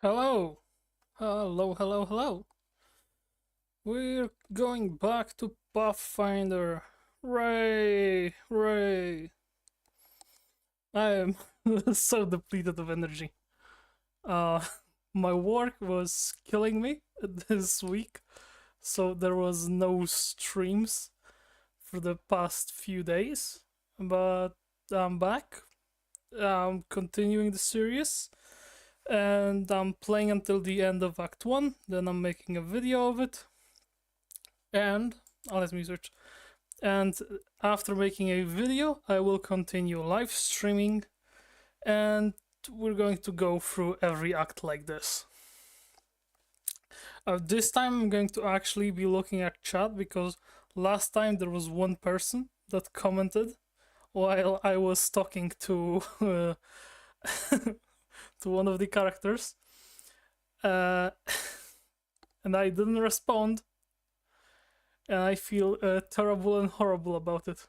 Hello! Hello, hello, hello! We're going back to Pathfinder! Ray! Ray! I am so depleted of energy. Uh, my work was killing me this week, so there was no streams for the past few days. But I'm back. I'm continuing the series, and I'm playing until the end of Act 1, then I'm making a video of it, and let me search. And after making a video, I will continue live streaming, and we're going to go through every act like this. This time I'm going to actually be looking at chat, because last time there was one person that commented while I was talking to to one of the characters, and I didn't respond, and I feel terrible and horrible about it.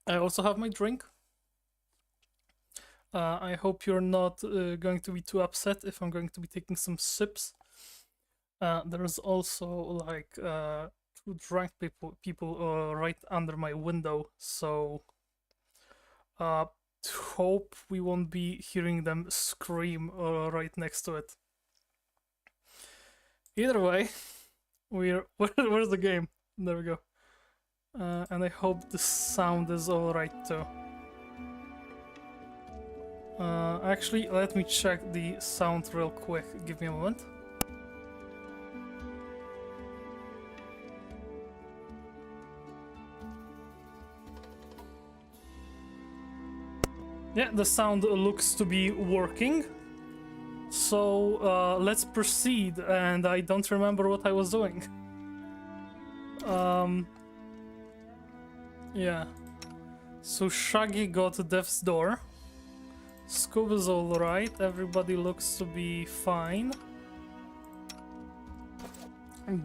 I also have my drink. I hope you're not going to be too upset if I'm going to be taking some sips. There's also like two drunk people right under my window, so hope we won't be hearing them scream right next to it. Either way, where's the game? There we go. And I hope the sound is alright too. Actually, let me check the sound real quick. Give me a moment. Yeah, the sound looks to be working. So let's proceed. And I don't remember what I was doing. Yeah. So Shaggy got Death's Door. Scoob is alright. Everybody looks to be fine.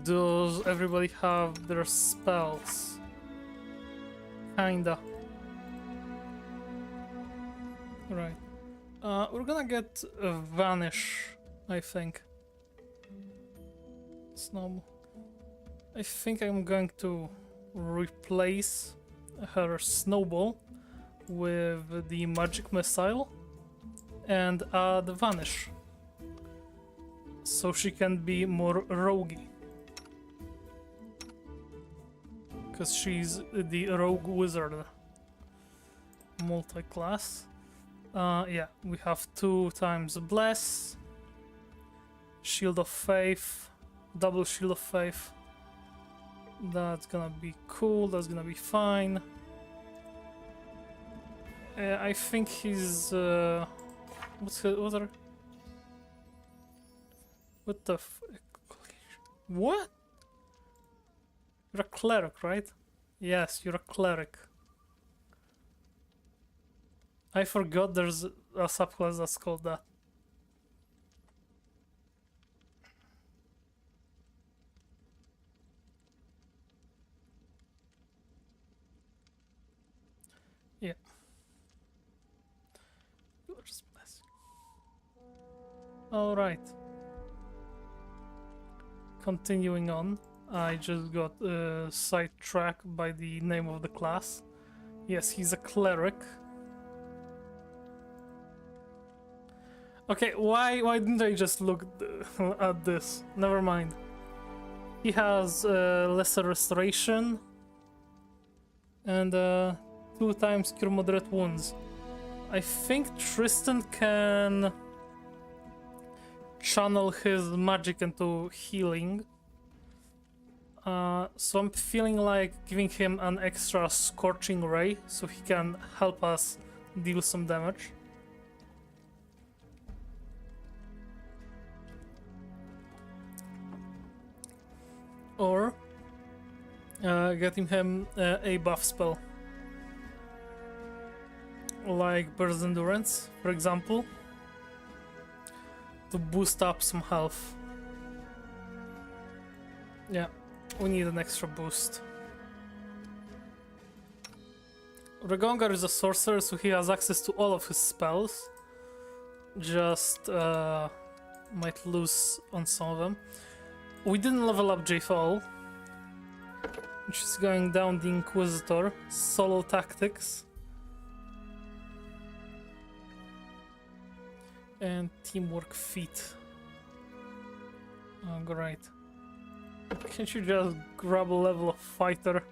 Does everybody have their spells? Kinda. Right. We're gonna get Vanish, I think. Snow. I think I'm going to replace her Snowball with the Magic Missile and add Vanish, so she can be more roguey, because she's the rogue wizard. Multi-class. Yeah, we have 2 times Bless, Shield of Faith, double Shield of Faith. That's gonna be cool, that's gonna be fine. I think he's what the what? You're a cleric, right? Yes, you're a cleric. I forgot there's a subclass that's called that. Yeah. Alright. Continuing on. I just got sidetracked by the name of the class. Yes, he's a cleric. Okay, why didn't I just look at this? Never mind. He has lesser restoration and 2 times cure moderate wounds. I think Tristan can channel his magic into healing. So I'm feeling like giving him an extra Scorching Ray so he can help us deal some damage. Or getting him a buff spell, like Burst Endurance, for example, to boost up some health. Yeah, we need an extra boost. Regongar is a sorcerer, so he has access to all of his spells. Just might lose on some of them. We didn't level up J-Fall, which is going down the Inquisitor. Solo tactics. And teamwork feat. Oh, great. Can't you just grab a level of fighter?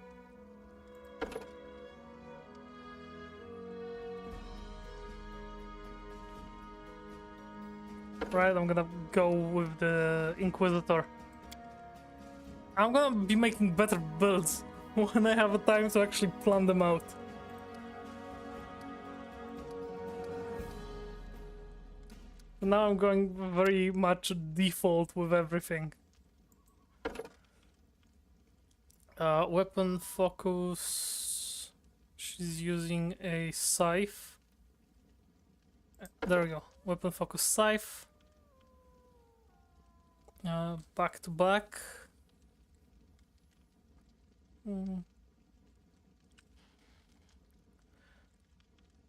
Right, I'm gonna go with the Inquisitor. I'm gonna be making better builds when I have a time to actually plan them out. Now I'm going very much default with everything. Weapon focus. She's using a scythe. There we go. Weapon focus scythe. Back to back.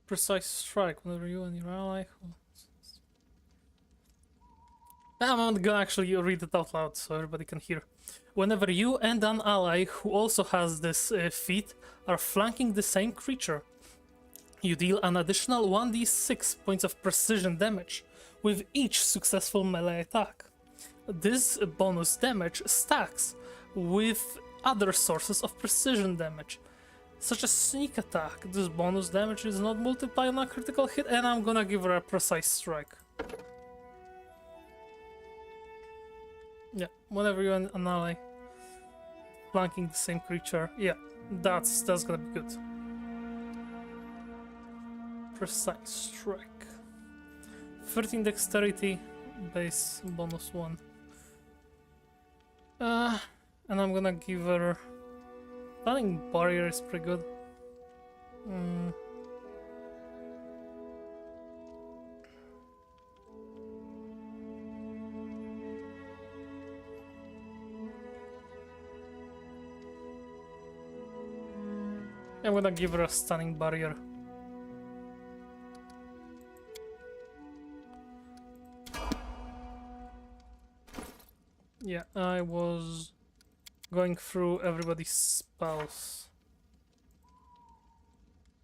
Precise strike. Whenever you and your ally. I'm gonna actually read it out loud so everybody can hear. Whenever you and an ally who also has this feat are flanking the same creature, you deal an additional 1d6 points of precision damage with each successful melee attack. This bonus damage stacks with other sources of precision damage, such as sneak attack. This bonus damage is not multiplied on a critical hit, and I'm gonna give her a precise strike. Yeah, whenever you and an ally flanking the same creature, yeah, that's gonna be good. Precise strike. 13 dexterity, base bonus 1. And I'm gonna give her... Stunning barrier is pretty good. I'm gonna give her a stunning barrier. Yeah, I was going through everybody's spells.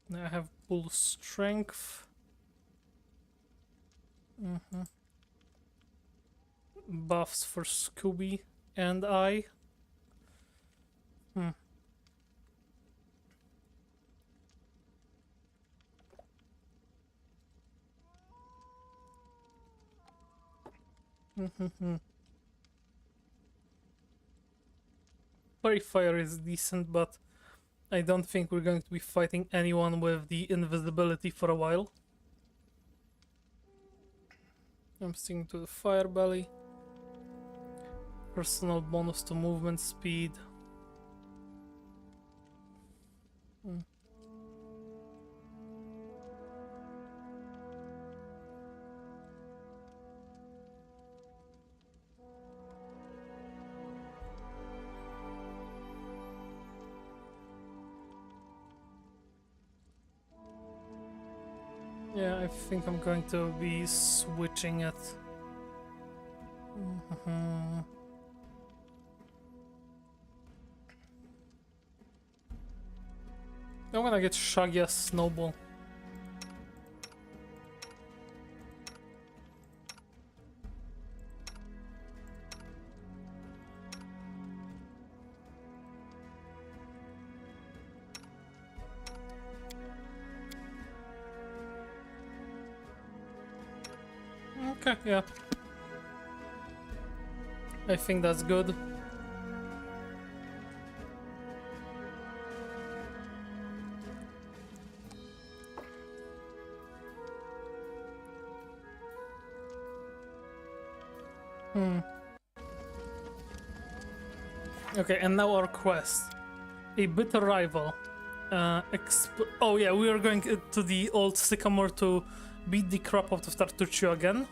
Now I have full strength. Buffs for Scooby and I. Fairy Fire is decent, but I don't think we're going to be fighting anyone with the invisibility for a while. I'm sticking to the Fire Belly. Personal bonus to movement speed. Yeah, I think I'm going to be switching it. I'm gonna get Shaggy as Snowball. Okay, yeah. I think that's good. Okay, and now our quest. A bitter rival. Oh yeah, we are going to the old Sycamore to beat the crap out of Tartuccio again.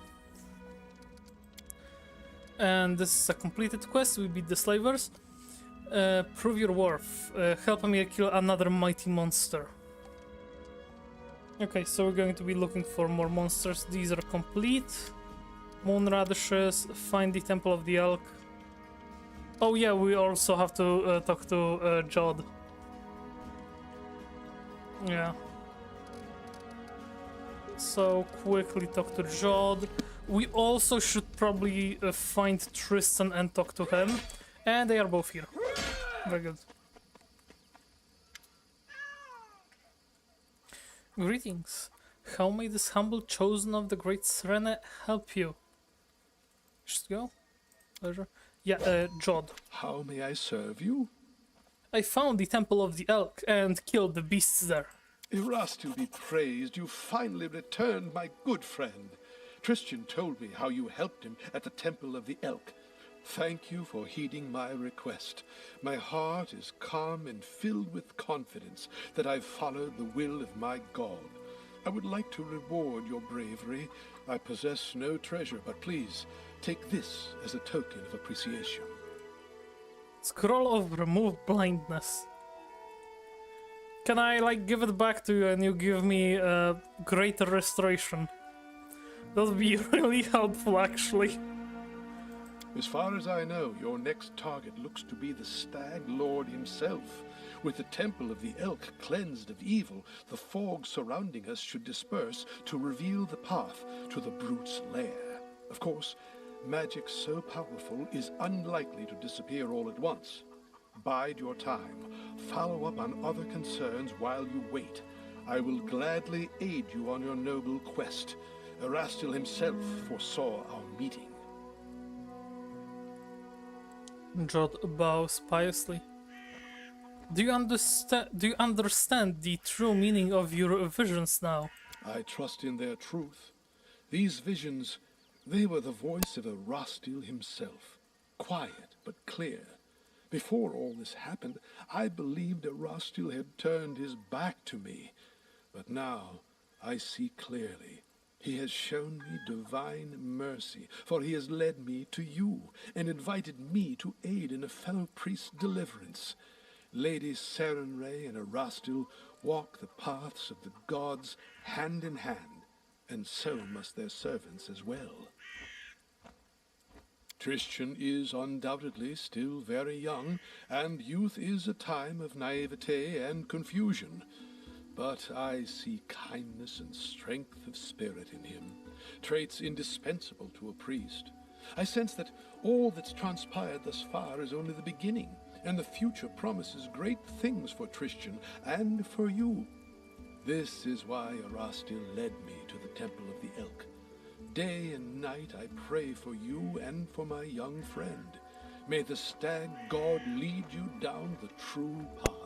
And this is a completed quest. We beat the slavers. Prove your worth. Help me kill another mighty monster. Okay, so we're going to be looking for more monsters. These are complete. Moon radishes, find the Temple of the Elk. Oh yeah, we also have to talk to Jod. Yeah. So quickly talk to Jod. We also should probably find Tristan and talk to him. And they are both here. Very good. Greetings. How may this humble chosen of the great Serena help you? Just go. Pleasure. Yeah, Jod. How may I serve you? I found the Temple of the Elk and killed the beasts there. Erastil be praised, you finally returned, my good friend. Christian told me how you helped him at the Temple of the Elk. Thank you for heeding my request. My heart is calm and filled with confidence that I've followed the will of my God. I would like to reward your bravery. I possess no treasure, but please take this as a token of appreciation. Scroll of remove blindness. Can I like give it back to you and you give me a greater restoration? That would be really helpful actually. As far as I know, your next target looks to be the Stag Lord himself. With the Temple of the Elk cleansed of evil, the fog surrounding us should disperse to reveal the path to the brute's lair. Of course, magic so powerful is unlikely to disappear all at once. Bide your time. Follow up on other concerns while you wait. I will gladly aid you on your noble quest. Erastil himself foresaw our meeting. Jod bows piously. Do you understand the true meaning of your visions now? I trust in their truth. These visions, they were the voice of Erastil himself. Quiet but clear. Before all this happened, I believed Erastil had turned his back to me. But now I see clearly. He has shown me divine mercy, for he has led me to you and invited me to aid in a fellow priest's deliverance. Lady Sarenrae and Erastil walk the paths of the gods hand in hand, and so must their servants as well. Christian is undoubtedly still very young, and youth is a time of naivete and confusion. But I see kindness and strength of spirit in him, traits indispensable to a priest. I sense that all that's transpired thus far is only the beginning, and the future promises great things for Christian and for you. This is why Erastil led me to the Temple of the Elk. Day and night I pray for you and for my young friend. May the Stag God lead you down the true path.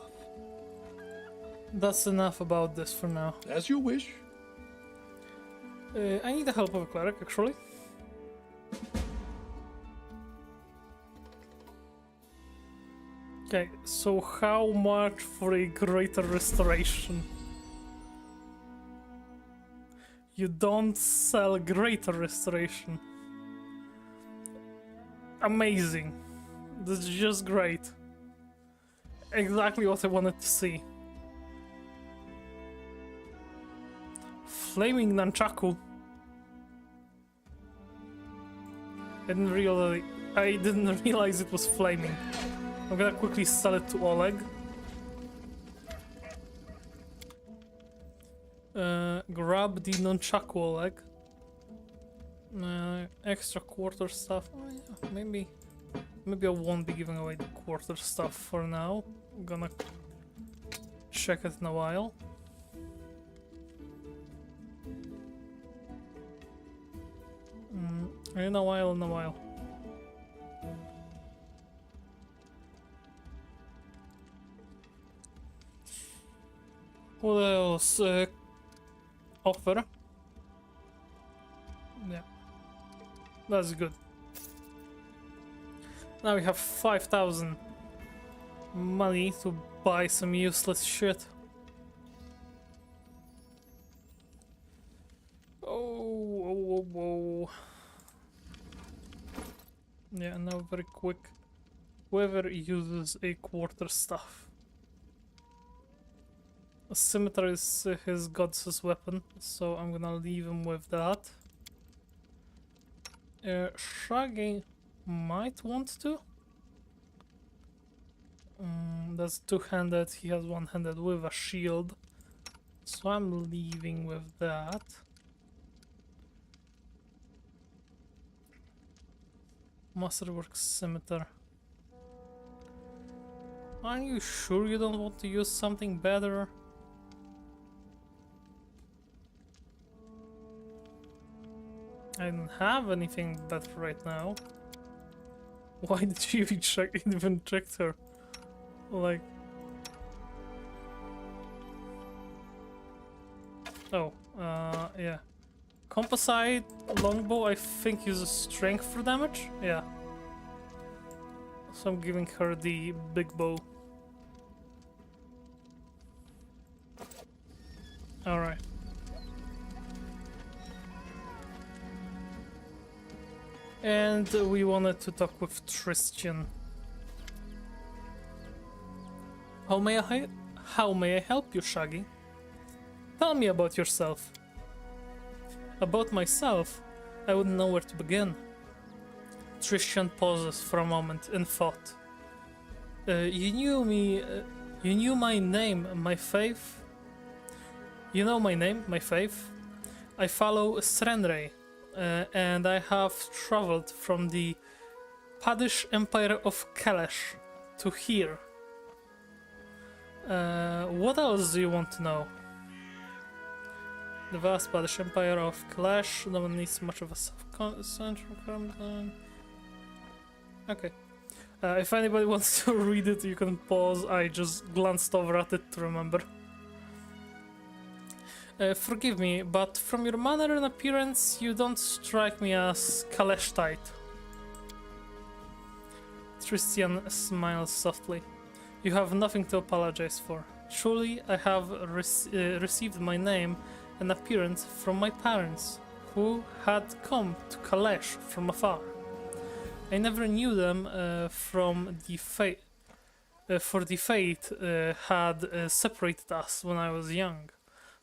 That's enough about this for now. As you wish. I need the help of a cleric, actually. Okay, so how much for a greater restoration? You don't sell greater restoration. Amazing. This is just great. Exactly what I wanted to see. Flaming Nunchaku. I didn't realize it was flaming. I'm gonna quickly sell it to Oleg. Grab the Nunchaku, Oleg. Extra quarter stuff. Oh, yeah, maybe I won't be giving away the quarter stuff for now. I'm gonna check it in a while. In a while. What else? Offer. Yeah. That's good. Now we have 5,000 money to buy some useless shit. Oh. Yeah, now very quick. Whoever uses a quarter stuff. A scimitar is his goddess's weapon, so I'm gonna leave him with that. Shaggy might want to. That's two-handed, he has one-handed with a shield. So I'm leaving with that. Masterwork scimitar. Are you sure you don't want to use something better? I don't have anything better right now. Why did you even check her? Like... Oh, yeah. Composite longbow, I think, uses strength for damage? Yeah. So I'm giving her the big bow. Alright. And we wanted to talk with Tristan. How may I help you, Shaggy? Tell me about yourself. About myself, I wouldn't know where to begin. Tristan pauses for a moment in thought. You knew me, you knew my name, my faith? You know my name, my faith? I follow Srenray, and I have traveled from the Paddish Empire of Kalesh to here. What else do you want to know? The vast Paddish Empire of Kalesh, no one needs much of a central crime. Okay. If anybody wants to read it, you can pause. I just glanced over at it to remember. Forgive me, but from your manner and appearance, you don't strike me as Kalesh-tite. Tristan smiles softly. You have nothing to apologize for. Truly, I have received my name and appearance from my parents, who had come to Kalesh from afar. I never knew them from the fate, for the fate had separated us when I was young.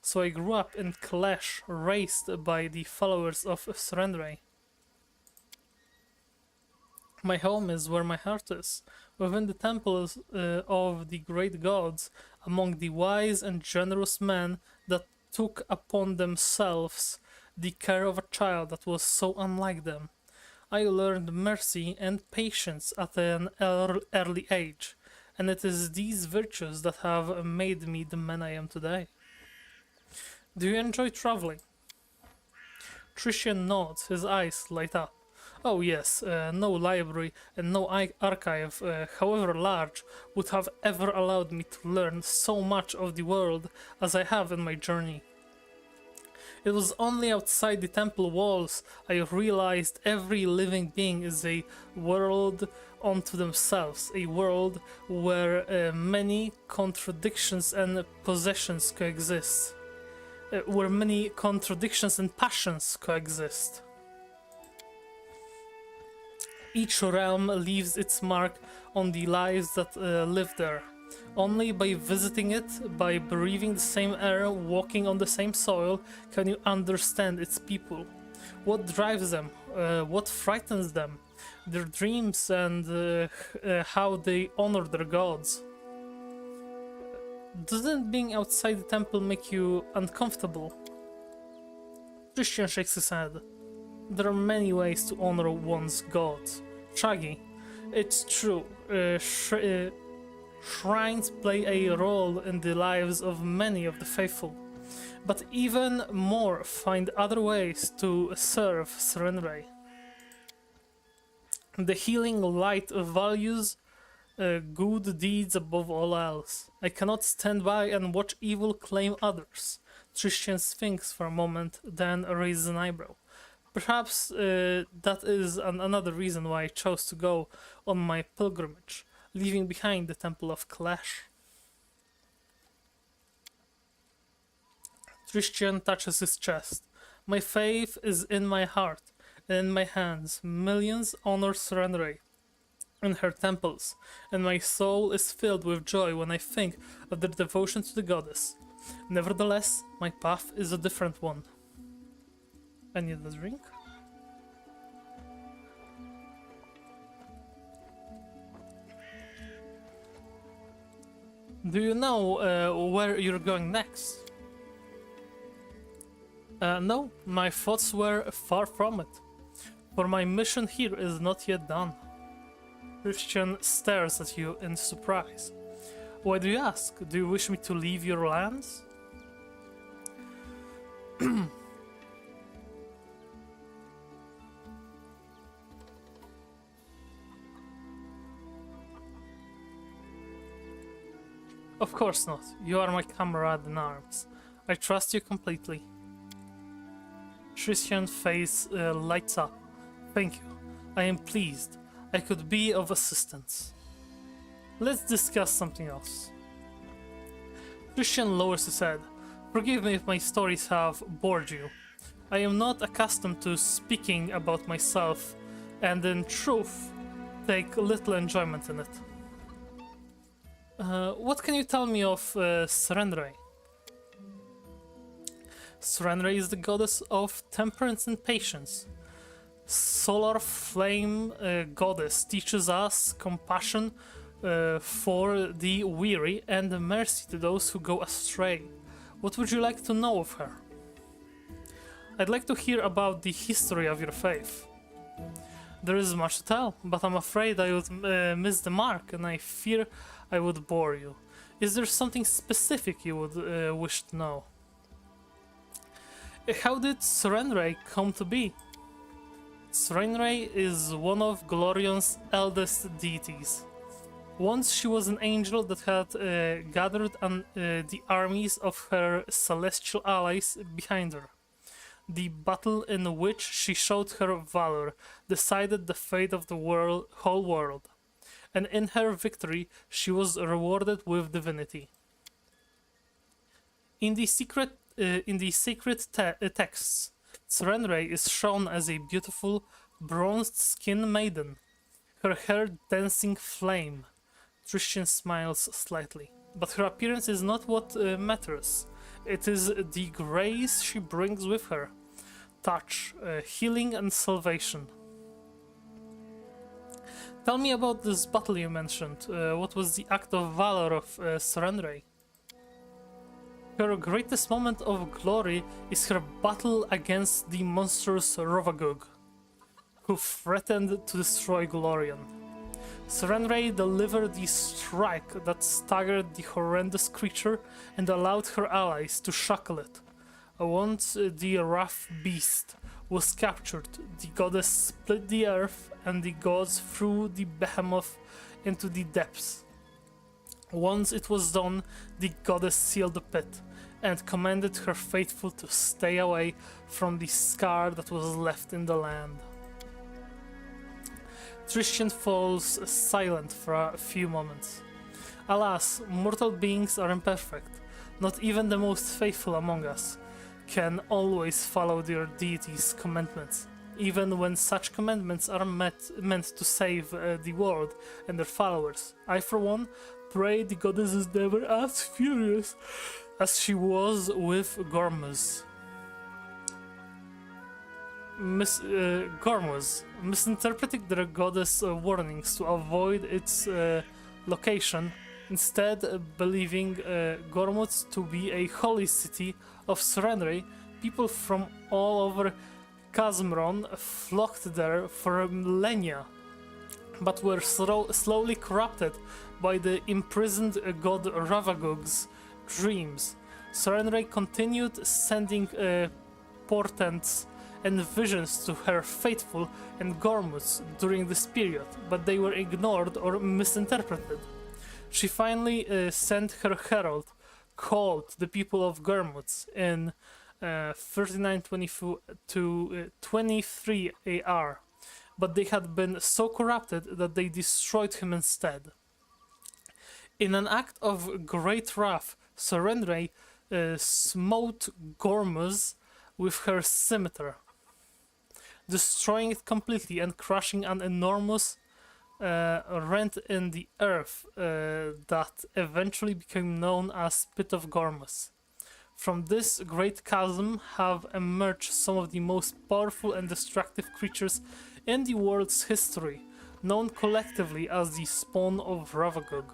So I grew up in Kalesh, raised by the followers of Srenray. My home is where my heart is, within the temples of the great gods, among the wise and generous men that took upon themselves the care of a child that was so unlike them. I learned mercy and patience at an early age, and it is these virtues that have made me the man I am today. Do you enjoy traveling? Tristan nods, his eyes light up. Oh yes, no library and no archive, however large, would have ever allowed me to learn so much of the world as I have in my journey. It was only outside the temple walls I realized every living being is a world unto themselves, a world where many contradictions and possessions coexist. Where many contradictions and passions coexist. Each realm leaves its mark on the lives that live there. Only by visiting it, by breathing the same air, walking on the same soil, can you understand its people. What drives them, what frightens them, their dreams, and how they honor their gods. Doesn't being outside the temple make you uncomfortable? Tristan shakes his head. There are many ways to honor one's gods. Shaggy, it's true. Shrines play a role in the lives of many of the faithful, but even more find other ways to serve Srenray. The healing light values good deeds above all else. I cannot stand by and watch evil claim others. Tristan thinks for a moment, then raises an eyebrow. Perhaps that is another reason why I chose to go on my pilgrimage, leaving behind the Temple of Kalesh. Tristan touches his chest. My faith is in my heart and in my hands. Millions honor Srenray in her temples, and my soul is filled with joy when I think of their devotion to the goddess. Nevertheless, my path is a different one. I need a drink. Do you know where you're going next? No, my thoughts were far from it. For my mission here is not yet done. Christian stares at you in surprise. Why do you ask? Do you wish me to leave your lands? Of course not. You are my comrade in arms. I trust you completely. Christian's face lights up. Thank you. I am pleased. I could be of assistance. Let's discuss something else. Christian lowers his head. Forgive me if my stories have bored you. I am not accustomed to speaking about myself, and in truth, take little enjoyment in it. What can you tell me of Serenre? Serenre is the goddess of temperance and patience. Solar flame goddess teaches us compassion for the weary and mercy to those who go astray. What would you like to know of her? I'd like to hear about the history of your faith. There is much to tell, but I'm afraid I would miss the mark, and I fear I would bore you. Is there something specific you would wish to know? How did Serenre come to be? Serenre is one of Glorion's eldest deities. Once she was an angel that had gathered the armies of her celestial allies behind her. The battle in which she showed her valor decided the fate of the whole world, and in her victory she was rewarded with divinity. In the sacred texts, Serenre is shown as a beautiful, bronzed-skinned maiden, her hair dancing flame. Christian smiles slightly, but her appearance is not what matters. It is the grace she brings with her. Touch, healing and salvation. Tell me about this battle you mentioned. What was the act of valor of Serenre? Her greatest moment of glory is her battle against the monstrous Rovagug, who threatened to destroy Glorion. Serenre delivered the strike that staggered the horrendous creature and allowed her allies to shackle it. Once the rough beast was captured, the goddess split the earth and the gods threw the behemoth into the depths. Once it was done, the goddess sealed the pit and commanded her faithful to stay away from the scar that was left in the land. Christian falls silent for a few moments. Alas, mortal beings are imperfect. Not even the most faithful among us can always follow their deity's commandments, even when such commandments are meant to save the world and their followers. I, for one, pray the goddess is never as furious as she was with Gormuz. Gormuz, misinterpreting the goddess' warnings to avoid its location, instead believing Gormuz to be a holy city of Serenre, people from all over Kazmron flocked there for millennia, but were slowly corrupted by the imprisoned god Ravagug's dreams. Serenre continued sending portents and visions to her faithful and Gormuz during this period, but they were ignored or misinterpreted. She finally sent her herald call to the people of Gormuz in 3922 to 23 AR, but they had been so corrupted that they destroyed him instead. In an act of great wrath, Serenre smote Gormuz with her scimitar, destroying it completely and crushing an enormous rent in the earth that eventually became known as Pit of Gormuz. From this great chasm have emerged some of the most powerful and destructive creatures in the world's history, known collectively as the spawn of Ravagug.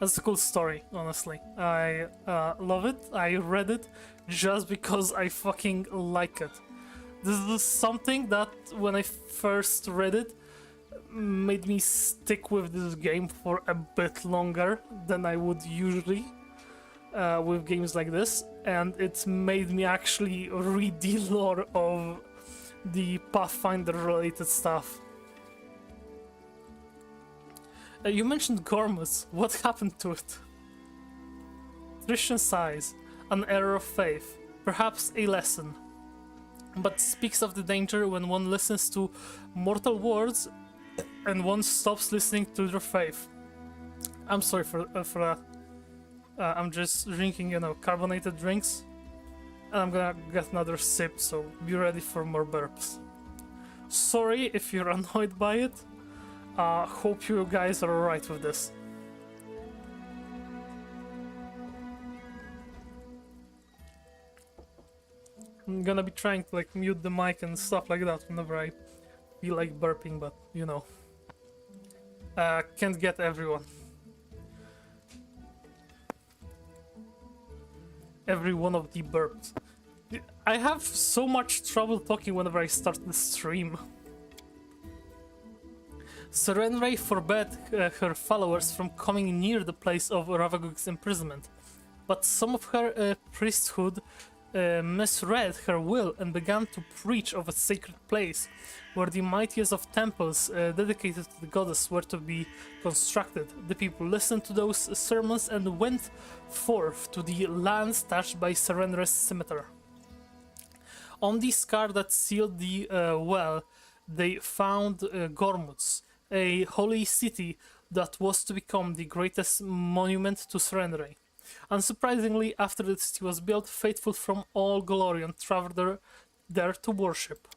That's a cool story, honestly. I love it. I read it just because I fucking like it. This is something that, when I first read it, made me stick with this game for a bit longer than I would usually with games like this, and it made me actually read the lore of the Pathfinder related stuff. You mentioned Gormus. What happened to it? Tristan sighs. An error of faith. Perhaps a lesson. But speaks of the danger when one listens to mortal words and one stops listening to their faith. I'm sorry for that. I'm just drinking, carbonated drinks. And I'm gonna get another sip, so be ready for more burps. Sorry if you're annoyed by it. Hope you guys are alright with this. I'm gonna be trying to mute the mic and stuff like that whenever I feel like burping, but can't get everyone. Every one of the burps. I have so much trouble talking whenever I start the stream. Serenray forbade her followers from coming near the place of Ravagug's imprisonment, but some of her priesthood misread her will and began to preach of a sacred place where the mightiest of temples dedicated to the goddess were to be constructed. The people listened to those sermons and went forth to the lands touched by Serenray's scimitar. On the scar that sealed the well, they found Gormuts, a holy city that was to become the greatest monument to Serenray. Unsurprisingly, after the city was built, faithful from all Golarion traveled there to worship.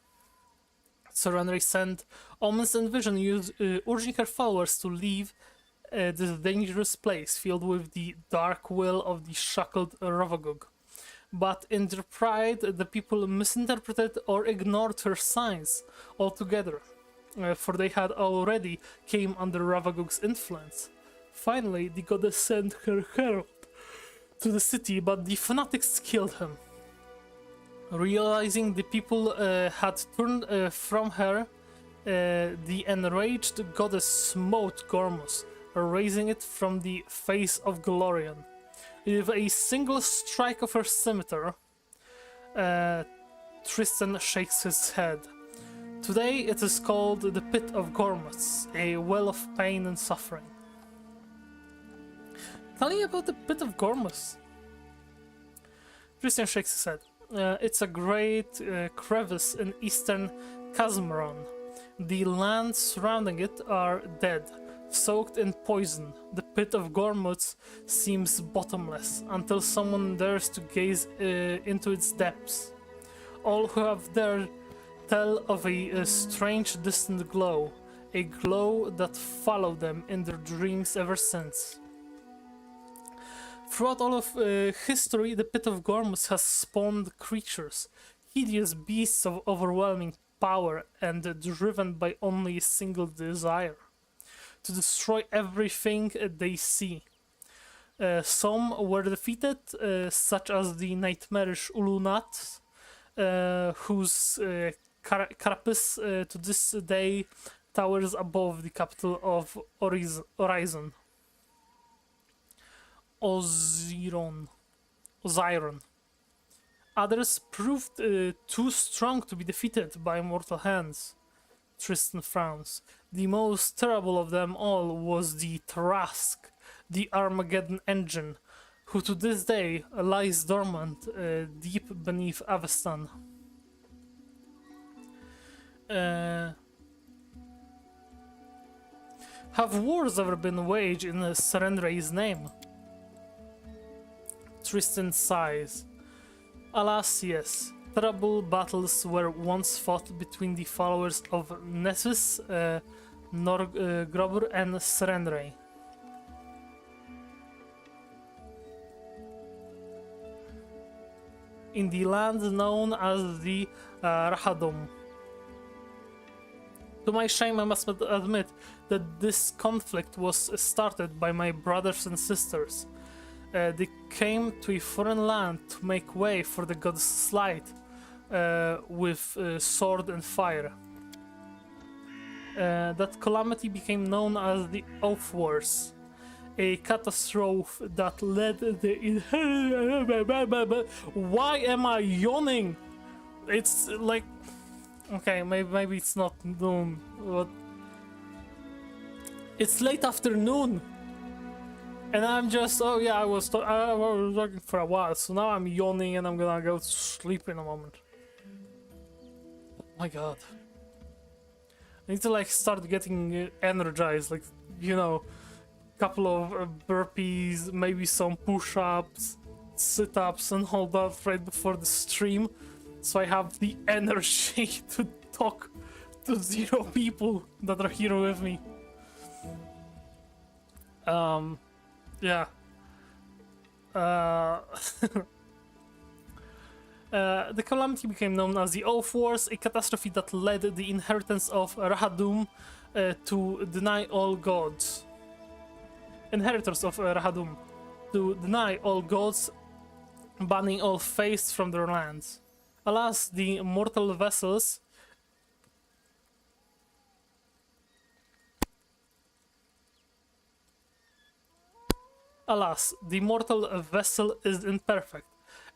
Serenray sent omens and visions, urging her followers to leave this dangerous place filled with the dark will of the shackled Ravagug. But in their pride, the people misinterpreted or ignored her signs altogether, for they had already came under Ravagug's influence. Finally, the goddess sent her herald to the city, but the fanatics killed him. Realizing the people had turned from her, the enraged goddess smote Gormus, erasing it from the face of Golarion. With a single strike of her scimitar, Tristan shakes his head. Today it is called the Pit of Gormus, a well of pain and suffering. Tell me about the Pit of Gormus. Tristan shakes his head. It's a great crevice in eastern Kazmaron. The lands surrounding it are dead, soaked in poison. The Pit of Gormus seems bottomless until someone dares to gaze into its depths. All who have dared tell of a strange distant glow, a glow that followed them in their dreams ever since. Throughout all of history, the Pit of Gormus has spawned creatures, hideous beasts of overwhelming power and driven by only a single desire: to destroy everything they see. Some were defeated, such as the nightmarish Ulunat, whose carapace to this day towers above the capital of Horizon. Oziron. Others proved too strong to be defeated by mortal hands. Tristan frowns. The most terrible of them all was the Tarask, the Armageddon engine, who to this day lies dormant deep beneath Avestan. Have wars ever been waged in Serenray's name? Tristan sighs. Alas, yes. Terrible battles were once fought between the followers of Nessus, Norgrobur, and Serenray. in the land known as the Rahadum. To my shame, I must admit that this conflict was started by my brothers and sisters. They came to a foreign land to make way for the goddess Light with sword and fire. That calamity became known as the Oath Wars, a catastrophe that led the Why am I yawning? It's like, okay, maybe it's not noon, but it's late afternoon, and I'm just, oh yeah, I was talking for a while, so now I'm yawning and I'm gonna go to sleep in a moment. Oh my god, I need to like start getting energized, like, you know, couple of burpees, maybe some push-ups, sit-ups, and all that right before the stream, so I have the energy to talk to 0 people that are here with me. Yeah. The calamity became known as the Oath Wars, a catastrophe that led the inheritance of Rahadum to deny all gods. Inheritors of Rahadum to deny all gods, banning all faiths from their lands. Alas, the mortal vessels is imperfect,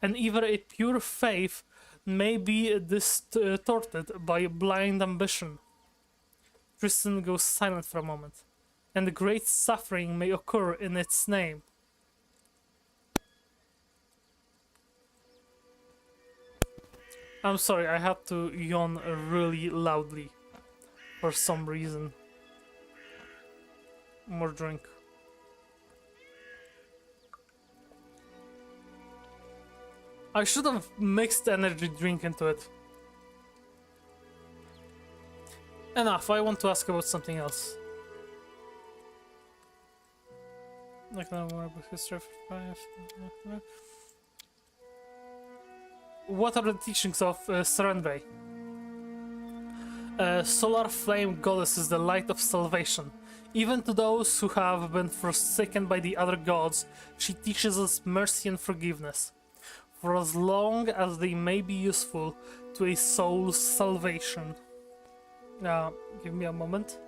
and even a pure faith may be distorted by blind ambition. Tristan goes silent for a moment, and great suffering may occur in its name. I'm sorry, I had to yawn really loudly for some reason. More drink. I should have mixed energy drink into it. Enough, I want to ask about something else. Like now more about history of 5. What are the teachings of Serenre? Solar flame goddess is the light of salvation. Even to those who have been forsaken by the other gods, she teaches us mercy and forgiveness, for as long as they may be useful to a soul's salvation. Give me a moment.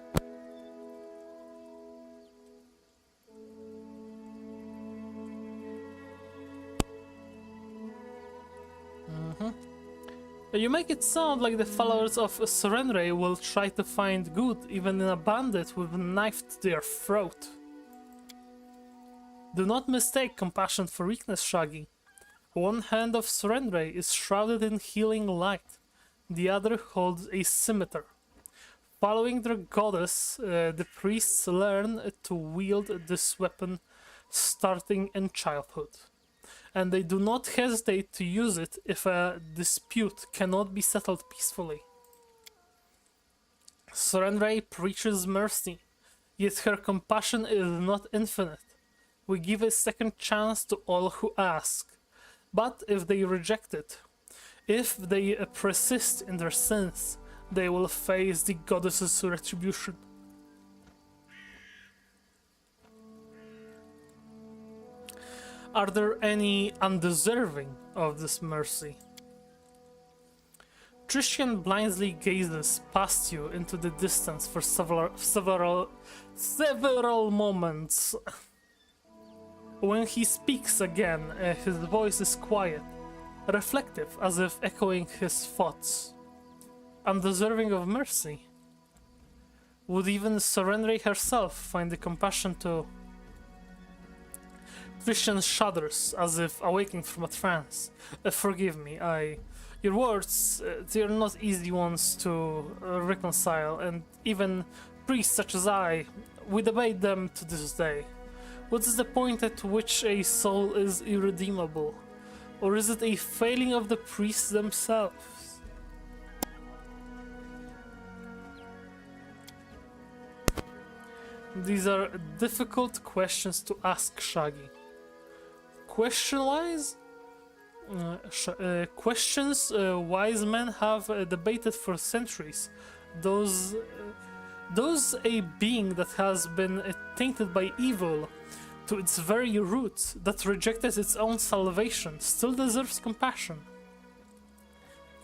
You make it sound like the followers of Serenre will try to find good even in a bandit with a knife to their throat. Do not mistake compassion for weakness, Shaggy. One hand of Serenre is shrouded in healing light, the other holds a scimitar. Following their goddess, the priests learn to wield this weapon starting in childhood, and they do not hesitate to use it if a dispute cannot be settled peacefully. Serenre preaches mercy, yet her compassion is not infinite. We give a second chance to all who ask, but if they reject it, if they persist in their sins, they will face the goddess's retribution. Are there any undeserving of this mercy? Tristan blindly gazes past you into the distance for several moments. When he speaks again, his voice is quiet, reflective, as if echoing his thoughts. Undeserving of mercy? Would even Serenre herself find the compassion to... Tristan shudders, as if awaking from a trance. Forgive me, your words, they are not easy ones to reconcile, and even priests such as I, we debate them to this day. What is the point at which a soul is irredeemable? Or is it a failing of the priests themselves? These are difficult questions to ask, Shaggy. Question-wise, Questions wise men have debated for centuries. Those, those a being that has been tainted by evil to its very roots, that rejected its own salvation, still deserves compassion.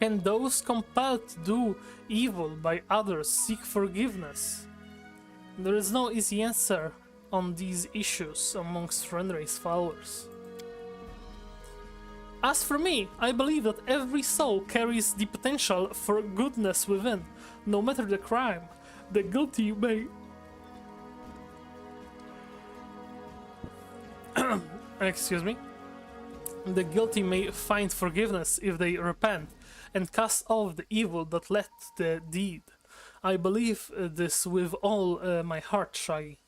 Can those compelled to do evil by others seek forgiveness? There is no easy answer on these issues amongst Renray's followers. As for me, I believe that every soul carries the potential for goodness within, no matter the crime. The guilty may... Excuse me. The guilty may find forgiveness if they repent and cast off the evil that led to the deed. I believe this with all my heart, Shaggy.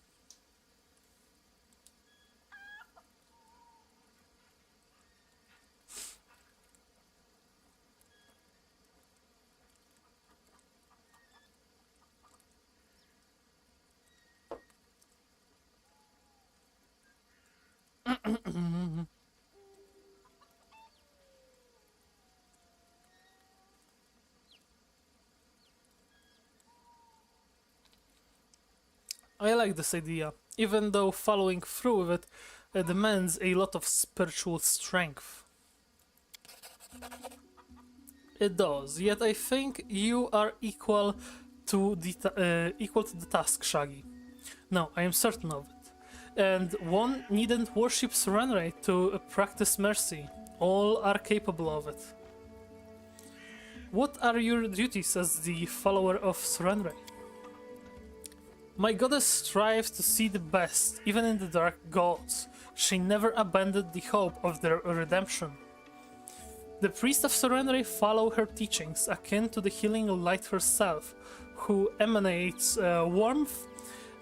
I like this idea, even though following through with it demands a lot of spiritual strength. It does, yet I think you are equal to the task, Shaggy. No, I am certain of it. And one needn't worship Serenray to practice mercy. All are capable of it. What are your duties as the follower of Serenray? My goddess strives to see the best, even in the dark gods. She never abandoned the hope of their redemption. The priest of Serenray follow her teachings, akin to the healing light herself, who emanates warmth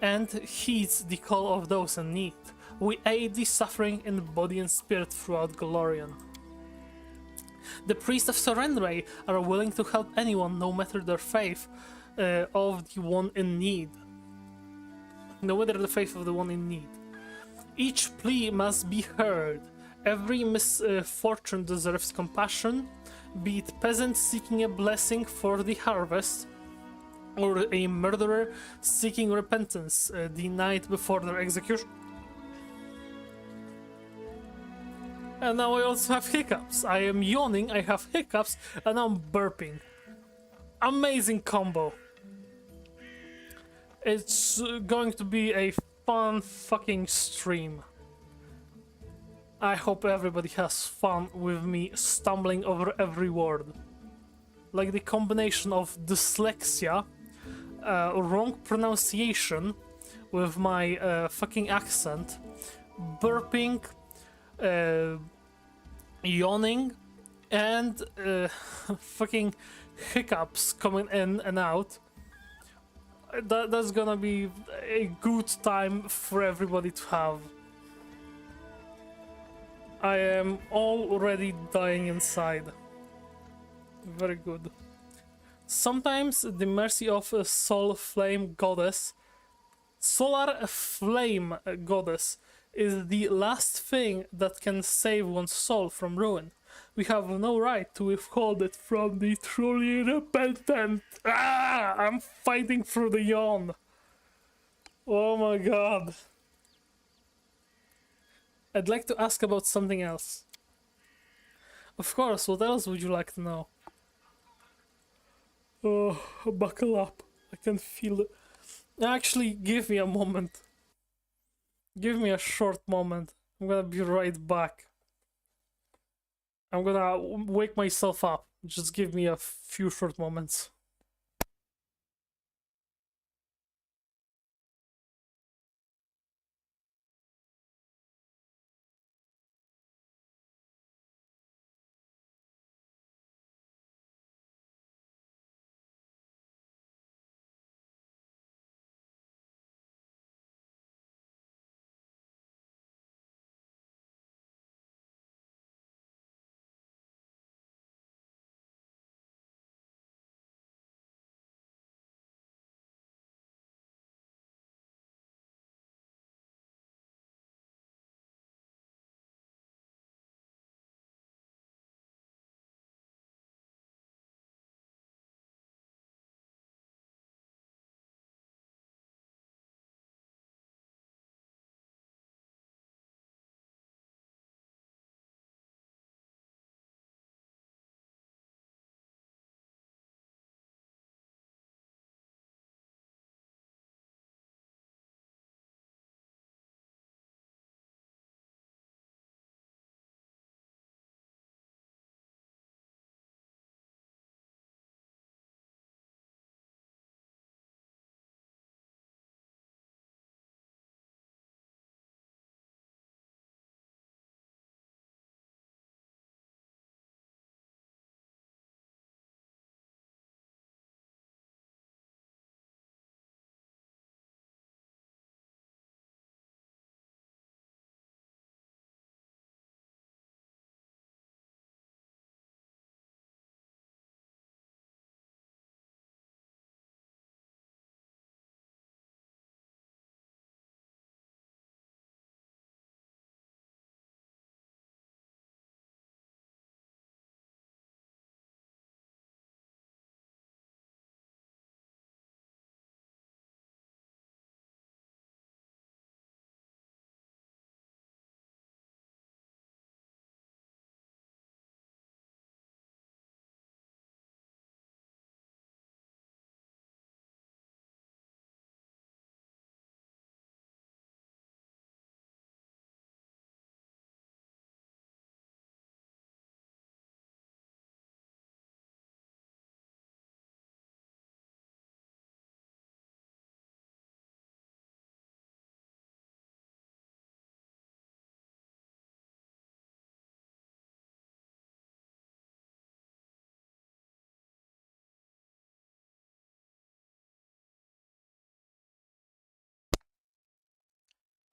and heeds the call of those in need. We aid the suffering in body and spirit throughout Golarion. The priests of Serenray are willing to help anyone, no matter their faith, of the one in need. No matter the faith of the one in need. Each plea must be heard. Every misfortune deserves compassion, be it peasant seeking a blessing for the harvest, or a murderer seeking repentance the night before their execution. And now I also have hiccups. I am yawning, I have hiccups, and I'm burping. Amazing combo. It's going to be a fun fucking stream. I hope everybody has fun with me stumbling over every word. Like the combination of dyslexia, wrong pronunciation with my fucking accent, burping, yawning, and fucking hiccups coming in and out. That's gonna be a good time for everybody to have. I am already dying inside. Very good. Sometimes the mercy of a solar flame goddess is the last thing that can save one's soul from ruin. We have no right to withhold it from the truly repentant. I'm fighting through the yawn. Oh my god. I'd like to ask about something else. Of course, what else would you like to know? Oh, buckle up. I can feel it. Actually, give me a moment. Give me a short moment. I'm gonna be right back. I'm gonna wake myself up. Just give me a few short moments.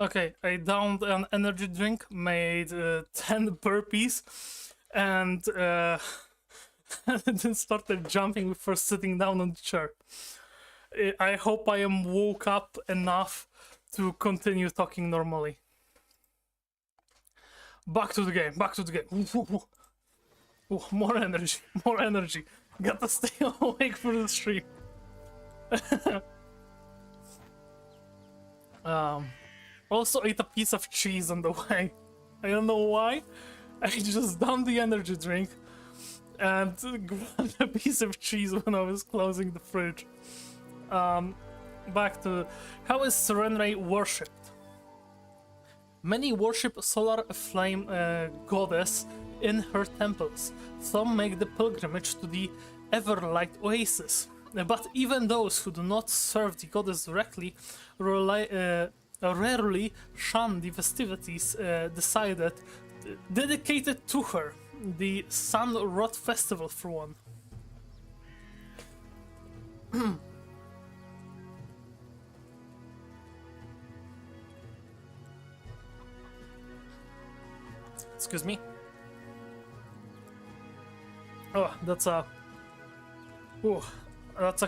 Okay, I downed an energy drink, made 10 burpees, and then started jumping before sitting down on the chair. I hope I am woke up enough to continue talking normally. Back to the game, back to the game. Ooh, more energy, more energy. Gotta stay awake for the stream. Also ate a piece of cheese on the way. I don't know why. I just dumped the energy drink and grabbed a piece of cheese when I was closing the fridge. Back to how is Serenray worshipped? Many worship Solar Flame goddess in her temples. Some make the pilgrimage to the Everlight Oasis. But even those who do not serve the goddess directly rarely shun the festivities dedicated to her. The Sun Rot Festival, for one. Excuse me. Oh, that's a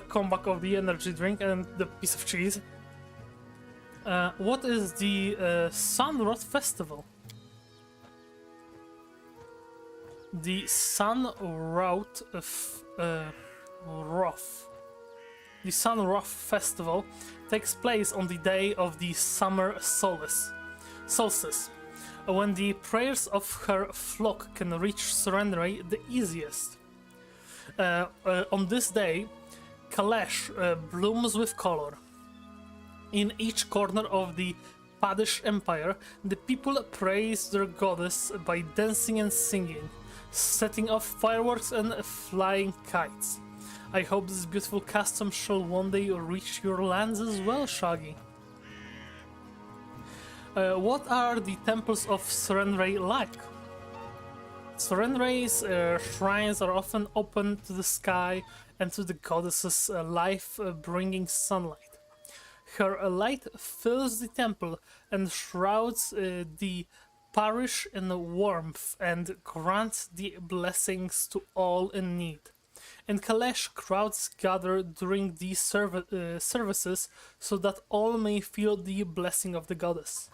comeback of the energy drink and the piece of cheese. What is the Sun Rot Festival? The Sun Rot Roth. The Sun Roth Festival takes place on the day of the summer solstice, when the prayers of her flock can reach Serenray the easiest. On this day, Kalesh blooms with color. In each corner of the Padish Empire, the people praise their goddess by dancing and singing, setting off fireworks and flying kites. I hope this beautiful custom shall one day reach your lands as well, Shaggy. What are the temples of Serenray like? Serenray's shrines are often open to the sky and to the goddess's life-bringing sunlight. Her light fills the temple and shrouds the parish in warmth and grants the blessings to all in need. In Kalesh, crowds gather during these services so that all may feel the blessing of the goddess.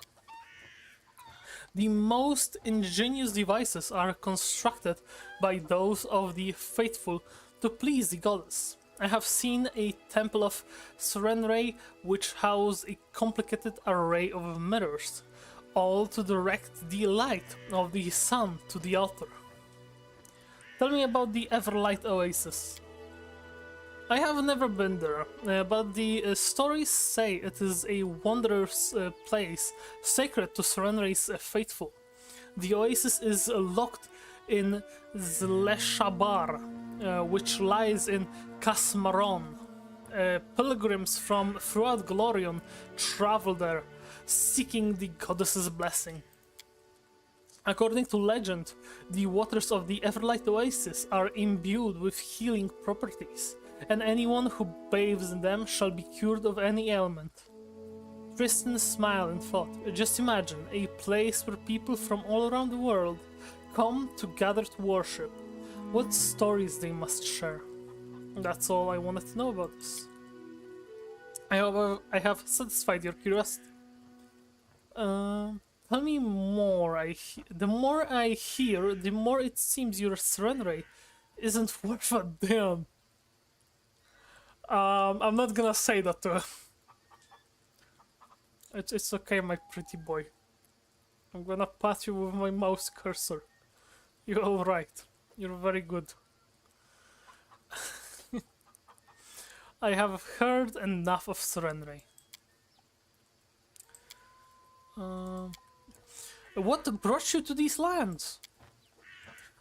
The most ingenious devices are constructed by those of the faithful to please the goddess. I have seen a temple of Serenray which housed a complicated array of mirrors, all to direct the light of the sun to the altar. Tell me about the Everlight Oasis. I have never been there, but the stories say it is a wondrous place sacred to Serenray's faithful. The oasis is locked in Zleshabar, which lies in Kasmaron. Pilgrims from throughout Glorion travel there, seeking the goddess's blessing. According to legend, the waters of the Everlight Oasis are imbued with healing properties, and anyone who bathes in them shall be cured of any ailment. Tristan smiled and thought, just imagine a place where people from all around the world come to gather to worship. What stories they must share. That's all I wanted to know about this. I hope I have satisfied your curiosity. Tell me more. The more I hear, the more it seems your Serenray isn't worth a damn. I'm not gonna say that to him. It's okay, my pretty boy. I'm gonna pat you with my mouse cursor. You're alright. You're very good. I have heard enough of Serenray. What brought you to these lands?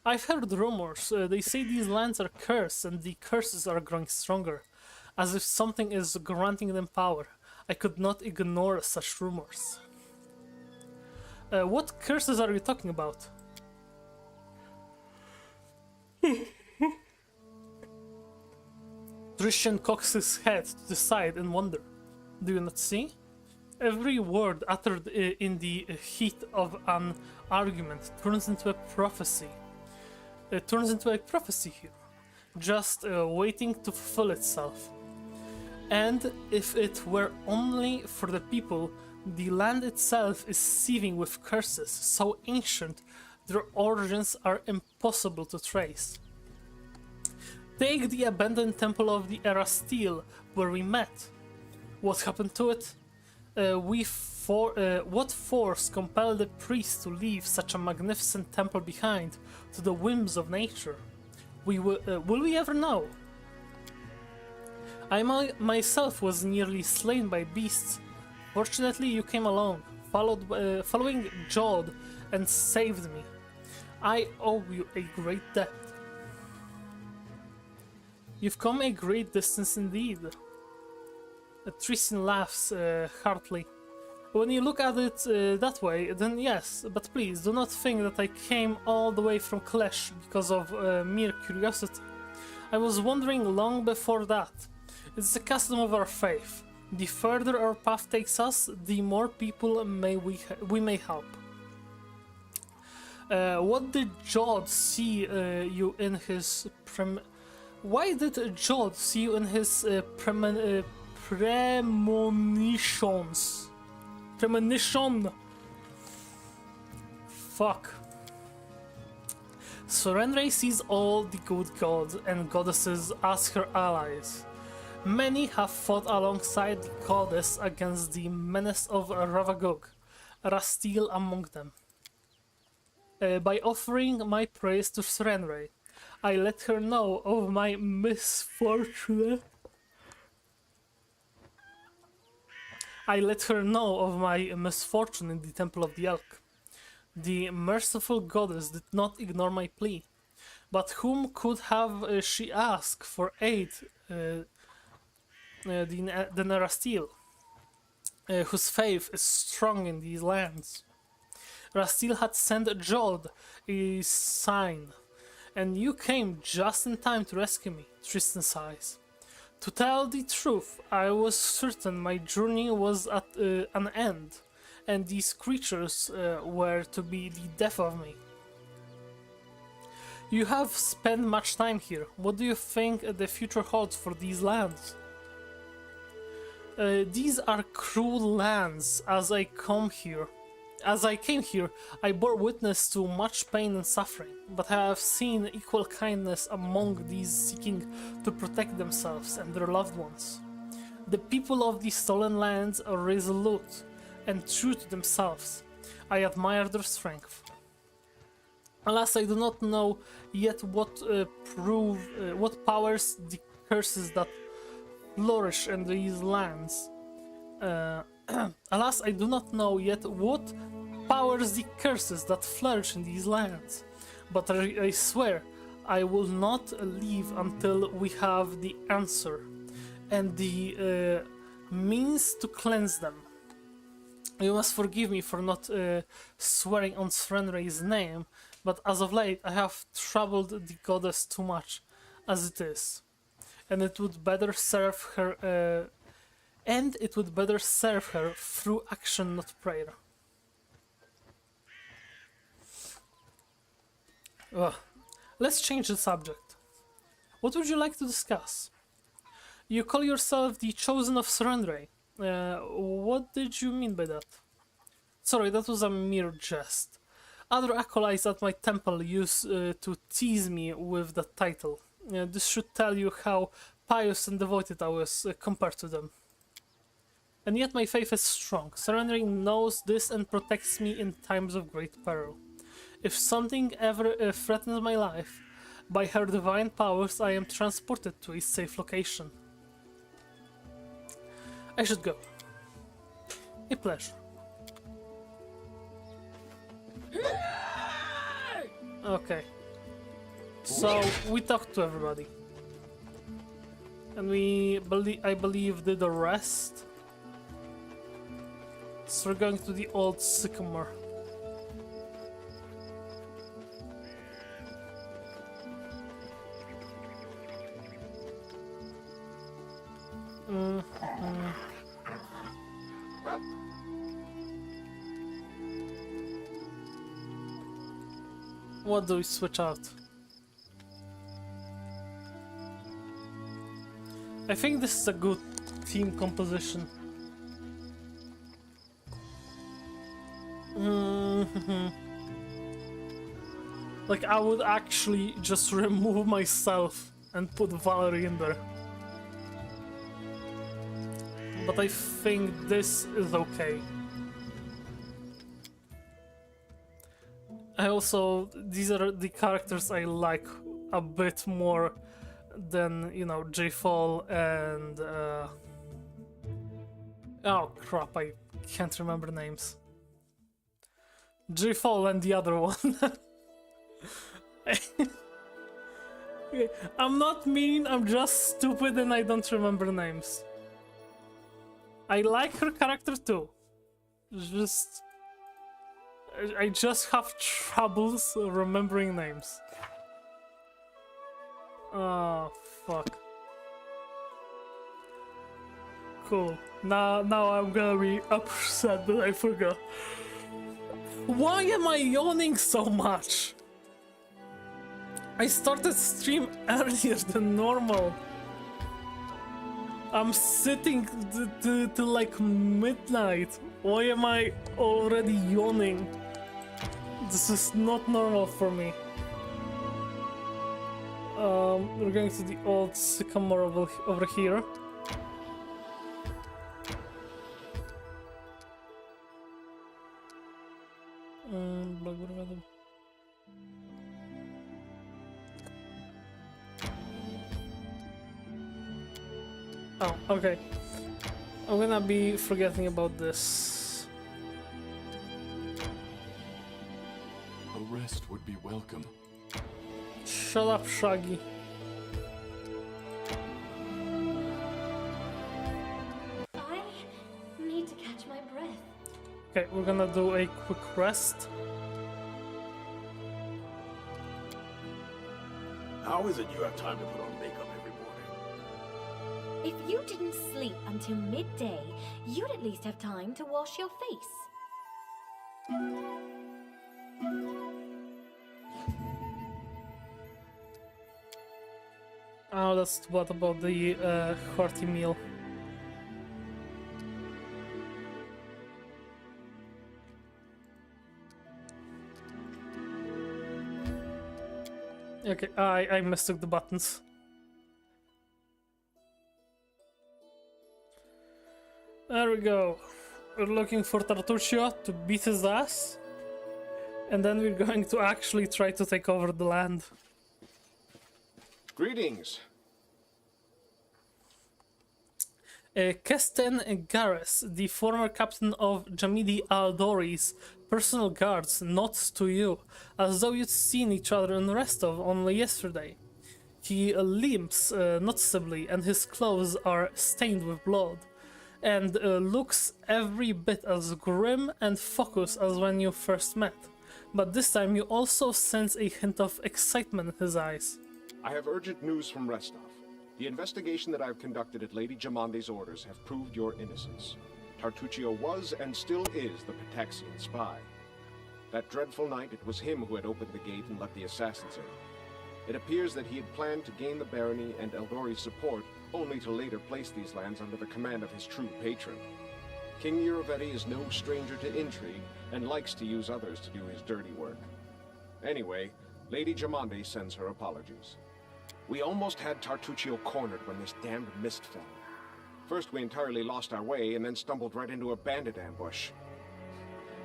I've heard rumors. They say these lands are cursed and the curses are growing stronger, as if something is granting them power. I could not ignore such rumors. What curses are you talking about? Christian cocks his head to the side in wonder. Do you not see? Every word uttered in the heat of an argument turns into a prophecy. It turns into a prophecy here, just waiting to fulfill itself. And if it were only for the people, the land itself is seething with curses so ancient their origins are impossible to trace. Take the abandoned temple of the Erasteel, where we met. What happened to it? What force compelled the priests to leave such a magnificent temple behind to the whims of nature? Will we ever know? I myself was nearly slain by beasts. Fortunately, you came along, following Jod, and saved me. I owe you a great debt. You've come a great distance indeed. Tristan laughs heartily. When you look at it that way, then yes, but please do not think that I came all the way from Klesh because of mere curiosity. I was wondering long before that. It's the custom of our faith. The further our path takes us, the more people we may help. What did Jod see you in his Why did Jod see you in his premonitions? Premonition. Fuck. Serenray sees all the good gods and goddesses as her allies. Many have fought alongside the goddess against the menace of Ravagog, Rastil among them. By offering my praise to Serenray, I let her know of my misfortune. I let her know of my misfortune in the Temple of the Elk. The merciful goddess did not ignore my plea, but whom could have she asked for aid? The Narastil, whose faith is strong in these lands. Rastil had sent Jod a sign, and you came just in time to rescue me, Tristan sighs. To tell the truth, I was certain my journey was at an end, and these creatures were to be the death of me. You have spent much time here. What do you think the future holds for these lands? These are cruel lands. As I came here, I bore witness to much pain and suffering, but I have seen equal kindness among these seeking to protect themselves and their loved ones. The people of these stolen lands are resolute and true to themselves. I admire their strength. Alas, I do not know yet what powers the curses that flourish in these lands. Alas, I do not know yet what powers the curses that flourish in these lands. But I swear, I will not leave until we have the answer and the means to cleanse them. You must forgive me for not swearing on Srenray's name, but as of late I have troubled the goddess too much as it is. And it would better serve her through action, not prayer. Ugh. Let's change the subject. What would you like to discuss? You call yourself the Chosen of Serenray. What did you mean by that? Sorry, that was a mere jest. Other acolytes at my temple used to tease me with that title. This should tell you how pious and devoted I was compared to them. And yet my faith is strong. Serenray knows this and protects me in times of great peril. If something ever threatens my life, by her divine powers I am transported to a safe location. I should go. A pleasure. Okay. So we talked to everybody. And I believe did the rest. So we're going to the old sycamore. What do we switch out? I think this is a good team composition. Like, I would actually just remove myself and put Valerie in there. But I think this is okay. I also, these are the characters I like a bit more than, you know, J-Fall and oh crap, I can't remember names. J-Fall and the other one. I'm not mean, I'm just stupid and I don't remember names. I like her character too. Just I just have troubles remembering names. Oh fuck. Cool. Now I'm gonna be upset that I forgot. Why am I yawning so much? I started stream earlier than normal. I'm sitting to like midnight. Why am I already yawning? This is not normal for me. We're going to the old sycamore over here. Oh, okay. I'm gonna be forgetting about this. A rest would be welcome. Shut up, Shaggy. I need to catch my breath. Okay, we're gonna do a quick rest. How is it you have time to put on makeup every morning? If you didn't sleep until midday, you'd at least have time to wash your face. Oh, that's what about the hearty meal. Okay, I mistook the buttons. There we go. We're looking for Tartuccio to beat his ass. And then we're going to actually try to take over the land. Greetings. Kesten Garres, the former captain of Jamidi Aldori's personal guards, nods to you, as though you'd seen each other in Restov only yesterday. He limps noticeably, and his clothes are stained with blood, and looks every bit as grim and focused as when you first met. But this time you also sense a hint of excitement in his eyes. I have urgent news from Restov. The investigation that I've conducted at Lady Jamandi's orders have proved your innocence. Tartuccio was and still is the Pataxian spy. That dreadful night, it was him who had opened the gate and let the assassins in. It appears that he had planned to gain the barony and Eldori's support, only to later place these lands under the command of his true patron. King Uravetti is no stranger to intrigue, and likes to use others to do his dirty work. Anyway, Lady Jamandi sends her apologies. We almost had Tartuccio cornered when this damned mist fell. First we entirely lost our way, and then stumbled right into a bandit ambush.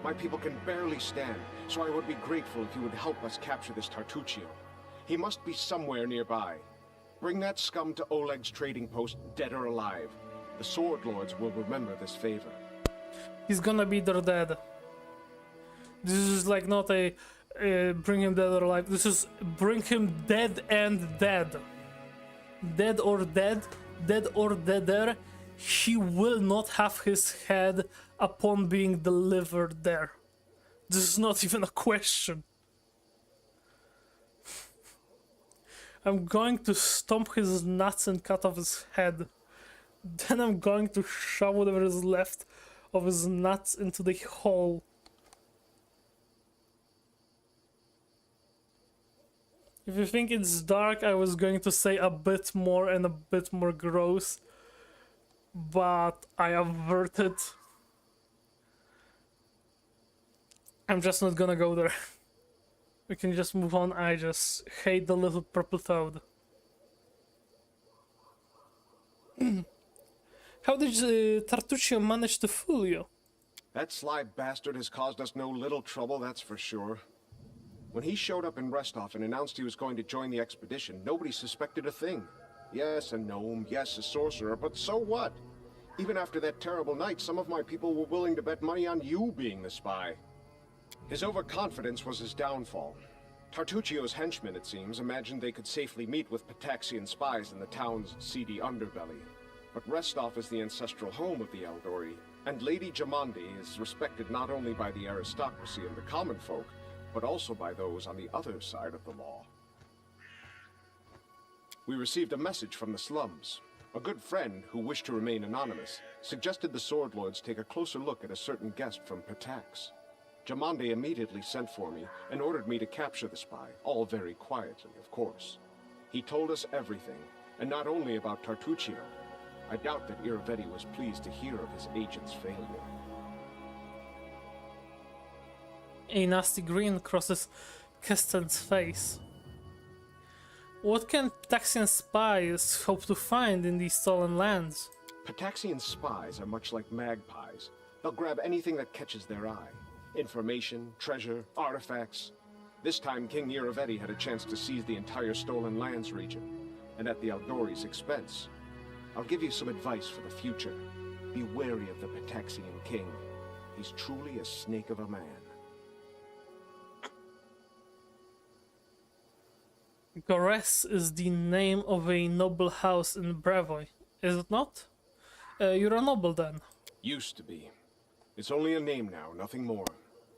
My people can barely stand, so I would be grateful if you would help us capture this Tartuccio. He must be somewhere nearby. Bring that scum to Oleg's trading post, dead or alive. The Sword Lords will remember this favor. He's gonna be there dead. This is like not a bring him dead or alive. This is bring him dead and dead. Dead or dead, dead or deader. He will not have his head upon being delivered there. This is not even a question. I'm going to stomp his nuts and cut off his head. Then I'm going to shove whatever is left of his nuts into the hole. If you think it's dark, I was going to say a bit more and a bit more gross, but I averted. I'm just not gonna go there. We can just move on. I just hate the little purple toad. How did Tartuccio manage to fool you? That sly bastard has caused us no little trouble, that's for sure. When he showed up in Restov and announced he was going to join the expedition, nobody suspected a thing. Yes, a gnome, yes, a sorcerer, but so what? Even after that terrible night, some of my people were willing to bet money on you being the spy. His overconfidence was his downfall. Tartuccio's henchmen, it seems, imagined they could safely meet with Pataxian spies in the town's seedy underbelly. But Restov is the ancestral home of the Eldori, and Lady Jamandi is respected not only by the aristocracy and the common folk, but also by those on the other side of the law. We received a message from the slums. A good friend, who wished to remain anonymous, suggested the Sword Lords take a closer look at a certain guest from Patax. Jamandi immediately sent for me and ordered me to capture the spy, all very quietly, of course. He told us everything, and not only about Tartuccio. I doubt that Iravetti was pleased to hear of his agent's failure. A nasty grin crosses Kesten's face. What can Pataxian spies hope to find in these stolen lands? Pataxian spies are much like magpies. They'll grab anything that catches their eye. Information, treasure, artifacts. This time King Iravetti had a chance to seize the entire Stolen Lands region, and at the Eldori's expense. I'll give you some advice for the future. Be wary of the Pataxian king. He's truly a snake of a man. Gores is the name of a noble house in Brevoy, is it not? You're a noble then. Used to be. It's only a name now, nothing more.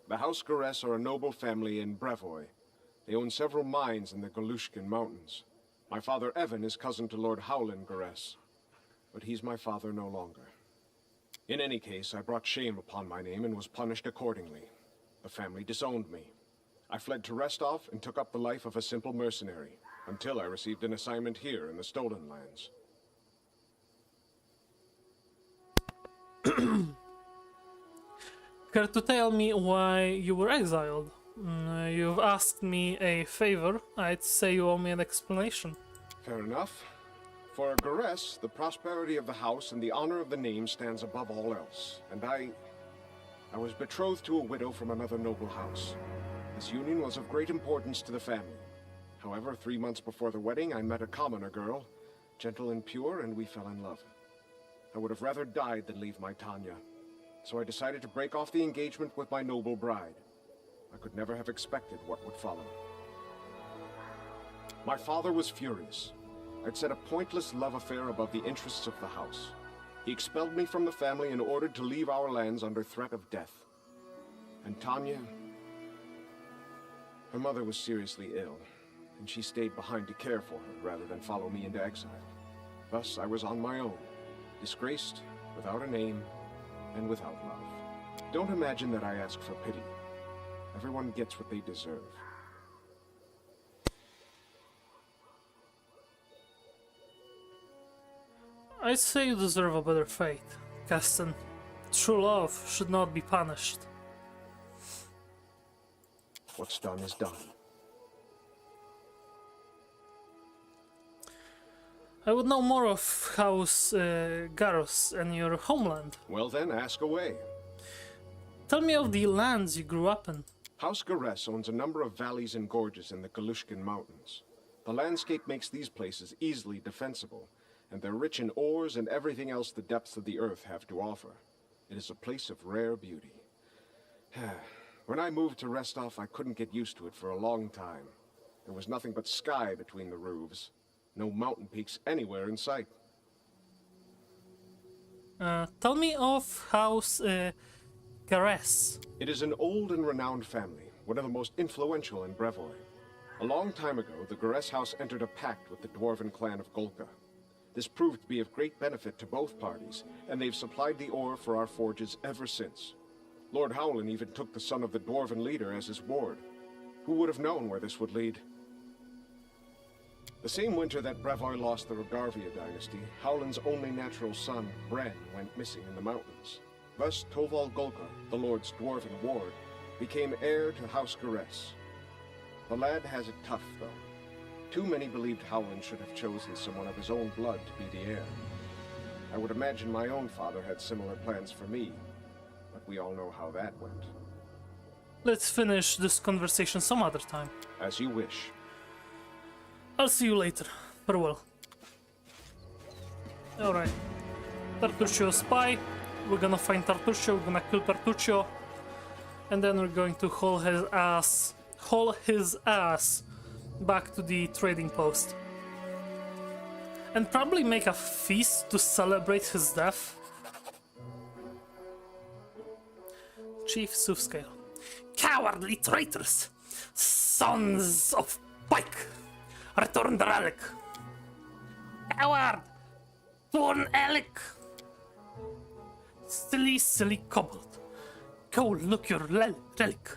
The House Gores are a noble family in Brevoy. They own several mines in the Galushkin Mountains. My father Evan is cousin to Lord Howland Gores, but he's my father no longer. In any case, I brought shame upon my name and was punished accordingly. The family disowned me. I fled to Restov and took up the life of a simple mercenary, until I received an assignment here in the Stolen Lands. Care to tell me why you were exiled? You've asked me a favor. I'd say you owe me an explanation. Fair enough. For Gores, the prosperity of the house and the honor of the name stands above all else, and I was betrothed to a widow from another noble house. This union was of great importance to the family. However, 3 months before the wedding, I met a commoner girl, gentle and pure, and we fell in love. I would have rather died than leave my Tanya, so I decided to break off the engagement with my noble bride. I could never have expected what would follow. My father was furious. I'd set a pointless love affair above the interests of the house. He expelled me from the family and ordered to leave our lands under threat of death. And Tanya, her mother was seriously ill, and she stayed behind to care for her rather than follow me into exile. Thus, I was on my own, disgraced, without a name, and without love. Don't imagine that I ask for pity. Everyone gets what they deserve. I'd say you deserve a better fate, Kesten. True love should not be punished. What's done is done. I would know more of House Garros and your homeland. Well then, ask away. Tell me of the lands you grew up in. House Gores owns a number of valleys and gorges in the Galushkin Mountains. The landscape makes these places easily defensible, and they're rich in ores and everything else the depths of the earth have to offer. It is a place of rare beauty. When I moved to Restov, I couldn't get used to it for a long time. There was nothing but sky between the roofs. No mountain peaks anywhere in sight. Tell me of House Garres. It is an old and renowned family, one of the most influential in Brevoy. A long time ago, the Gores house entered a pact with the dwarven clan of Golka. This proved to be of great benefit to both parties, and they've supplied the ore for our forges ever since. Lord Howland even took the son of the dwarven leader as his ward. Who would have known where this would lead? The same winter that Brevoy lost the Rogarvia dynasty, Howland's only natural son, Bren, went missing in the mountains. Thus, Toval Golka, the Lord's dwarven ward, became heir to House Gares. The lad has it tough, though. Too many believed Howland should have chosen someone of his own blood to be the heir. I would imagine my own father had similar plans for me, but we all know how that went. Let's finish this conversation some other time. As you wish. I'll see you later. Farewell. Alright. Tartuccio spy. We're gonna find Tartuccio, we're gonna kill Tartuccio. And then we're going to haul his ass back to the trading post. And probably make a feast to celebrate his death. Chief Soothscale. Cowardly traitors! Sons of Pike! Return the relic! Coward! Born Alec! Silly kobold. Go look your relic,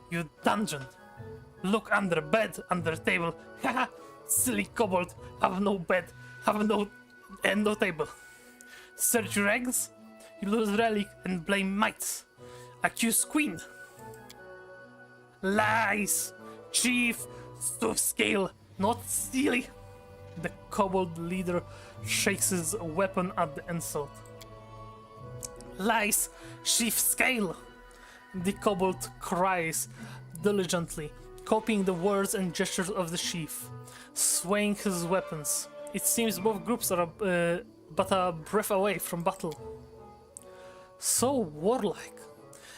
you dungeon. Look under bed, under table. Haha, silly kobold. Have no bed, have no table. Search your eggs, you lose relic and blame mites. Accuse queen. Lies! Chief Soothscale, not silly. The kobold leader shakes his weapon at the insult. Lies, Chief Scale! The kobold cries diligently, copying the words and gestures of the chief, swaying his weapons. It seems both groups are but a breath away from battle. So warlike.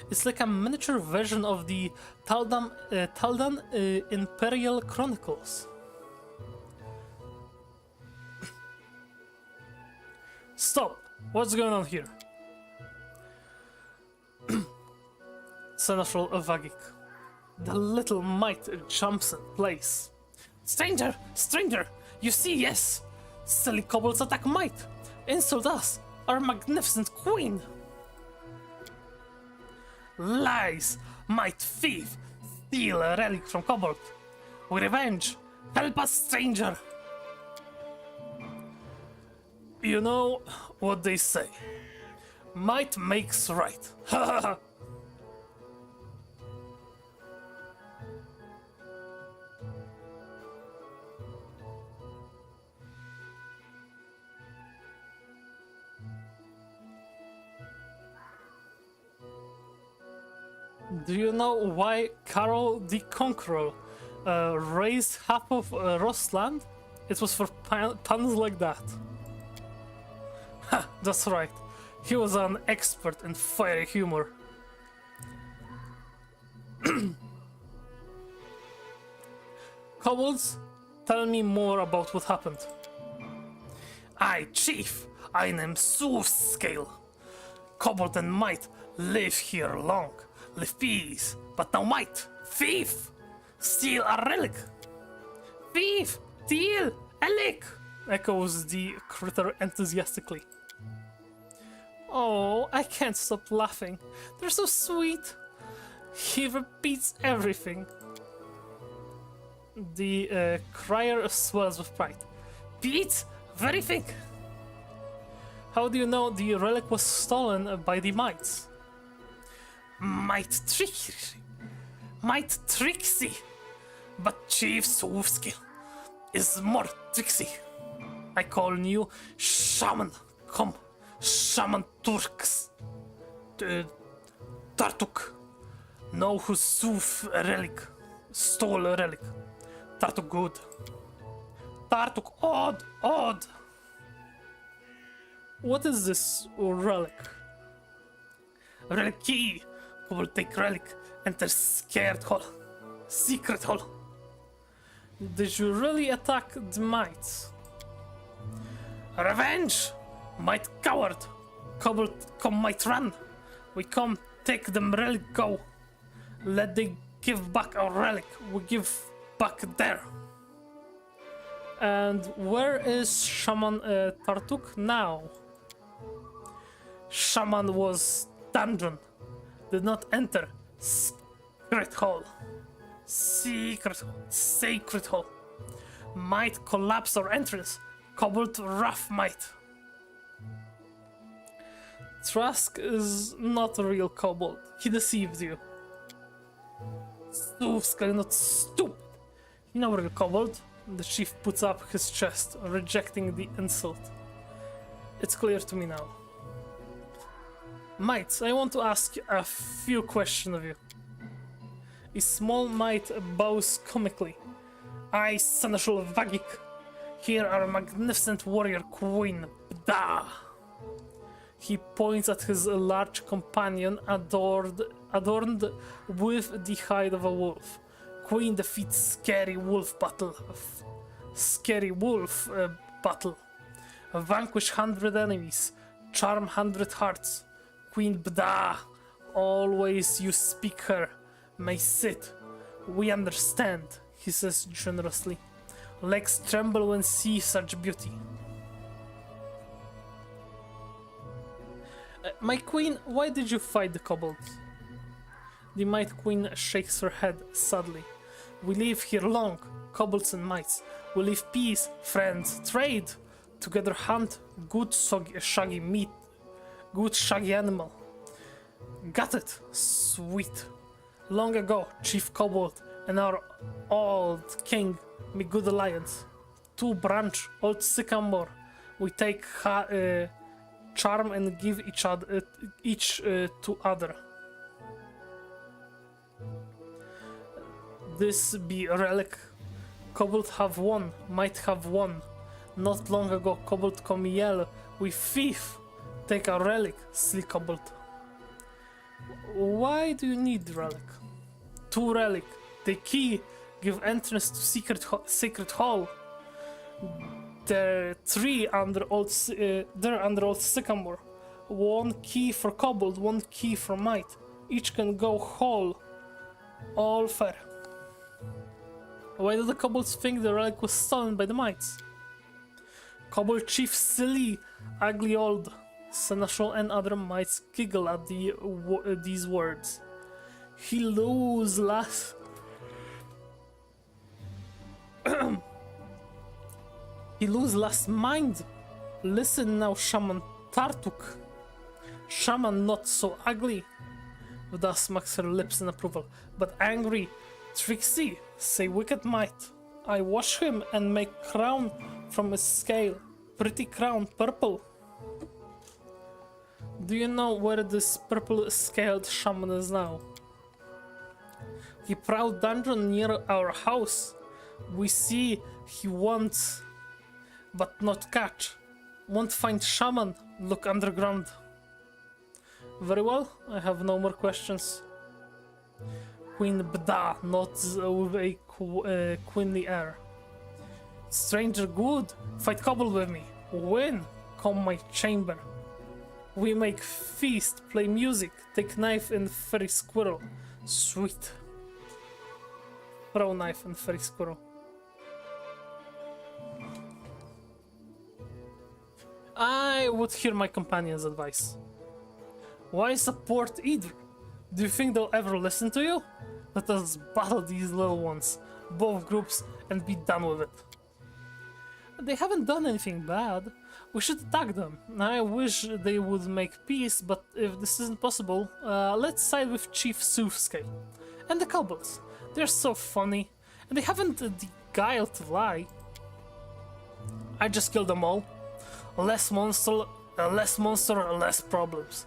It's like a miniature version of the Taldan Imperial Chronicles. Stop! What's going on here? Seneschal Vagik. The little mite jumps in place. Stranger! Stranger! You see, yes! Silly kobolds attack might! Insult us! Our magnificent queen! Lies! Might thief! Steal a relic from kobold! Revenge! Help us, stranger! You know what they say. Might makes right. Ha ha ha! Do you know why Carol the Conqueror raised half of Rostland? It was for puns like that. Ha, that's right. He was an expert in fiery humor. Kobolds, tell me more about what happened. Aye, Chief, I name Soothscale. Kobold and might live here long. Live peace, but now might. Thief! Steal a relic! Thief! Steal a relic! Echoes the critter enthusiastically. Oh, I can't stop laughing. They're so sweet. He repeats everything. The crier swells with pride. Pete, everything! How do you know the relic was stolen by the mites? Might tricksy, but Chief Soothscale is more tricksy. I call you Shaman. Come, Shaman Turks. Tartuk. Know who Sooth relic. Stole a relic. Tartuk good. Tartuk odd. What is this relic? Relic key. Who will take relic, enter scared hole. Secret hole. Did you really attack the mites? Revenge! Might coward! Kobold come might run. We come take them relic go. Let they give back our relic. We give back there. And where is Shaman Tartuk now? Shaman was dungeon. Did not enter. Secret hole. Secret hole. Sacred hole. might collapse our entrance. Kobold rough might. Trask is not a real kobold. He deceived you. Stupid, not stupid. You know, real kobold. The chief puts up his chest, rejecting the insult. It's clear to me now. Mites, I want to ask a few questions of you. A small mite bows comically. I, Seneschal Vagik, here are a magnificent warrior queen, Bda. He points at his large companion adorned with the hide of a wolf. Queen defeats scary wolf battle. Vanquish 100 enemies. Charm 100 hearts. Queen Bda. Always you speak her. May sit. We understand, he says generously. Legs tremble when see such beauty. My queen, why did you fight the kobolds? The Might Queen shakes her head sadly. We live here long, kobolds and mites. We live peace, friends, trade. Together hunt good shaggy meat. Good shaggy animal. Got it, sweet. Long ago, Chief Kobold and our old king make good alliance. Two branch, old sycamore. We take charm and give each to other. This be a relic. Kobold have one, might have one. Not long ago, Kobold come yell, we thief. Take a relic, silly Kobold. Why do you need relic? Two relic. The key give entrance to sacred hall. There three under old sycamore. One key for kobold, one key for might. Each can go hall. All fair. Why do the kobolds think the relic was stolen by the mites? Kobold chief silly, ugly old. Seneschal and other mites giggle at these words. He lose last. He lose last mind. Listen now, Shaman Tartuk. Shaman not so ugly. Vda smacks her lips in approval, but angry. Trixie, say wicked might. I wash him and make crown from his scale. Pretty crown, purple. Do you know where this purple scaled shaman is now? He proud dungeon near our house. We see he wants, but not catch. Won't find shaman, look underground. Very well, I have no more questions. Queen Bda nods with a queenly air. Stranger good, fight kobold with me. Win, come my chamber. We make feast, play music, take knife and fairy squirrel. Sweet. Throw knife and fairy squirrel. I would hear my companion's advice. Why support either? Do you think they'll ever listen to you? Let us battle these little ones, both groups, and be done with it. They haven't done anything bad. We should attack them. I wish they would make peace, but if this isn't possible, let's side with Chief Soothscale. And the kobolds. They're so funny, and they haven't the guile to lie. I just killed them all. Less monster, less problems.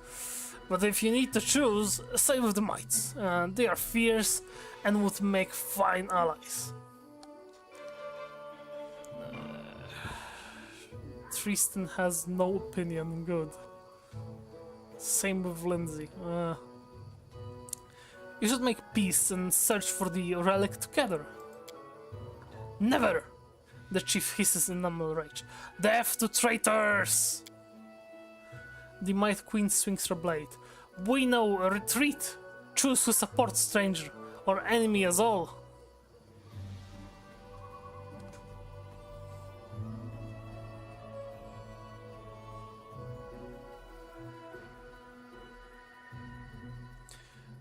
But if you need to choose, side with the mites. They are fierce and would make fine allies. Tristan has no opinion. Good. Same with Lindsay. You should make peace and search for the relic together. Never! The chief hisses in number rage. Death to traitors! The Might Queen swings her blade. We know a retreat. Choose who supports stranger or enemy as all.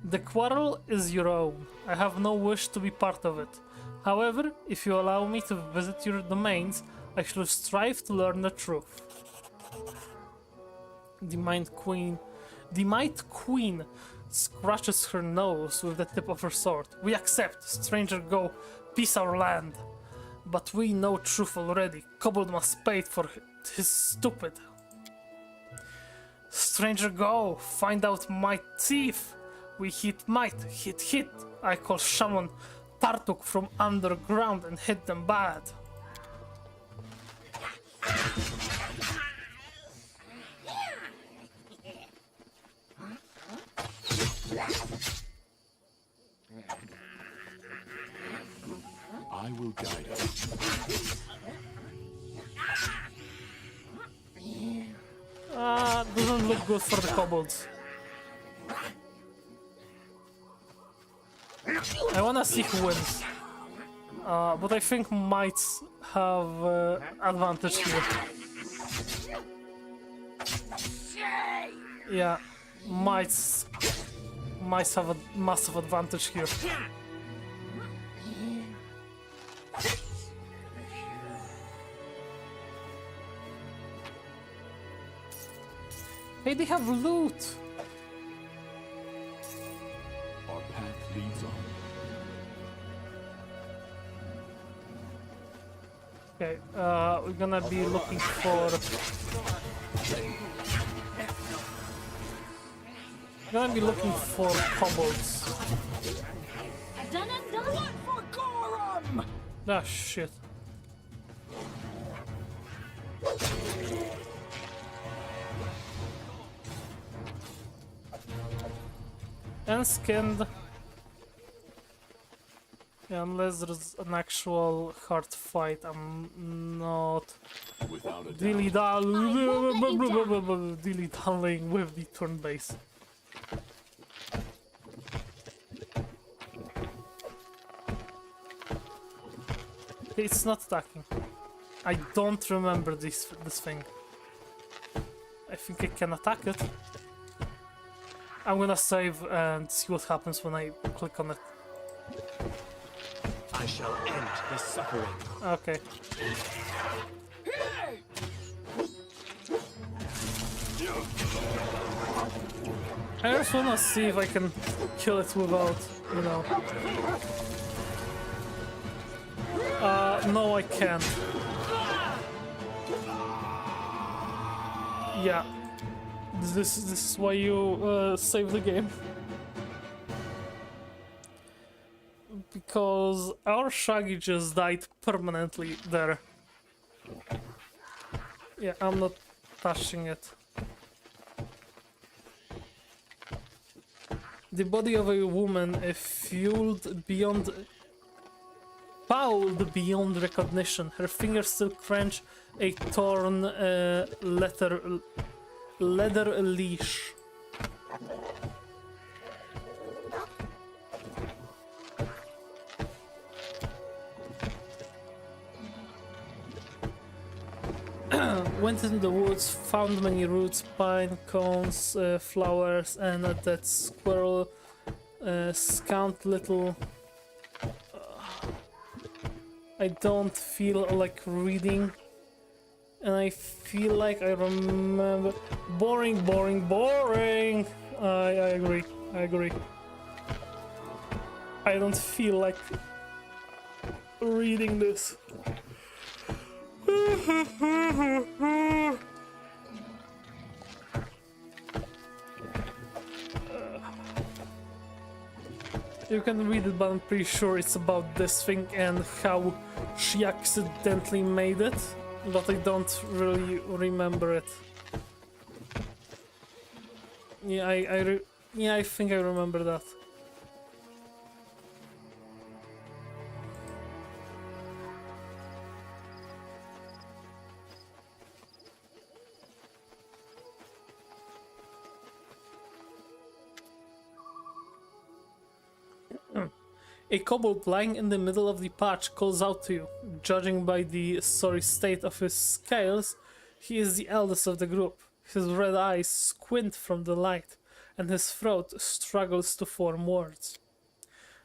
The quarrel is your own. I have no wish to be part of it. However, if you allow me to visit your domains, I shall strive to learn the truth. The Might Queen scratches her nose with the tip of her sword. We accept, stranger go, peace our land. But we know truth already. Kobold must pay for his stupid. Stranger go, find out my thief. We hit might, hit. I call shaman Tartuk from underground and hit them bad. I will guide us. Doesn't look good for the kobolds. I wanna see who wins. But I think mights have advantage here. Yeah, mights have a massive advantage here. Hey, they have loot! Our path leads on. Okay, we're gonna be looking for... kobolds. Done and done. For Gorum! Ah, shit. And skinned. Yeah, unless there's an actual hard fight, I'm not Without a doubt. dilly-dallying with the turn base. It's not attacking. I don't remember this thing. I think I can attack it. I'm gonna save and see what happens when I click on it. I shall end the suffering. Okay. I just wanna see if I can kill it without, you know. No, I can't. Yeah. This is why you save the game. Because our Shaggy just died permanently there. Yeah, I'm not touching it. The body of a woman fouled beyond recognition. Her fingers still clench a torn leather leash. Went into the woods, found many roots, pine cones, flowers, and a dead squirrel. Scant little. I don't feel like reading, and I feel like I remember. Boring. I agree. I don't feel like reading this. You can read it, but I'm pretty sure it's about this thing and how she accidentally made it, but I don't really remember it. Yeah, I think I remember that. A kobold lying in the middle of the patch calls out to you. Judging by the sorry state of his scales, he is the eldest of the group. His red eyes squint from the light, and his throat struggles to form words.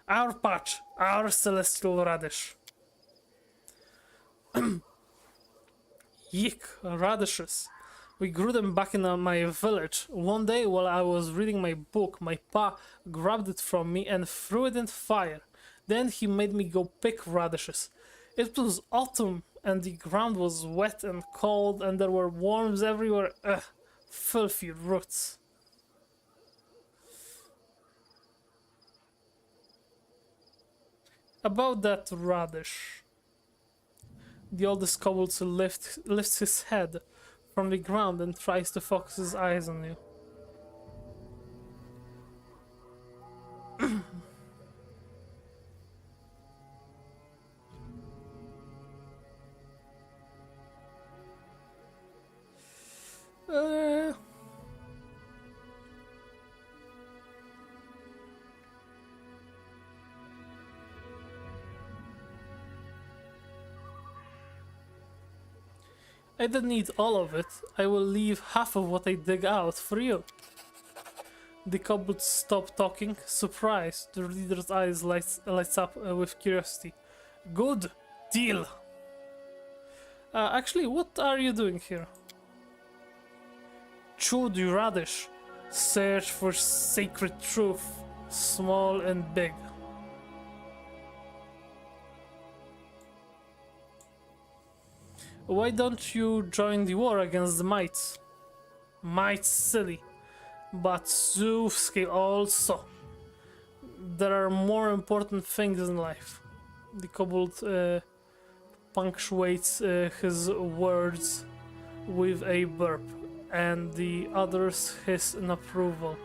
Our patch, our celestial radish. Yeek, radishes. We grew them back in my village. One day while I was reading my book, my pa grabbed it from me and threw it in fire. Then he made me go pick radishes. It was autumn and the ground was wet and cold and there were worms everywhere. Ugh, filthy roots. About that radish. The oldest kobold lifts his head from the ground and tries to focus his eyes on you. uh, I didn't need all of it. I will leave half of what I dig out for you. The kobold stopped talking, surprised. The reader's eyes lights up with curiosity. Good deal. Actually, what are you doing here? Chew the radish. Search for sacred truth, small and big. Why don't you join the war against the mites? Mites silly, but Zufsky also. There are more important things in life. The kobold punctuates his words with a burp, and the others hiss in approval.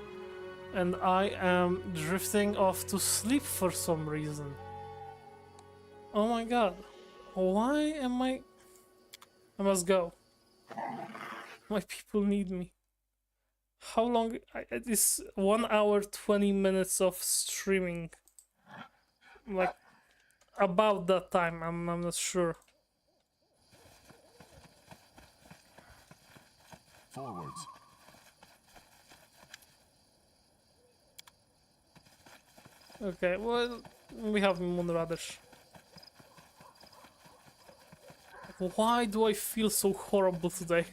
And I am drifting off to sleep for some reason. Oh my god. Why am I must go. My people need me. How long? It is 1 hour 20 minutes of streaming. Like about that time. I'm not sure. Forwards. Okay, well, we have Moonradish. Why do I feel so horrible today?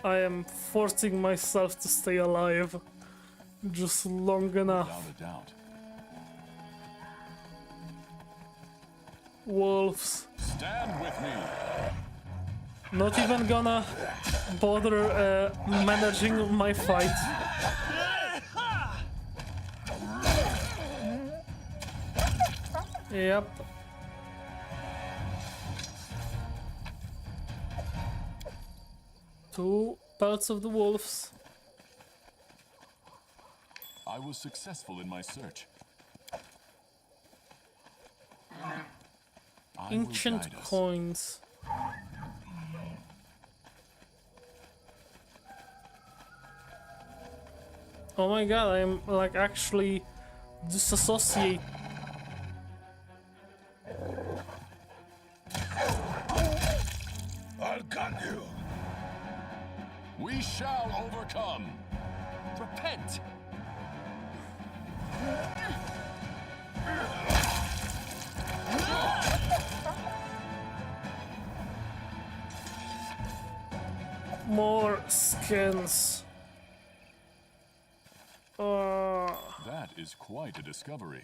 I am forcing myself to stay alive just long enough. Without a doubt. Wolves. Stand with me. Not even gonna bother managing my fight. Yep. Two pelts of the wolves. I was successful in my search. Ancient coins. Oh my god, I'm like actually disassociate. I'll gun you. We shall overcome. Repent. More skins. That is quite a discovery.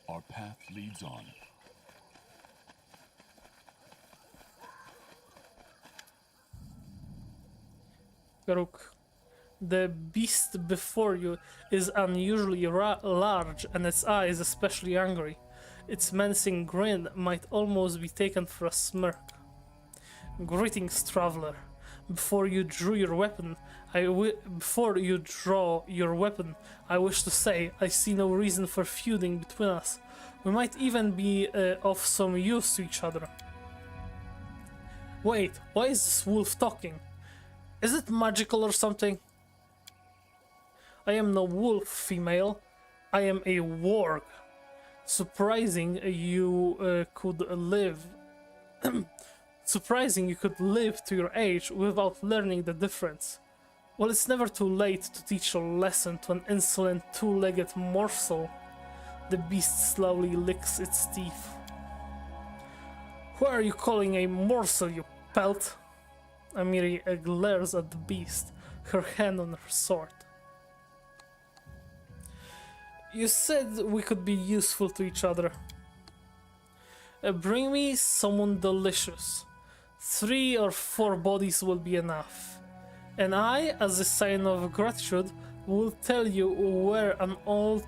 Our path leads on. Garuk, the beast before you is unusually large and its eyes especially angry. Its menacing grin might almost be taken for a smirk. Greetings, traveler. Before you draw your weapon, I wish to say I see no reason for feuding between us. We might even be of some use to each other. Wait, why is this wolf talking? Is it magical or something? I am no wolf, female. I am a warg. Surprising you could live Surprising you could live to your age without learning the difference. Well, it's never too late to teach a lesson to an insolent two-legged morsel. The beast slowly licks its teeth. Who are you calling a morsel, you pelt? Amiri glares at the beast, her hand on her sword. You said we could be useful to each other. Bring me someone delicious. 3 or 4 bodies will be enough. And I, as a sign of gratitude, will tell you where an old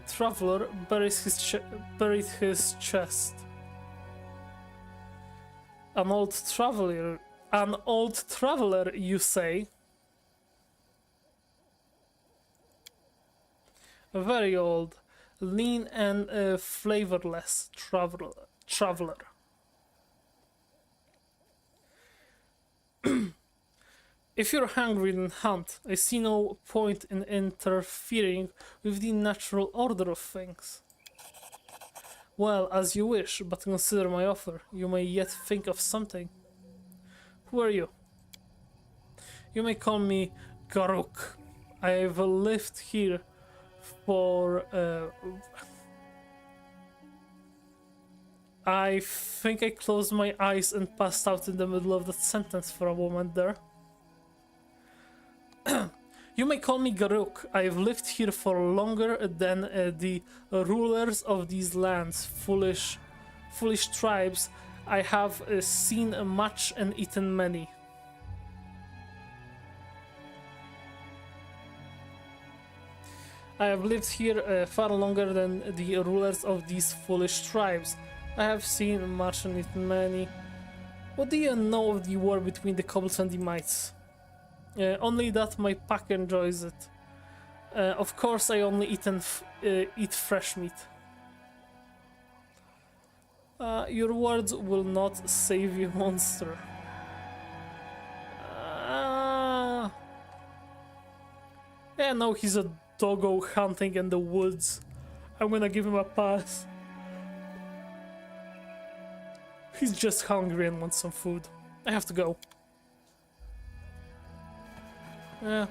traveler buried his chest. An old traveler, you say? Very old, lean and flavorless traveler. If you're hungry, then hunt. I see no point in interfering with the natural order of things. Well, as you wish, but consider my offer. You may yet think of something. Who are you? You may call me Garuk. I've lived here for... I think I closed my eyes and passed out in the middle of that sentence for a moment there. You may call me Garuk. I've lived here for longer than the rulers of these lands. Foolish tribes. I have seen much and eaten many. I have lived here far longer than the rulers of these foolish tribes. I have seen much and eaten many. What do you know of the war between the kobolds and the mites? Only that my pack enjoys it. Of course, I only eat fresh meat. Your words will not save you, monster. Yeah, no, he's a doggo hunting in the woods. I'm gonna give him a pass. He's just hungry and wants some food. I have to go. Yeah.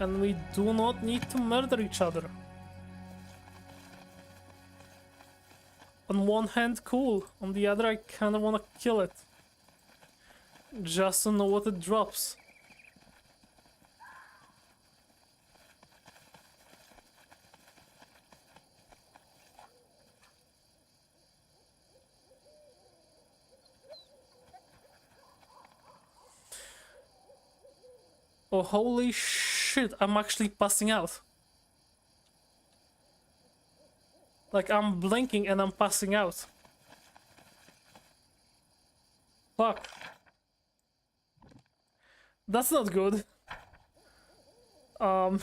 And we do not need to murder each other. On one hand, cool. On the other, I kinda wanna kill it. Just to know what it drops. Oh, holy shit, I'm actually passing out. Like, I'm blinking and I'm passing out. Fuck. That's not good. Wow.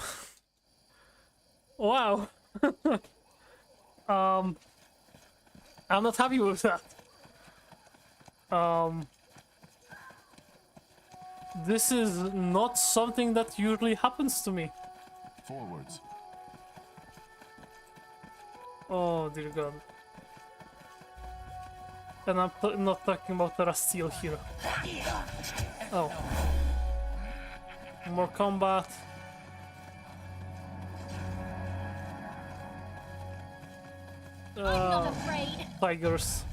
I'm not happy with that. This is not something that usually happens to me. Forwards. Oh dear god. And I'm not talking about Terasteel here. Oh. More combat. I'm not afraid. Tigers.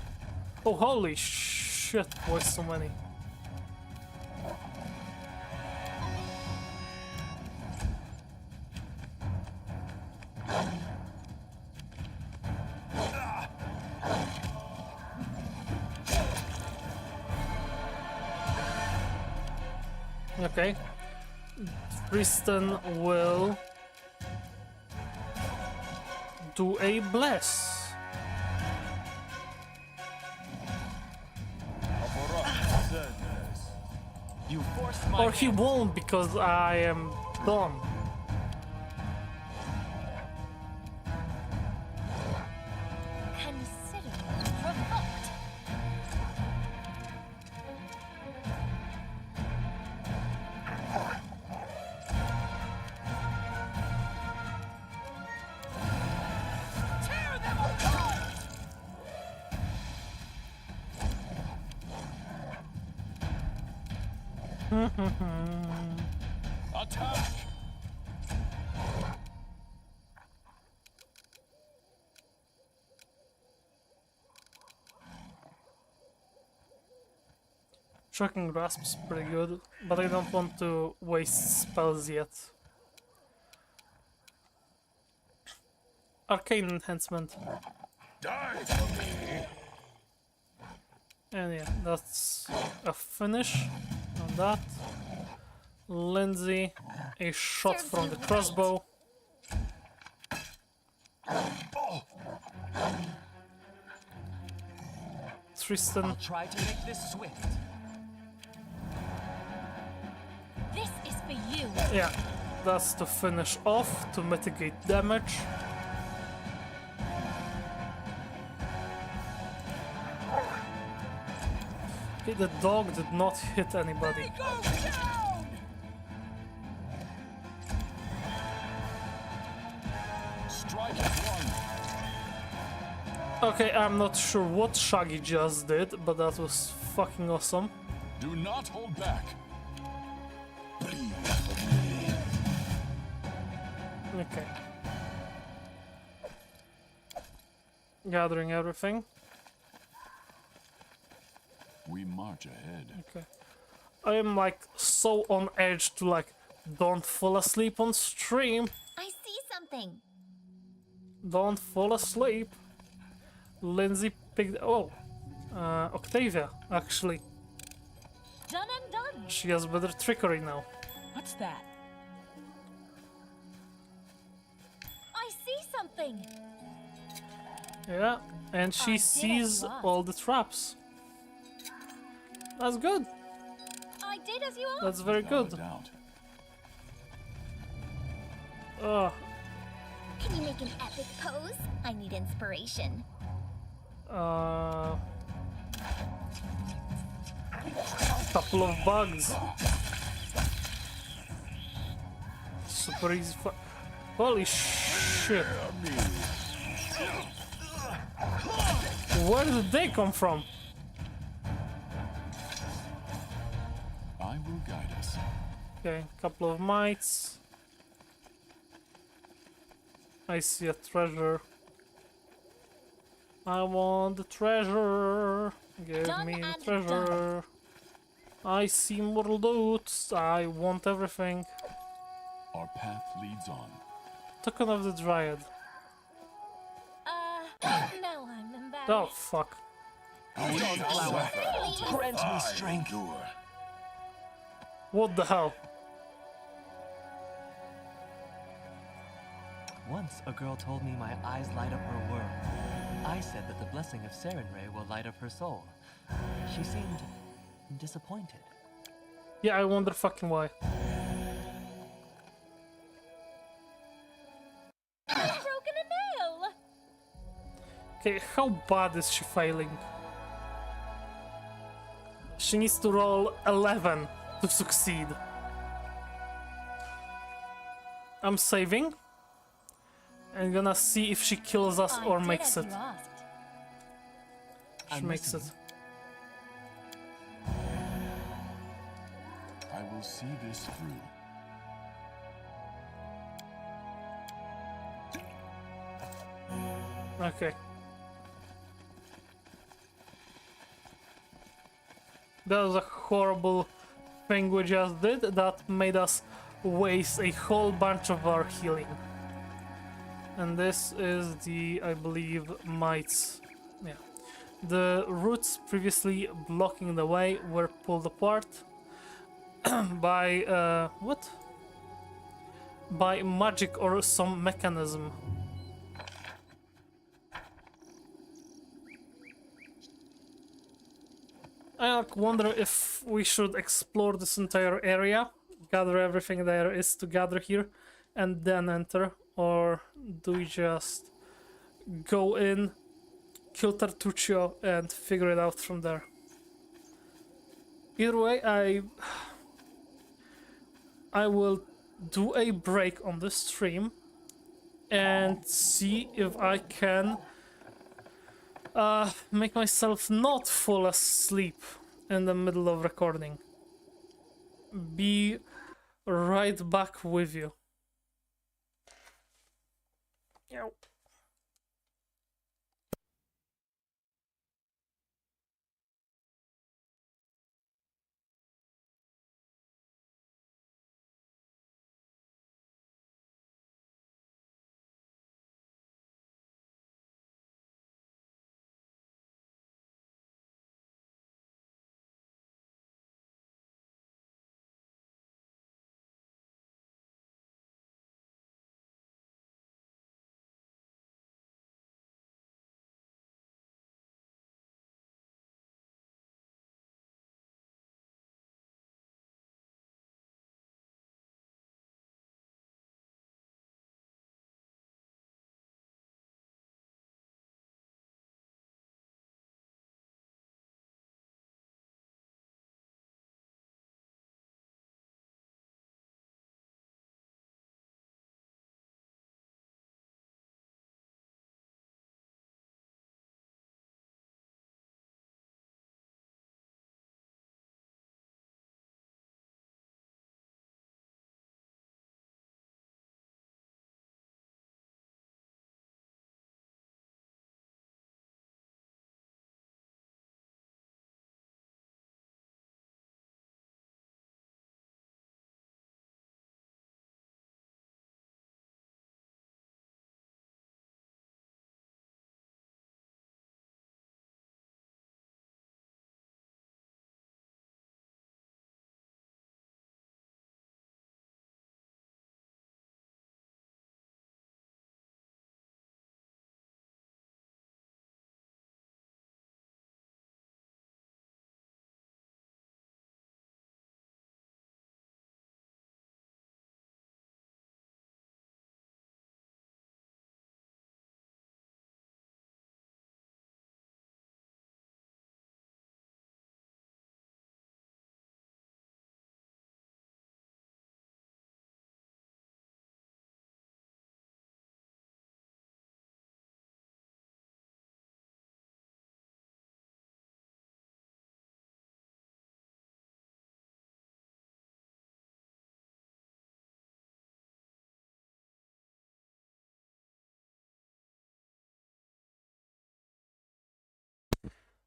Oh, holy shit, boy, so many. Okay. Tristan will do a bless. You forced my Or he won't because I am done. Consider it provoked. Attack! Shocking Grasp is pretty good, but I don't want to waste spells yet. Arcane Enhancement. Die for me! And yeah, that's a finish on that. Lindsay, a shot from the crossbow. Tristan, I'll try to make this swift. This is for you. yeah, that's to finish off, to mitigate damage. Okay, the dog did not hit anybody. Strike at one! Okay, I'm not sure what Shaggy just did, but that was fucking awesome. Do not hold back! Okay. Gathering everything. We march ahead. Okay. I am like so on edge to like don't fall asleep on stream. I see something. Don't fall asleep. Lindsay picked Octavia actually. Done and done. She has better trickery now. What's that? I see something. Yeah, and she I did sees as you asked. all the traps. That's good. I did as you asked. That's very Without a good. doubt. Oh, Can you make an epic pose? I need inspiration. couple of bugs. Super easy. Holy shit! Where did they come from? I will guide us. Okay, couple of mites. I see a treasure. I want the treasure. Give Done me the and treasure. I see more loot. I want everything. Our path leads on. Token of the Dryad. No, I'm embarrassed. Oh fuck. Flower, grant me strength. What the hell? Once a girl told me my eyes light up her world. I said that the blessing of Sarenrae will light up her soul. She seemed disappointed. Yeah, I wonder fucking why. I've broken a nail. Okay, how bad is she failing? She needs to roll 11 to succeed. I'm saving. I'm gonna see if she kills us or makes it. She makes it. I will see this through. Okay. That was a horrible thing we just did that made us waste a whole bunch of our healing. And this is the, I believe, mites. Yeah. The roots previously blocking the way were pulled apart by, what? By magic or some mechanism. I wonder if we should explore this entire area, gather everything there is to gather here, and then enter, or do we just go in, kill Tartuccio, and figure it out from there? Either way, I will do a break on the stream and see if I can make myself not fall asleep in the middle of recording. be right back with you. Yow.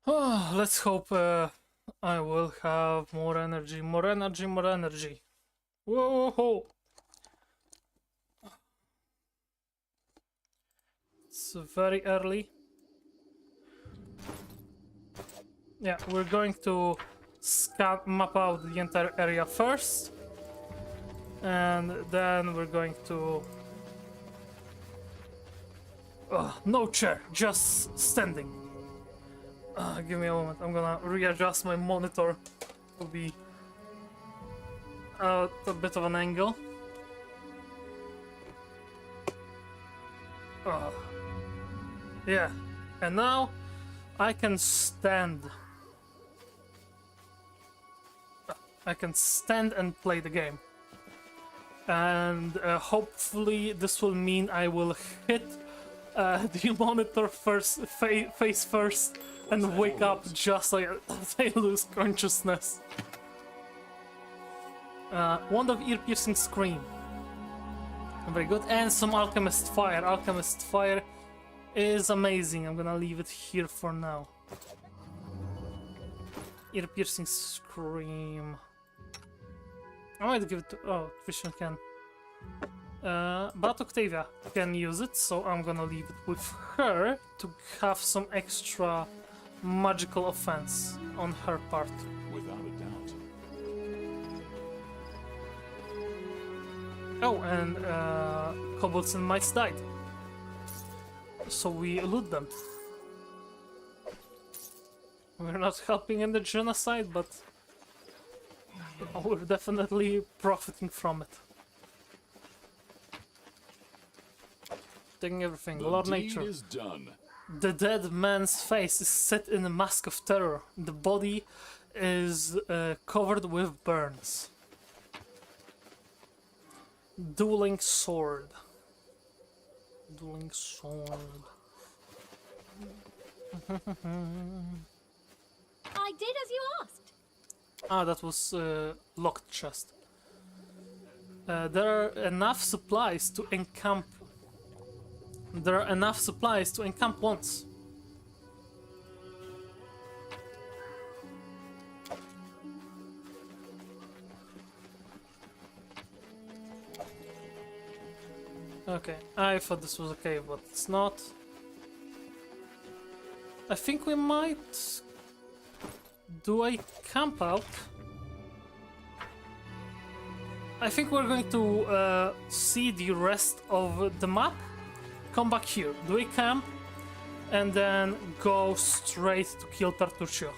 Oh, let's hope I will have more energy, more energy, more energy. Whoa! It's very early. Yeah, we're going to map out the entire area first, and then we're going to... no chair, just standing. Give me a moment, I'm gonna readjust my monitor to be at a bit of an angle. Yeah, and now I can stand. I can stand and play the game. And hopefully this will mean I will hit the monitor first, face first, and wake up just like I lose consciousness. Wand of ear-piercing scream. Very good. And some alchemist fire. Alchemist fire is amazing. I'm gonna leave it here for now. Ear-piercing scream. I might give it to... oh, Christian can. But Octavia can use it, so I'm gonna leave it with her to have some extra magical offense on her part. Without a doubt. Oh, and kobolds and mice died. So we loot them. We're not helping in the genocide, but we're definitely profiting from it. Taking everything. Lord Nature. Deed is done. The dead man's face is set in a mask of terror. The body is covered with burns. Dueling sword. Dueling sword. I did as you asked. Ah, that was locked chest. There are enough supplies to encamp. There are enough supplies to encamp once. Okay, I thought this was a cave, but it's not. I think we might do a camp out. I think we're going to see the rest of the map, come back here, do a camp, and then go straight to kill Tartuccio.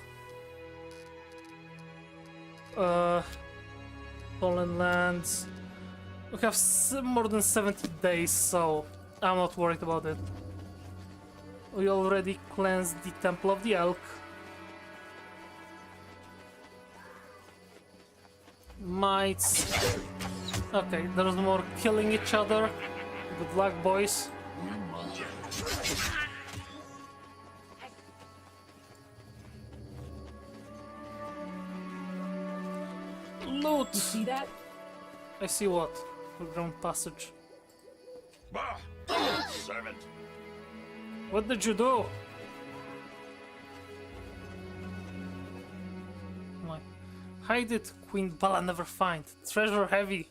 Fallen Lands. We have more than 70 days, so I'm not worried about it. We already cleansed the Temple of the Elk. Mites. Okay, there's more killing each other. Good luck, boys. Loot! You see that? I see what? Underground passage. Bah! Servant! What did you do? My. Hide it, Queen Bala never find. Treasure heavy.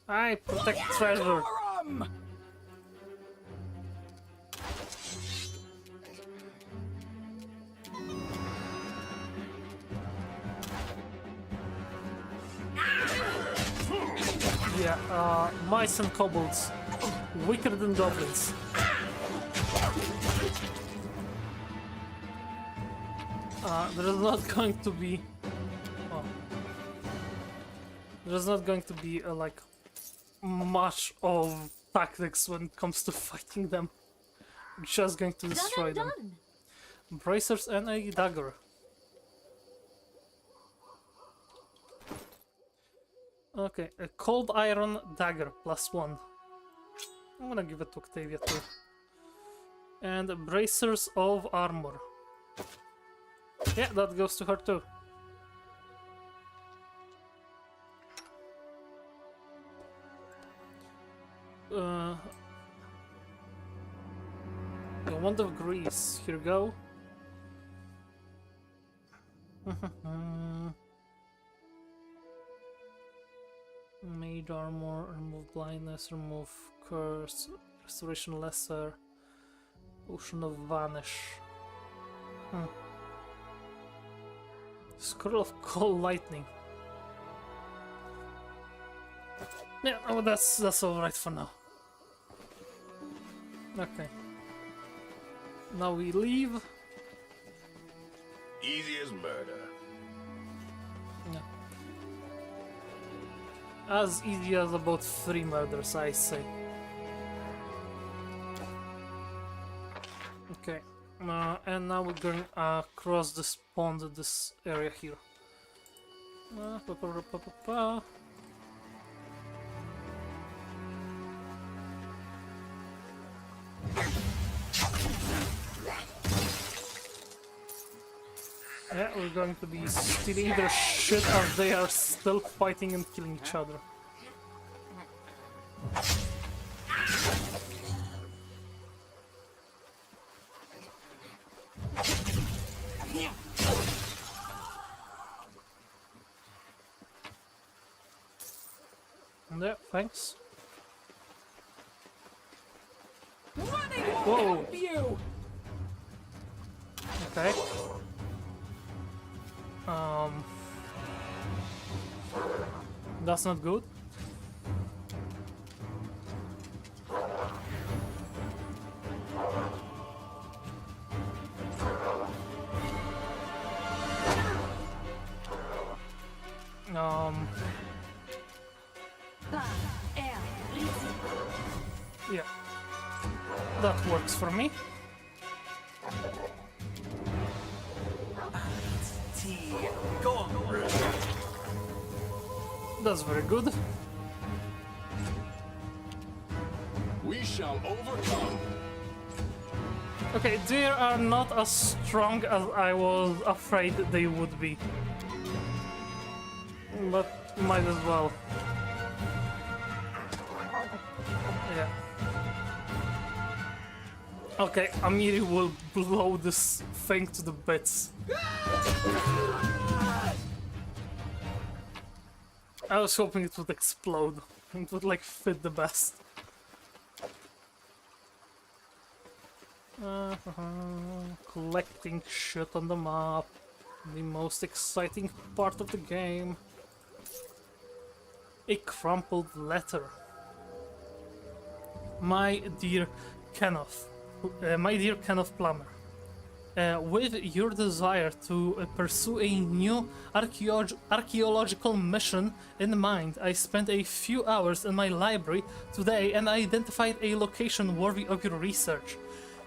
I protect treasure. Yeah, mice and kobolds. Weaker than goblins. There's not going to be... Oh. There's not going to be, like, much of tactics when it comes to fighting them. I'm just going to destroy them. Bracers and a dagger. Okay, a cold iron dagger, +1. I'm gonna give it to Octavia too. And bracers of armor. Yeah, that goes to her too. The Wand of Grease, here you go. Mage armor, remove blindness, remove curse, restoration lesser, potion of vanish. Scroll of cold lightning. Yeah, oh, that's alright for now. Okay. Now we leave. Easy as murder. Yeah. As easy as about 3 murders, I say. Okay. And now we're going across this pond, this area here. Yeah, we're going to be stealing their shit as they are still fighting and killing each other. Yeah, thanks. Whoa! Okay. That's not good. Yeah. That works for me. Go on. That's very good. We shall overcome. Okay, they are not as strong as I was afraid they would be. But might as well. Yeah. Okay, Amiri will blow this thing to the bits. I was hoping it would explode. It would like fit the best. Collecting shit on the map. The most exciting part of the game. A crumpled letter. My dear Kenneth. My dear Kenneth Plummer. With your desire to pursue a new archaeological mission in mind, I spent a few hours in my library today and identified a location worthy of your research.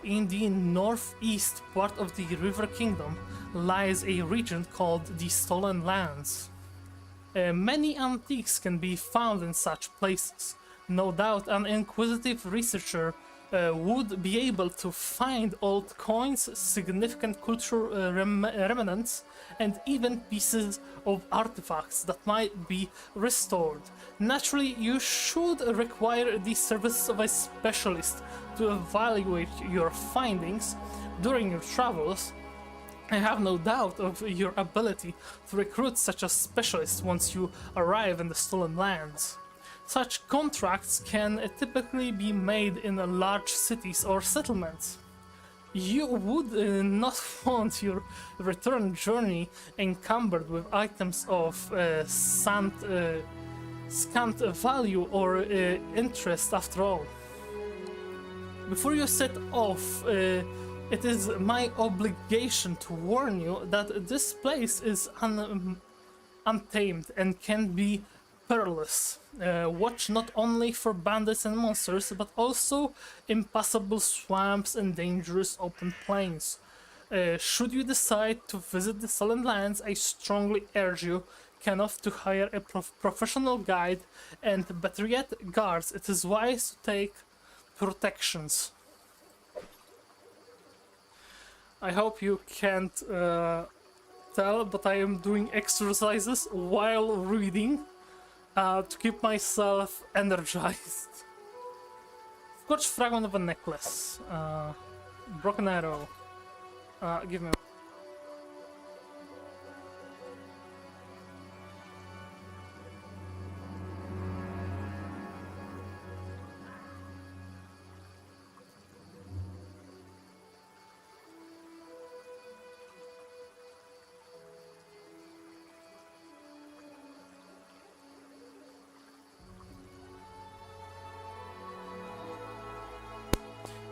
In the northeast part of the River Kingdom lies a region called the Stolen Lands. Many antiques can be found in such places. No doubt an inquisitive researcher would be able to find old coins, significant cultural remnants, and even pieces of artifacts that might be restored. Naturally, you should require the services of a specialist to evaluate your findings during your travels. I have no doubt of your ability to recruit such a specialist once you arrive in the Stolen Lands. Such contracts can typically be made in large cities or settlements. You would not want your return journey encumbered with items of scant value or interest after all. Before you set off, it is my obligation to warn you that this place is untamed and can be perilous. Watch not only for bandits and monsters, but also impassable swamps and dangerous open plains. Should you decide to visit the Stolen Lands, I strongly urge you, Kenneth, to hire a professional guide, and better yet, guards. It is wise to take protections. I hope you can't tell, but I am doing exercises while reading. To keep myself energized. Scorched fragment of a necklace. Broken arrow. Give me.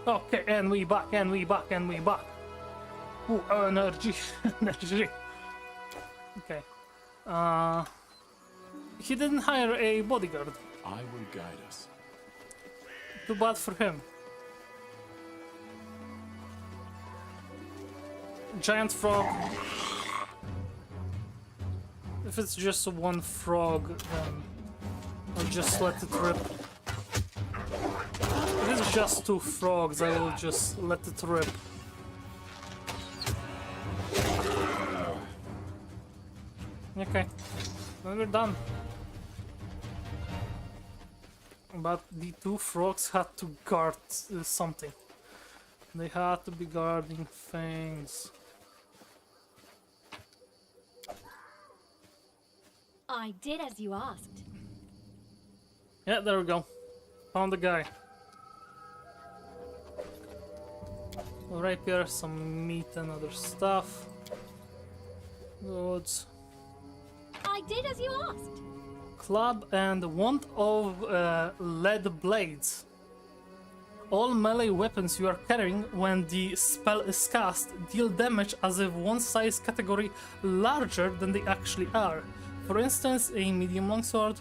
Okay, and we back. Ooh, energy. Energy. Okay. He didn't hire a bodyguard. I will guide us. Too bad for him. Giant frog. If it's just one frog, then I'll just let it rip. If it's just two frogs, I will just let it rip. Okay, then we're done. But the two frogs had to guard something. They had to be guarding things. I did as you asked. Yeah, there we go. Found the guy. Rapier, some meat and other stuff. Good. I did as you asked. Club and wand of lead blades. All melee weapons you are carrying when the spell is cast deal damage as if one size category larger than they actually are. For instance, a medium longsword.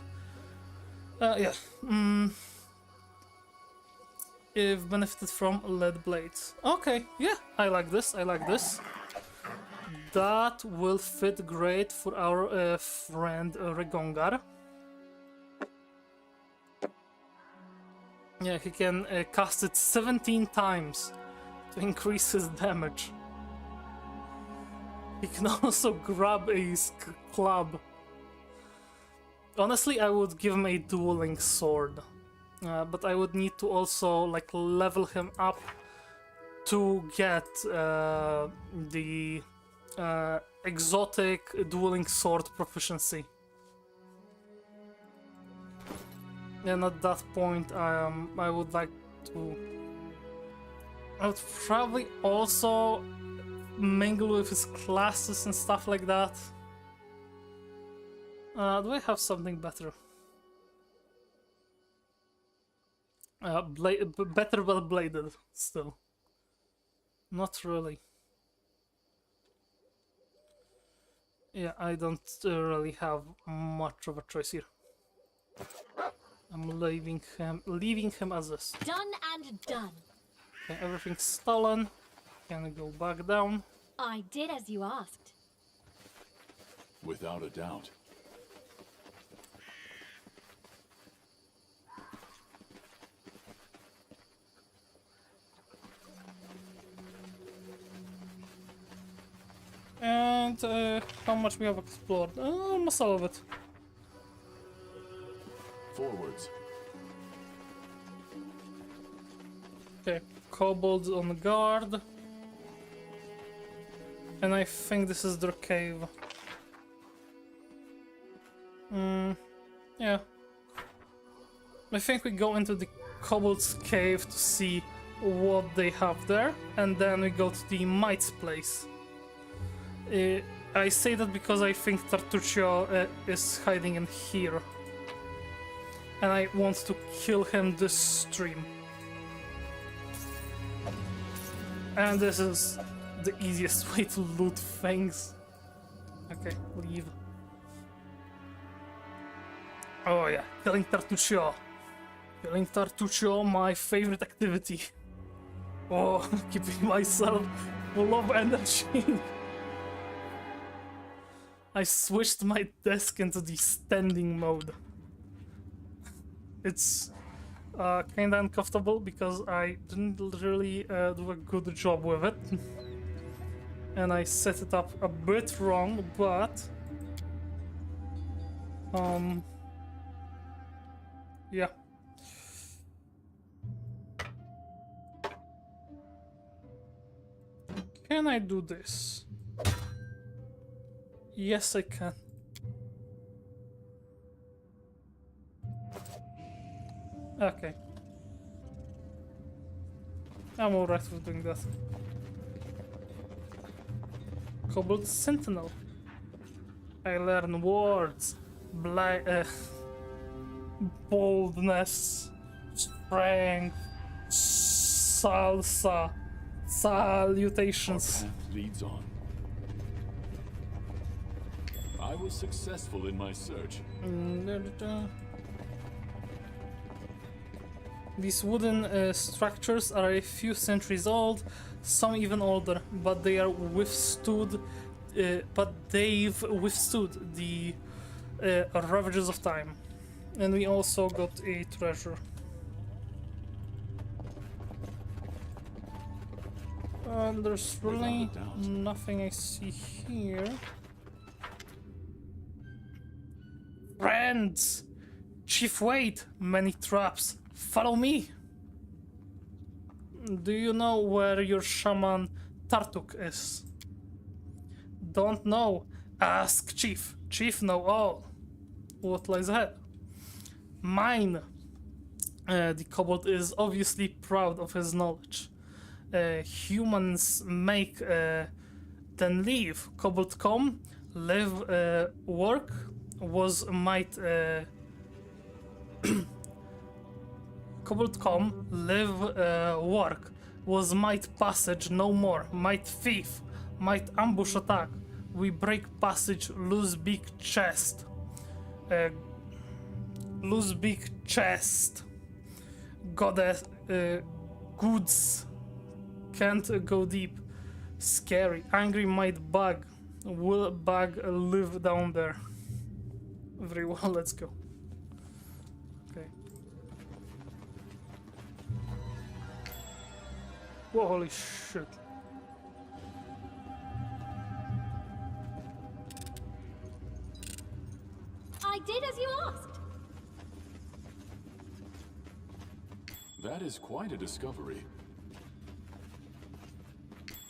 If benefited from lead blades. Okay, yeah, I like this. That will fit great for our friend Regongar. Yeah, he can cast it 17 times to increase his damage. He can also grab a club. Honestly, I would give him a dueling sword, but I would need to also like level him up to get the exotic dueling sword proficiency. And at that point, I would like to. I would probably also mingle with his classes and stuff like that. Do I have something better? Better well bladed still. Not really. Yeah, I don't really have much of a choice here. I'm leaving him as is. Done and done. Okay, everything's stolen. Can I go back down? I did as you asked. Without a doubt. And how much we have explored? Almost all of it. Forwards. Okay, kobolds on guard. And I think this is their cave. Yeah. I think we go into the kobolds cave to see what they have there, and then we go to the mite's place. I say that because I think Tartuccio is hiding in here. And I want to kill him this stream. And this is the easiest way to loot things. Okay, leave. Oh yeah, killing Tartuccio. Killing Tartuccio, my favorite activity. Oh, keeping myself full of energy. I switched my desk into the standing mode. It's kinda uncomfortable because I didn't really do a good job with it. And I set it up a bit wrong, but yeah. Can I do this? Yes, I can. Okay. I'm alright with doing that. Kobold Sentinel. I learn words. Boldness. Strength. Salsa. Salutations. Our path leads on. I was successful in my search. These wooden structures are a few centuries old, some even older, but they've withstood the ravages of time. And we also got a treasure. There's really nothing I see here. Friends! Chief, wait! Many traps. Follow me! Do you know where your shaman Tartuk is? Don't know? Ask Chief. Chief know all. What lies ahead? Mine. The kobold is obviously proud of his knowledge. Humans make, then leave. Kobold come, live, work, was might... Kobold come, live, work, was might passage, no more, might thief, might ambush attack, we break passage, lose big chest, goddess, goods, can't go deep, scary, angry might bug, will bug live down there. Very well, let's go. Okay. Whoa, holy shit. I did as you asked. That is quite a discovery.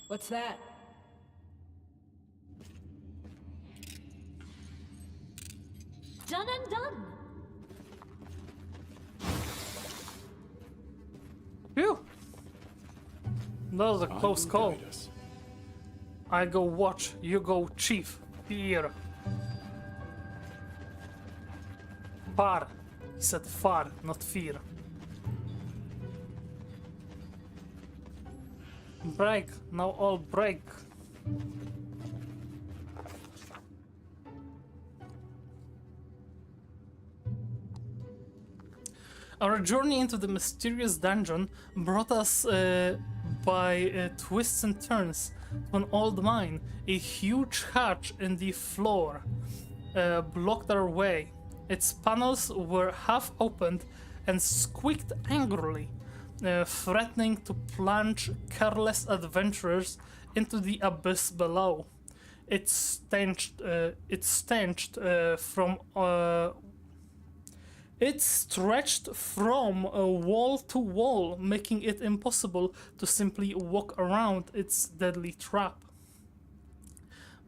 What's that? Done and done. Phew! That was a close I will call. guide us. I go watch, you go chief. Fear. Far. He said far, not fear. Break. Now all break. Our journey into the mysterious dungeon brought us by twists and turns to an old mine. A huge hatch in the floor blocked our way. Its panels were half opened and squeaked angrily, threatening to plunge careless adventurers into the abyss below. It stench from it stretched from wall to wall, making it impossible to simply walk around its deadly trap.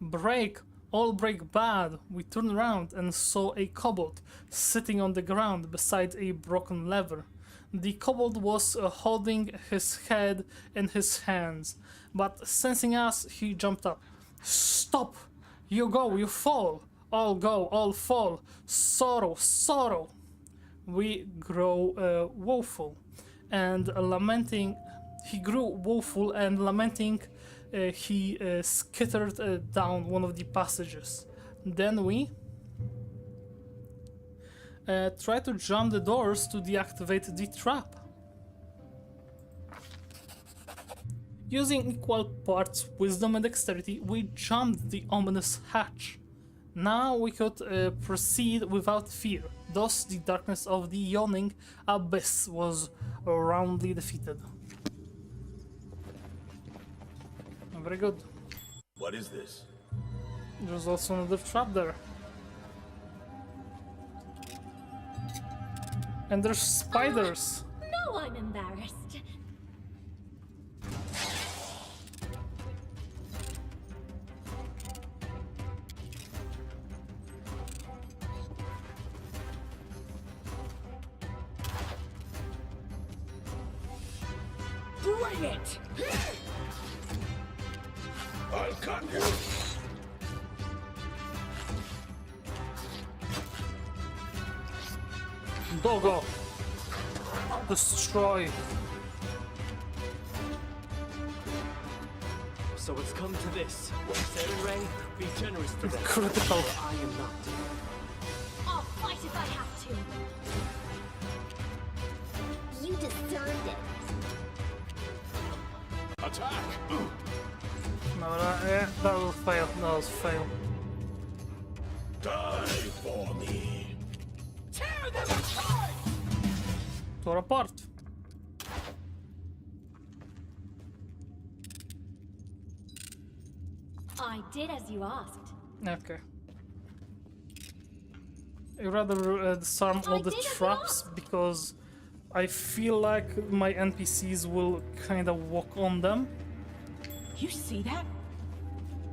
Break, all break bad. We turned around and saw a kobold sitting on the ground beside a broken lever. The kobold was holding his head in his hands, but sensing us, he jumped up. Stop! You go, you fall! All go, all fall! Sorrow, sorrow! We grow woeful and lamenting. He grew woeful and lamenting. He skittered down one of the passages. Then we tried to jump the doors to deactivate the trap. Using equal parts wisdom and dexterity, we jumped the ominous hatch. Now we could proceed without fear. Thus, the darkness of the yawning abyss was roundly defeated. Very good. What is this? There's also another trap there. And there's spiders. No, I'm embarrassed. Bring it! I'll cut you. Doggo. Destroy. So it's come to this. Sarenrae, be generous to them. Critical. I am not. I'll fight if I have to. You deserved it. Attack! No, that will fail. That was fail. Die for me. Tear them apart! Tore apart. I did as you asked. Okay. I'd rather disarm all the did it traps because I feel like my NPCs will kind of walk on them You see that?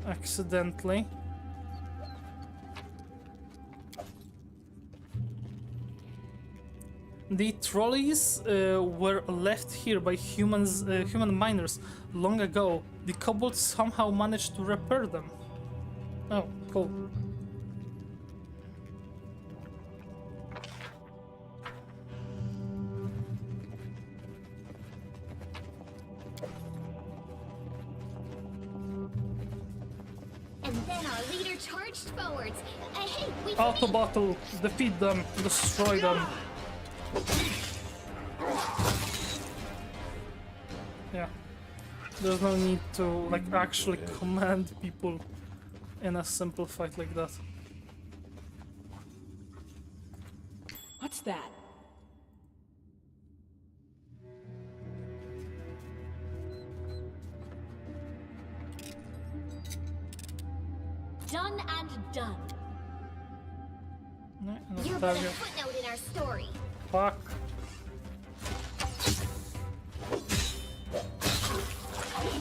accidentally. The trolleys were left here by human miners long ago. The kobolds somehow managed to repair them. Oh, cool. And then our leader charged forwards. Hey, we Auto battle, defeat them, destroy them. Yeah. There's no need to like actually command people in a simple fight like that. What's that? done and done. You're but a footnote in our story. Fuck.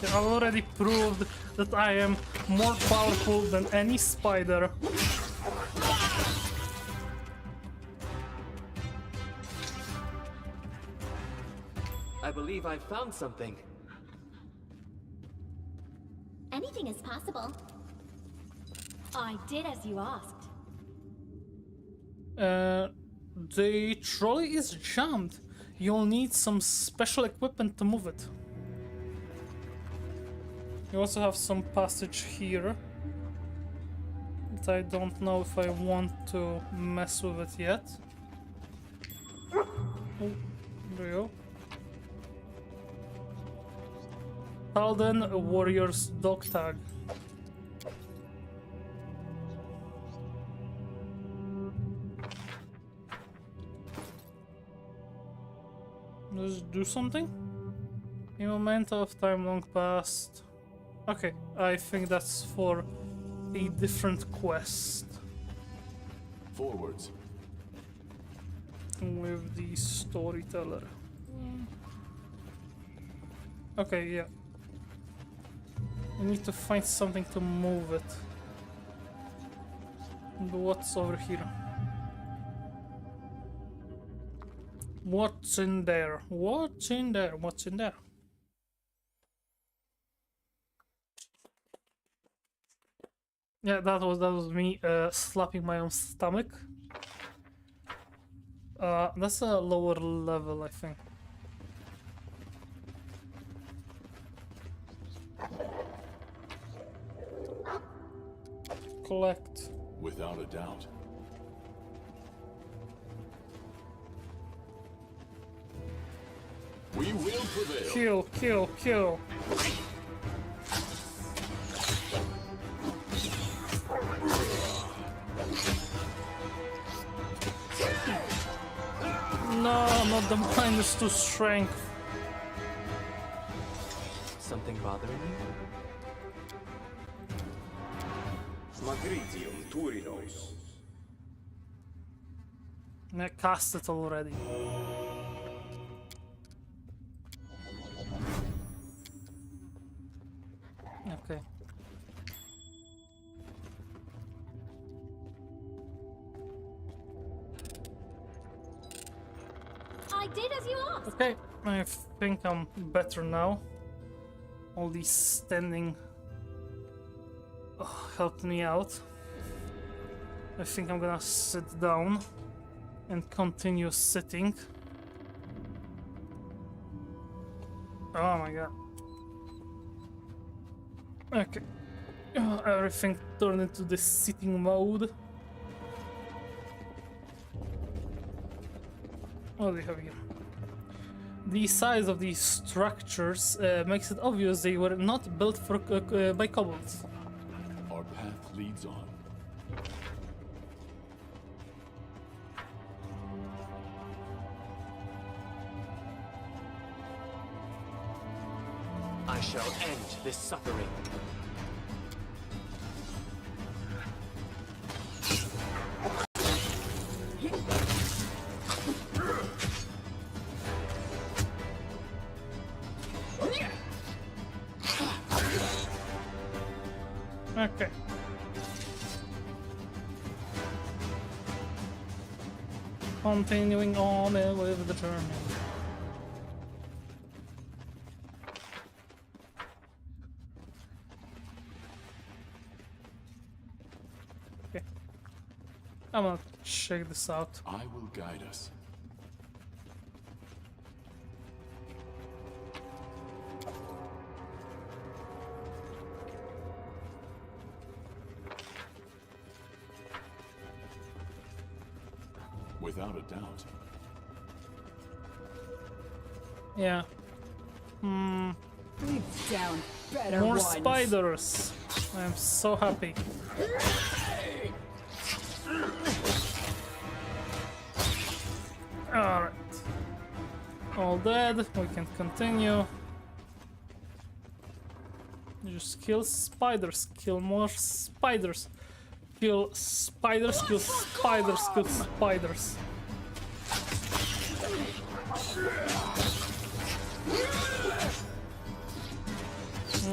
I've already proved that I am more powerful than any spider. I believe I found something. Anything is possible. I did as you asked. The trolley is jammed. You'll need some special equipment to move it. You also have some passage here. But I don't know if I want to mess with it yet. Oh, there you go. Halden Warrior's dog tag. Does it do something? A moment of time long past. Okay, I think that's for a different quest. Forwards. With the storyteller. Okay, yeah. I need to find something to move it. And what's over here? What's in there? What's in there? What's in there? Yeah, that was me slapping my own stomach. That's a lower level, I think. Collect. Without a doubt. We will prevail. Kill, kill, kill. No, not the -2 strength. Something bothering you? I cast it already. Okay. I did as you asked. Okay, I think I'm better now. All these standing helped me out. I think I'm gonna sit down and continue sitting. Oh my god. Okay. Everything turned into the sitting mode. What do we have here? The size of these structures makes it obvious they were not built for by kobolds. Our path leads on. I shall end this suffering. Okay. Continuing on with the journey. Okay. I'm gonna check this out. I will guide us. Without a doubt. Yeah. We've down better More ones. spiders. I am so happy. Alright. All dead. We can continue. Just kill spiders. Kill more spiders. Kill spiders, kill spiders, kill spiders.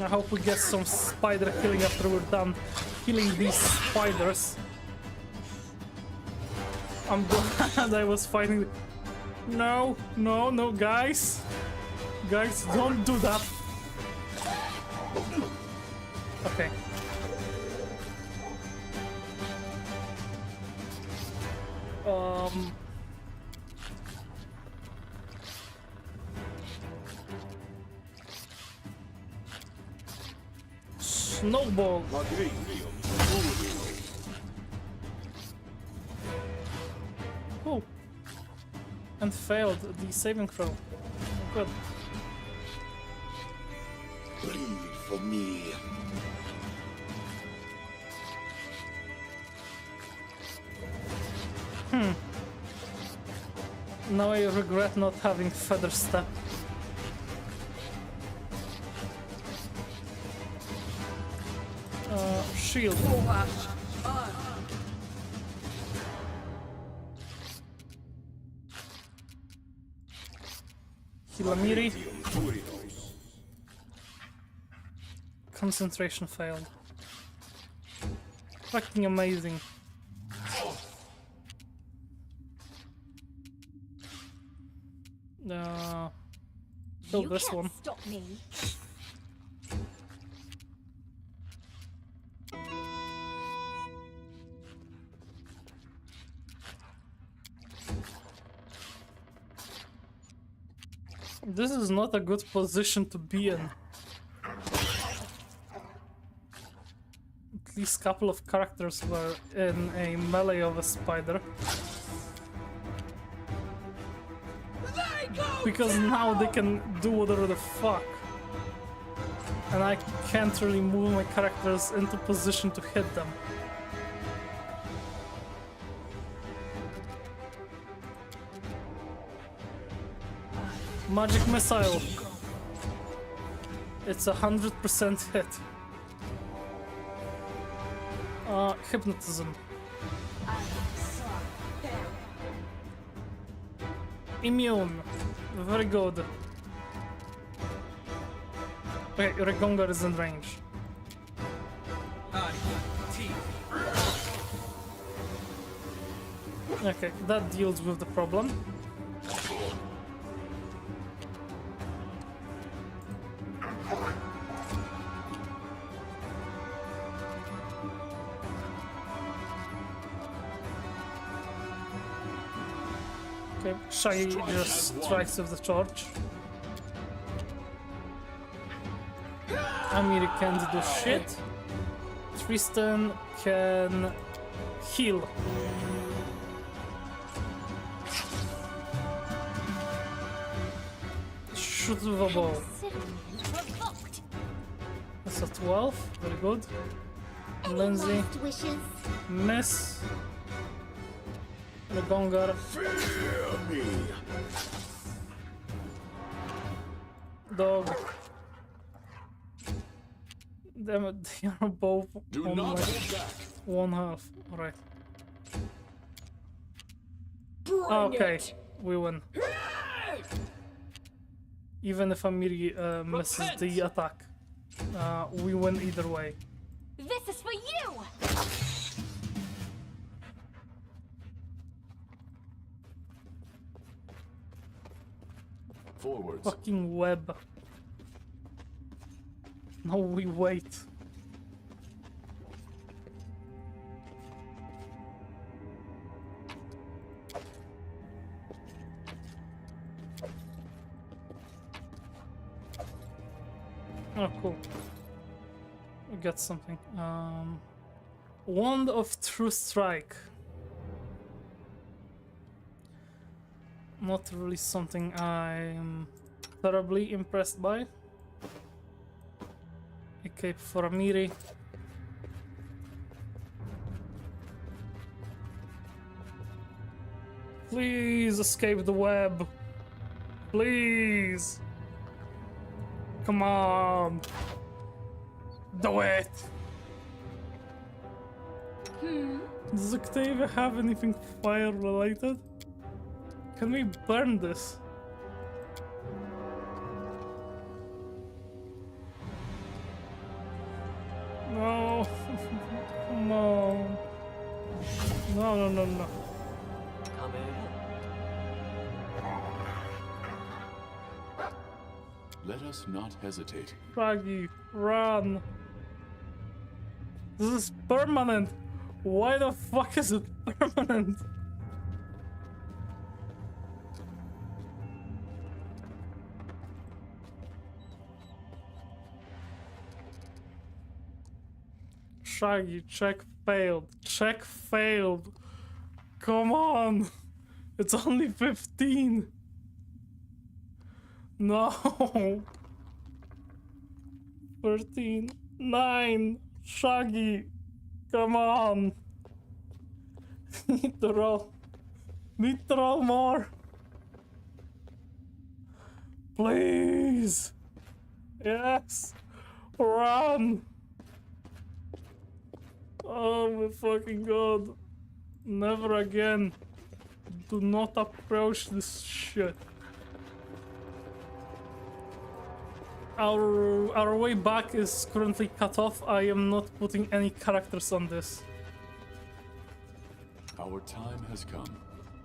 I hope we get some spider killing after we're done killing these spiders. I'm glad I was fighting. No, no, no, guys. Guys, don't do that. Okay. Snowball. Oh. And failed the saving throw. Good. Bleed for me. Now I regret not having Feather Step. Shield. Hilamiri. Concentration failed. Fucking amazing. Kill this one. Stop me. This is not a good position to be in. At least a couple of characters were in a melee of a spider. Because now they can do whatever the fuck. And I can't really move my characters into position to hit them. Magic missile. It's 100% hit. Hypnotism. Immune. Very good. Okay, Regongar is in range. Okay, that deals with the problem. Okay, Shai just strikes with the torch. Amiri can't do shit. Tristan can heal. Shoot with a bow. That's a 12, very good. Lindsay, miss. Regongar. Dog. Damn it, they are both on like 1/2. Right. Okay, we win. Even if Amiri misses the attack, we win either way. This is for you! Forwards. Fucking web. No, we wait. Oh, cool. We got something. Wand of True Strike. Not really something I'm terribly impressed by. A cape for Amiri. Please escape the web. Please. Come on. Do it. Does Octavia have anything fire related? Can we burn this? No. Come on. No. Come in. Let us not hesitate. Froggy, run. This is permanent. Why the fuck is it permanent? Shaggy, check failed. Check failed. Come on. It's only 15. No. 13. 9. Shaggy. Come on. Need to roll. Need to roll more. Please. Yes. Run. Oh my fucking god. Never again. Do not approach this shit. Our way back is currently cut off. I am not putting any characters on this. Our time has come.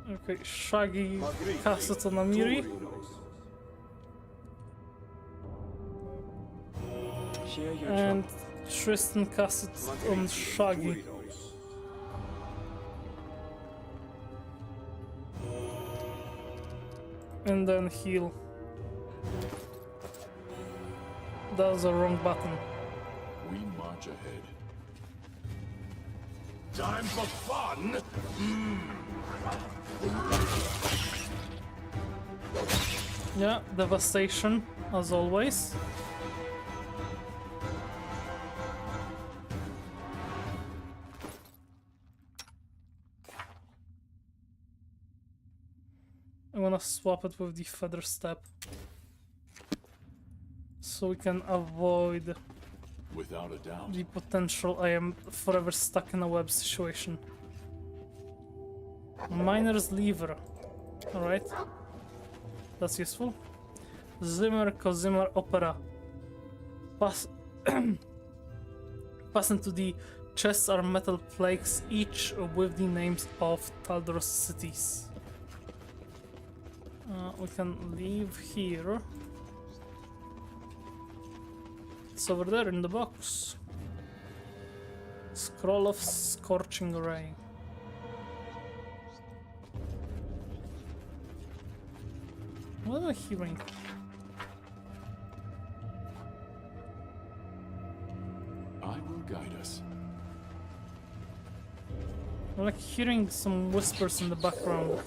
Okay, Shaggy cast it on Amiri. Share your And Tristan cast it on Shaggy. And then heal. That was the wrong button. We march ahead. Time for fun? Yeah, devastation, as always. I'm gonna swap it with the feather step so we can avoid Without a doubt. the potential I am forever stuck in a web situation. Miner's lever. Alright. That's useful. Zimmer, Cosimer, Opera. Pass into the chests are metal plaques, each with the names of Taldor's cities. We can leave here. It's over there in the box. Scroll of Scorching Ray. What am I hearing? I will guide us. I'm like hearing some whispers in the background.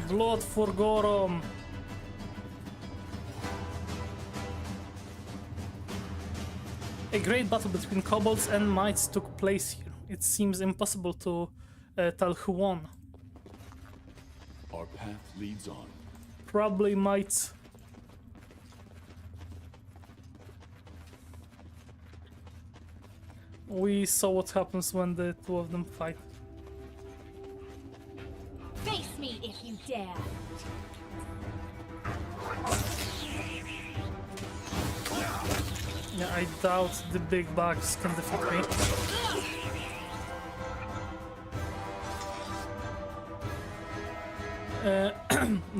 Blood for Gorom! A great battle between kobolds and mites took place here. It seems impossible to tell who won. Our path leads on. Probably mites. We saw what happens when the two of them fight. Face me if you dare. Yeah, I doubt the big bugs can defeat me.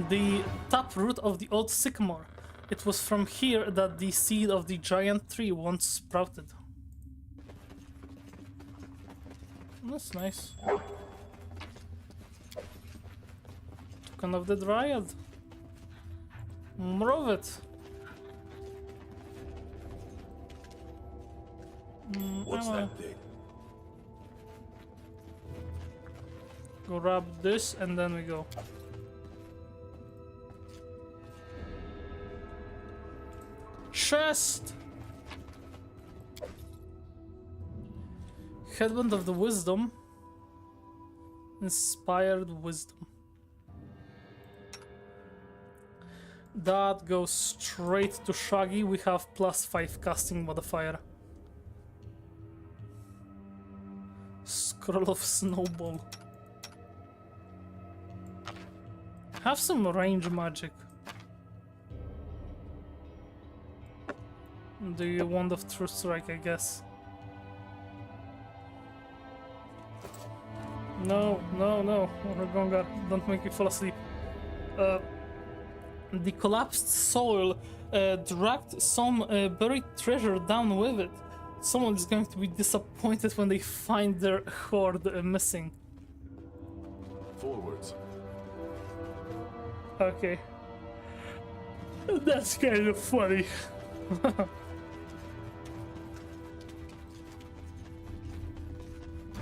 The taproot of the old sycamore. It was from here that the seed of the giant tree once sprouted. That's nice. Token of the Dryad. More of it. What's that thing? Grab this and then we go. Chest! Headband of the Wisdom. Inspired Wisdom. That goes straight to Shaggy. We have +5 casting modifier. Scroll of Snowball. Have some range magic. Do you want of True Strike, I guess? No, no, no, Gongar, don't make me fall asleep. The collapsed soil dragged some buried treasure down with it. Someone is going to be disappointed when they find their hoard missing. Forwards. Okay. That's kind of funny.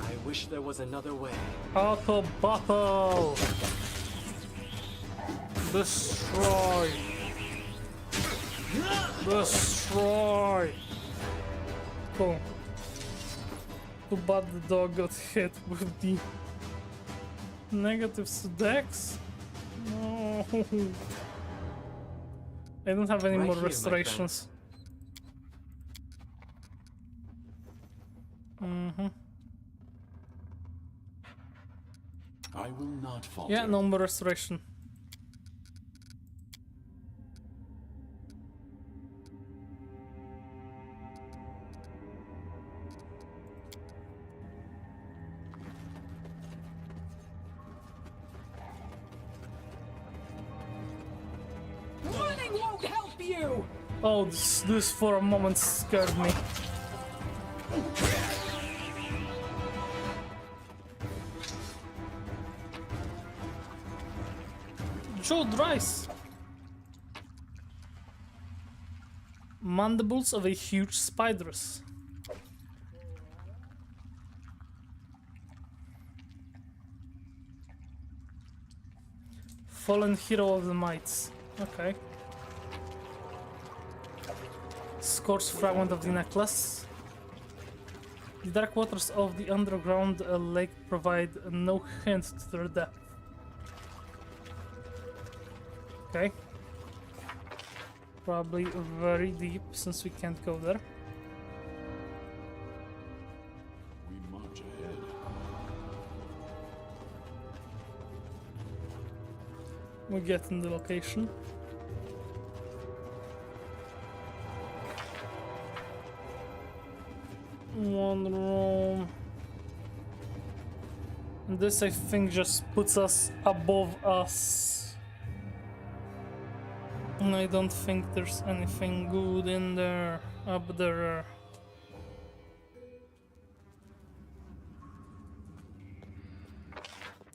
I wish there was another way. Auto battle! Destroy! Destroy! Cool. Too bad the dog got hit with the negatives to Dex. No. I don't have any Right more here, my restorations. I will not falter. Yeah, no more restoration. Running won't help you! Oh, this for a moment scared me. Chilled rice. Mandibles of a huge spiders. Fallen hero of the mites. Okay. Scorched fragment of the necklace. The dark waters of the underground lake provide no hint to their depth. Okay. Probably very deep since we can't go there. We march ahead. We get in the location. One room. And this, I think, just puts us above us. And I don't think there's anything good in there, up there.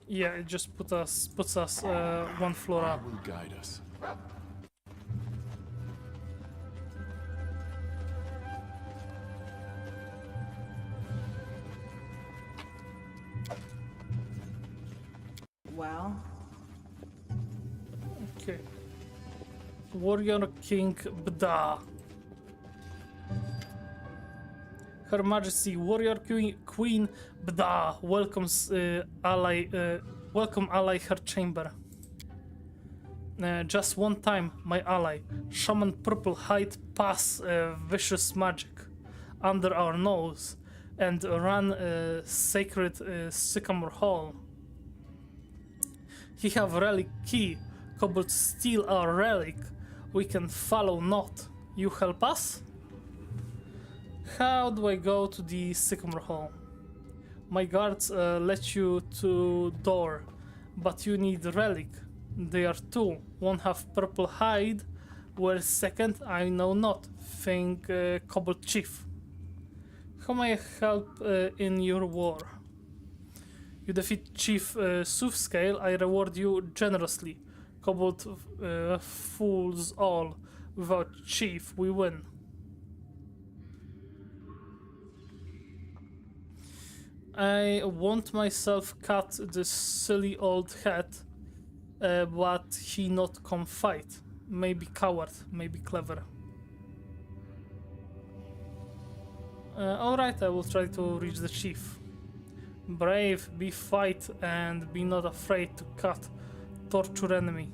Yeah, it just puts us one floor I up. will guide us. Well, Okay. Warrior King Bda. Her Majesty Warrior Queen Bda welcomes welcome ally her chamber. Just one time, my ally, Shaman Purple Hide pass vicious magic under our nose and ran sacred Sycamore Hall. He have relic key. Kobold steal our relic. We can follow not. You help us? How do I go to the Sycamore Hall? My guards let you to door, but you need relic. They are two. One have purple hide, where second I know not. Think Kobold Chief. How may I help in your war? You defeat Chief Soothscale, I reward you generously. Kobold fools all. Without Chief, we win. I want myself cut this silly old head, but he not come fight. Maybe coward, maybe clever. Alright, I will try to reach the chief. Brave, be fight, and be not afraid to cut, torture enemy.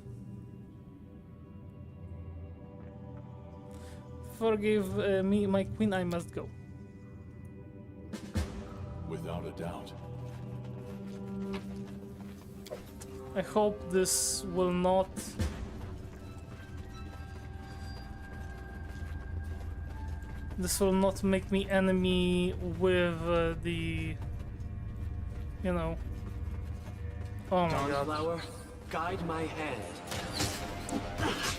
forgive me, my queen, I must go. Without a doubt. I hope this will not... This will not make me enemy with the... You know... Oh my god. Dawnflower, guide my hand.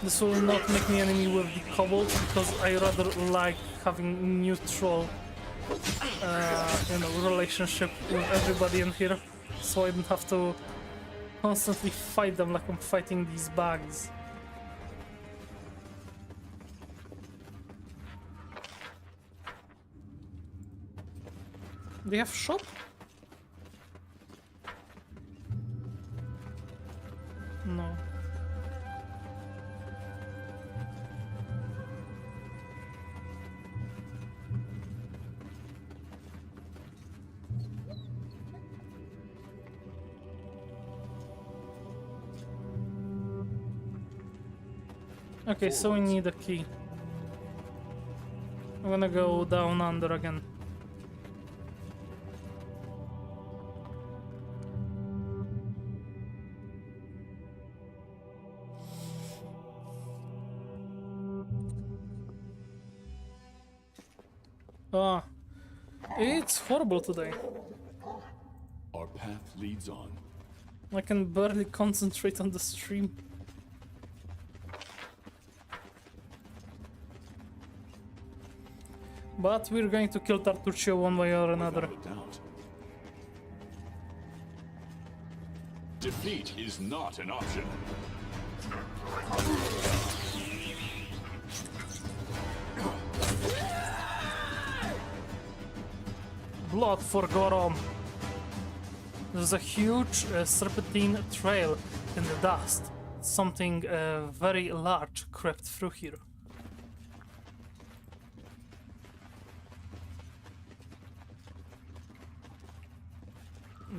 This will not make me enemy with the kobolds because I rather like having neutral you know, relationship with everybody in here, so I don't have to constantly fight them like I'm fighting these bugs. They have shop? No. Okay, so we need a key. I'm gonna go down under again. Ah, it's horrible today. Our path leads on. I can barely concentrate on the stream. But we're going to kill Tartuccio one way or another. Without a doubt. Defeat is not an option. Blood for Gorom. There's a huge serpentine trail in the dust. Something very large crept through here.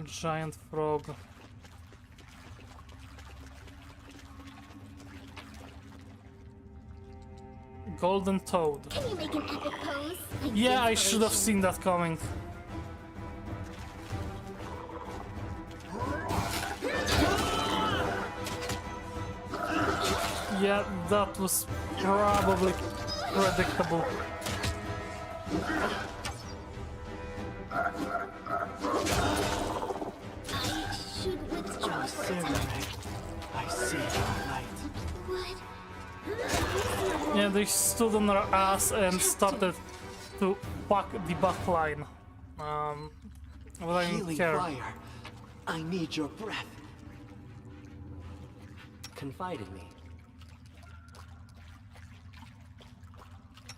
Giant frog. Golden toad. Can you make an epic pose? Yeah, I should have seen that coming. Yeah, that was probably predictable. I should withdraw for a time. I see your light. What? Yeah, they stood on their ass and started to pack the back line. Well, I didn't Healing care. fire. I need your breath. Confide in me.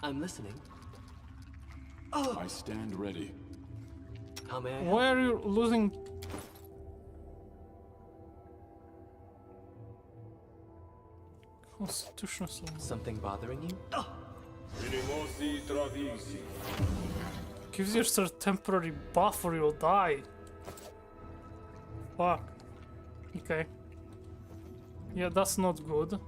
I'm listening. I stand ready. How may I help? Why are you losing? Constitution. Something bothering you? Gives yourself temporary buff or you'll die. Fuck. Okay. Yeah, that's not good.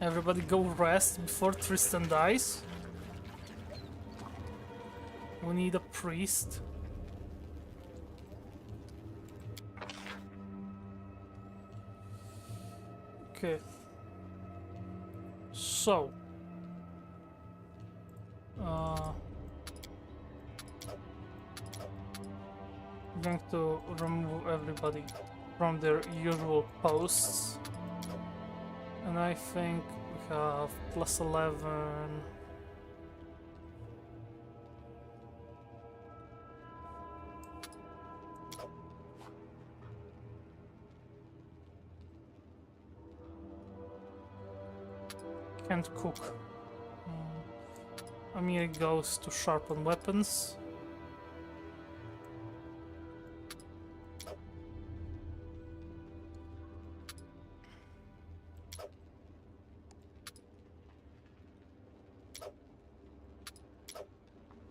Everybody go rest before Tristan dies. We need a priest. Okay. So. I'm going to remove everybody from their usual posts. And I think we have plus 11. Can't cook. Amir goes to sharpen weapons.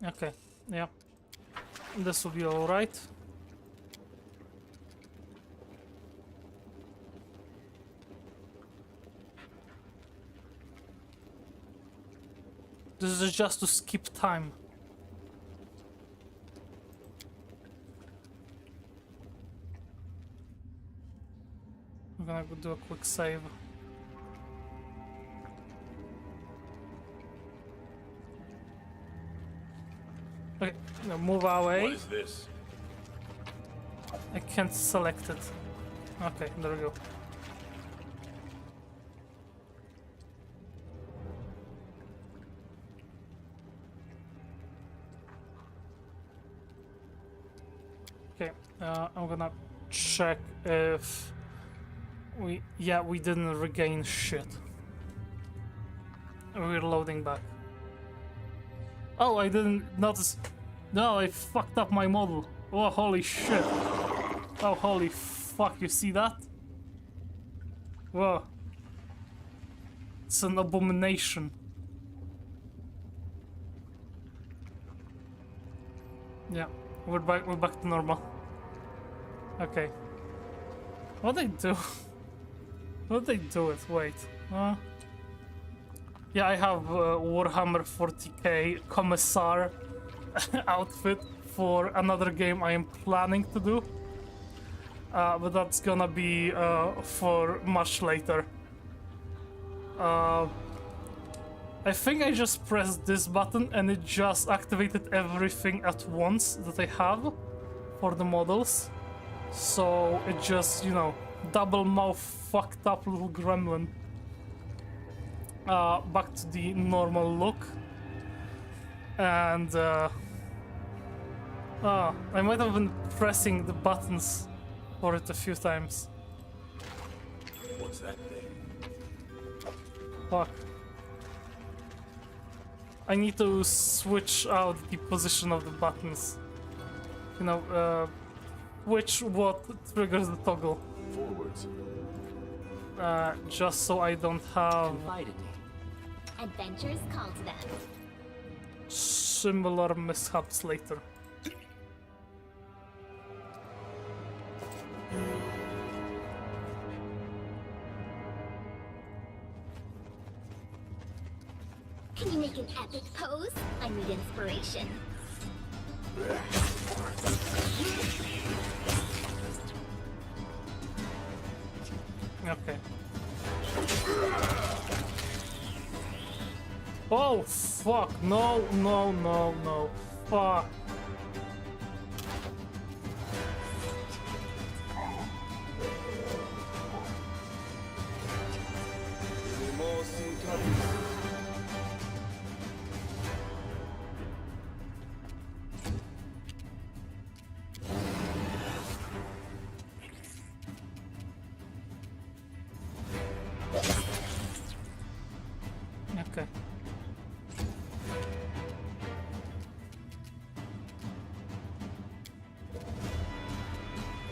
Okay, yeah. This will be alright. This is just to skip time. I'm gonna go do a quick save. Okay, now move away. What is this? I can't select it. Okay, there we go. Okay, I'm gonna check if we didn't regain shit. We're loading back. Oh, I didn't notice. No, I fucked up my model. Oh, holy shit. Oh, holy fuck, you see that? Whoa. It's an abomination. Yeah, we're back to normal. Okay. What they do? What they do with? Wait. Yeah, I have Warhammer 40k Commissar outfit for another game I am planning to do. But that's gonna be for much later. I think I just pressed this button and it just activated everything at once that I have for the models. So it just, you know, double mouth fucked up little gremlin. Back to the normal look. And I might have been pressing the buttons for it a few times. What's that thing? Fuck. I need to switch out the position of the buttons. You know, what triggers the toggle. Forwards. Just so I don't have Confided me. Adventures call to them. similar mishaps later. Can you make an epic pose? I need inspiration. Okay. Oh fuck! No! No! No! No! Fuck! Okay.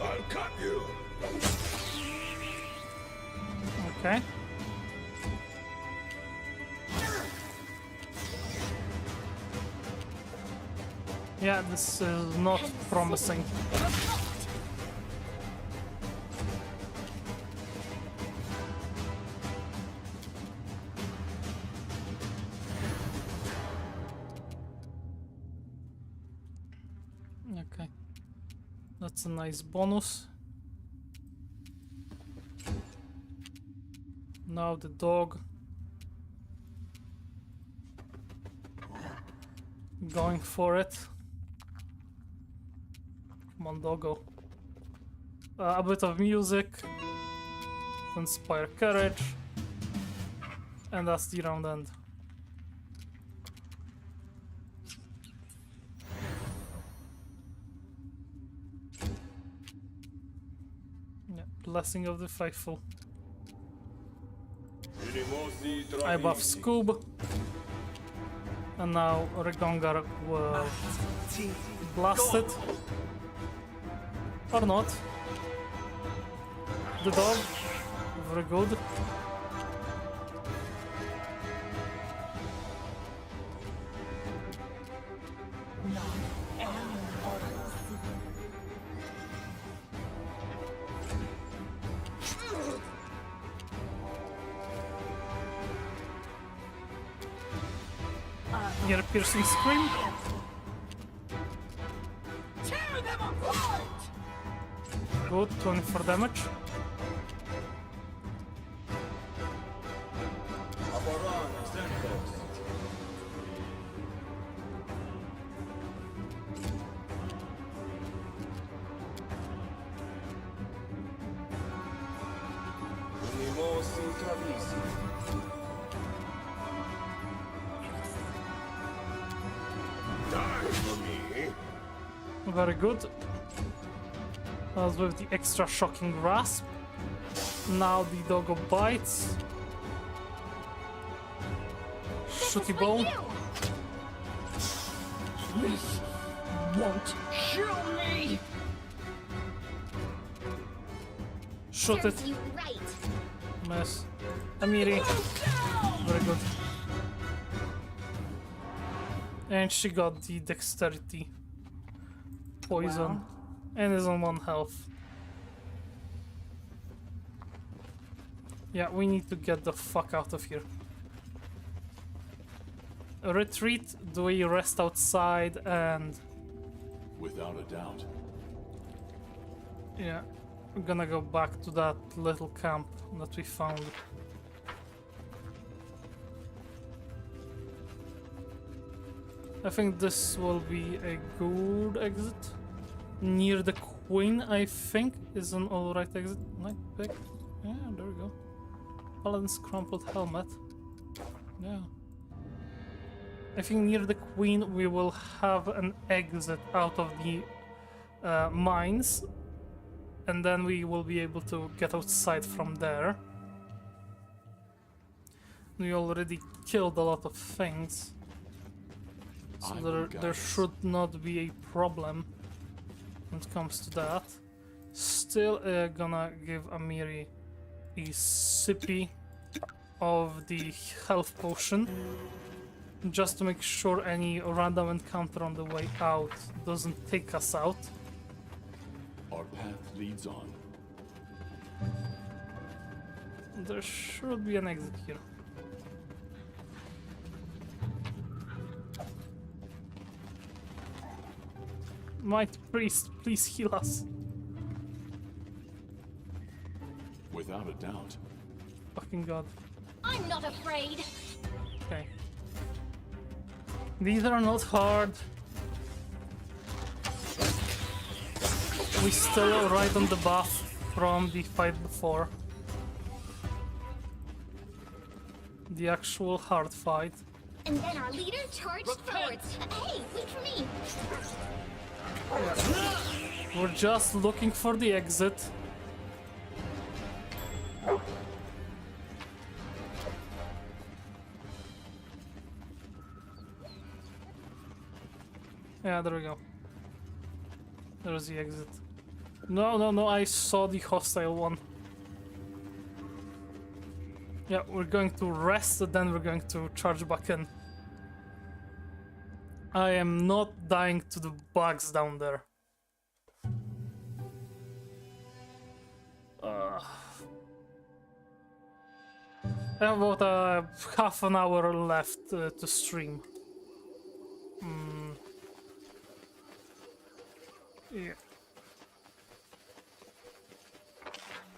I'll cut you. Okay. Yeah, this is not promising. Okay. That's a nice bonus. Now the dog. Going for it. Come on, doggo. A bit of music. Inspire courage. And that's the round end. Yeah, Blessing of the Faithful. I buff Scoob. And now Regongar will blast it. Or not. The dog. Very good. ear-piercing scream. Tear them apart! Good, 24 damage. Very good. As with the extra shocking grasp. Now the doggo bites. Shooty bow. This won't kill me! Shoot it. Miss. Amiri. Very good. And she got the dexterity poison and is on 1 health. Yeah, we need to get the fuck out of here. Retreat, do we rest outside and... Without a doubt. Yeah, we're gonna go back to that little camp that we found. I think this will be a good exit. Near the queen, I think, is an alright exit. Night pick. Yeah, there we go. Paladin's crumpled helmet. Yeah. I think near the queen we will have an exit out of the mines. And then we will be able to get outside from there. We already killed a lot of things. So there should not be a problem when it comes to that. Still gonna give Amiri a sippy of the health potion, just to make sure any random encounter on the way out doesn't take us out. Our path leads on. There should be an exit here. Might priest, please heal us. Without a doubt. Fucking god. I'm not afraid. Okay. These are not hard. We still ride on the buff from the fight before. The actual hard fight. And then our leader charged forwards. Hey, wait for me. We're just looking for the exit. Yeah, there we go. There's the exit. No, I saw the hostile one. Yeah, we're going to rest, and then we're going to charge back in. I am not dying to the bugs down there. I have about half an hour left to stream. Yeah.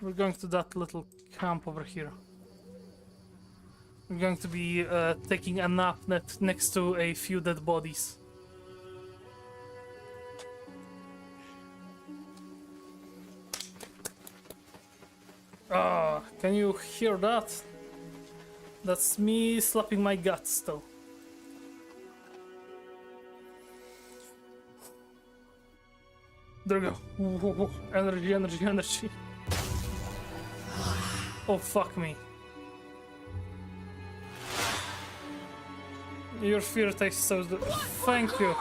We're going to that little camp over here. I'm going to be taking a nap next to a few dead bodies. Ah, can you hear that? That's me slapping my guts still. There we go. Whoa. Energy. Oh, fuck me. Your fear tastes so good. Thank you.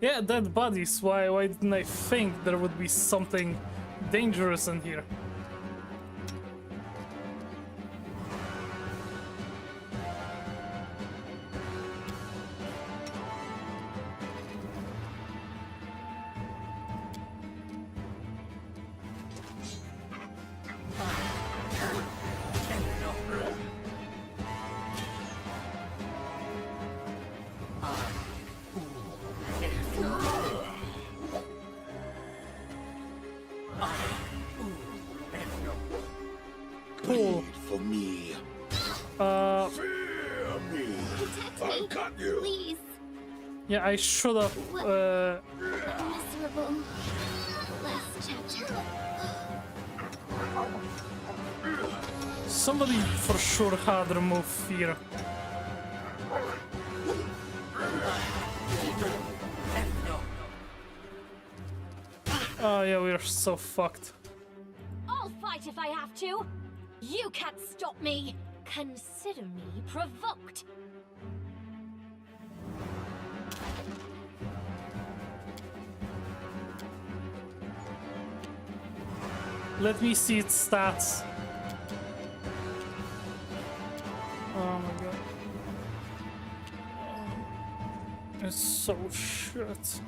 Yeah, dead bodies. Why didn't I think there would be something dangerous in here? pool. For me. Uh, Fear me. Protect I'll me, cut you. please. yeah, I should have. Miserable. Last chapter. Somebody for sure had removed fear. Oh yeah, we're so fucked. I'll fight if I have to. You can't stop me. Consider me provoked. Let me see its stats. Oh my god. It's so shit.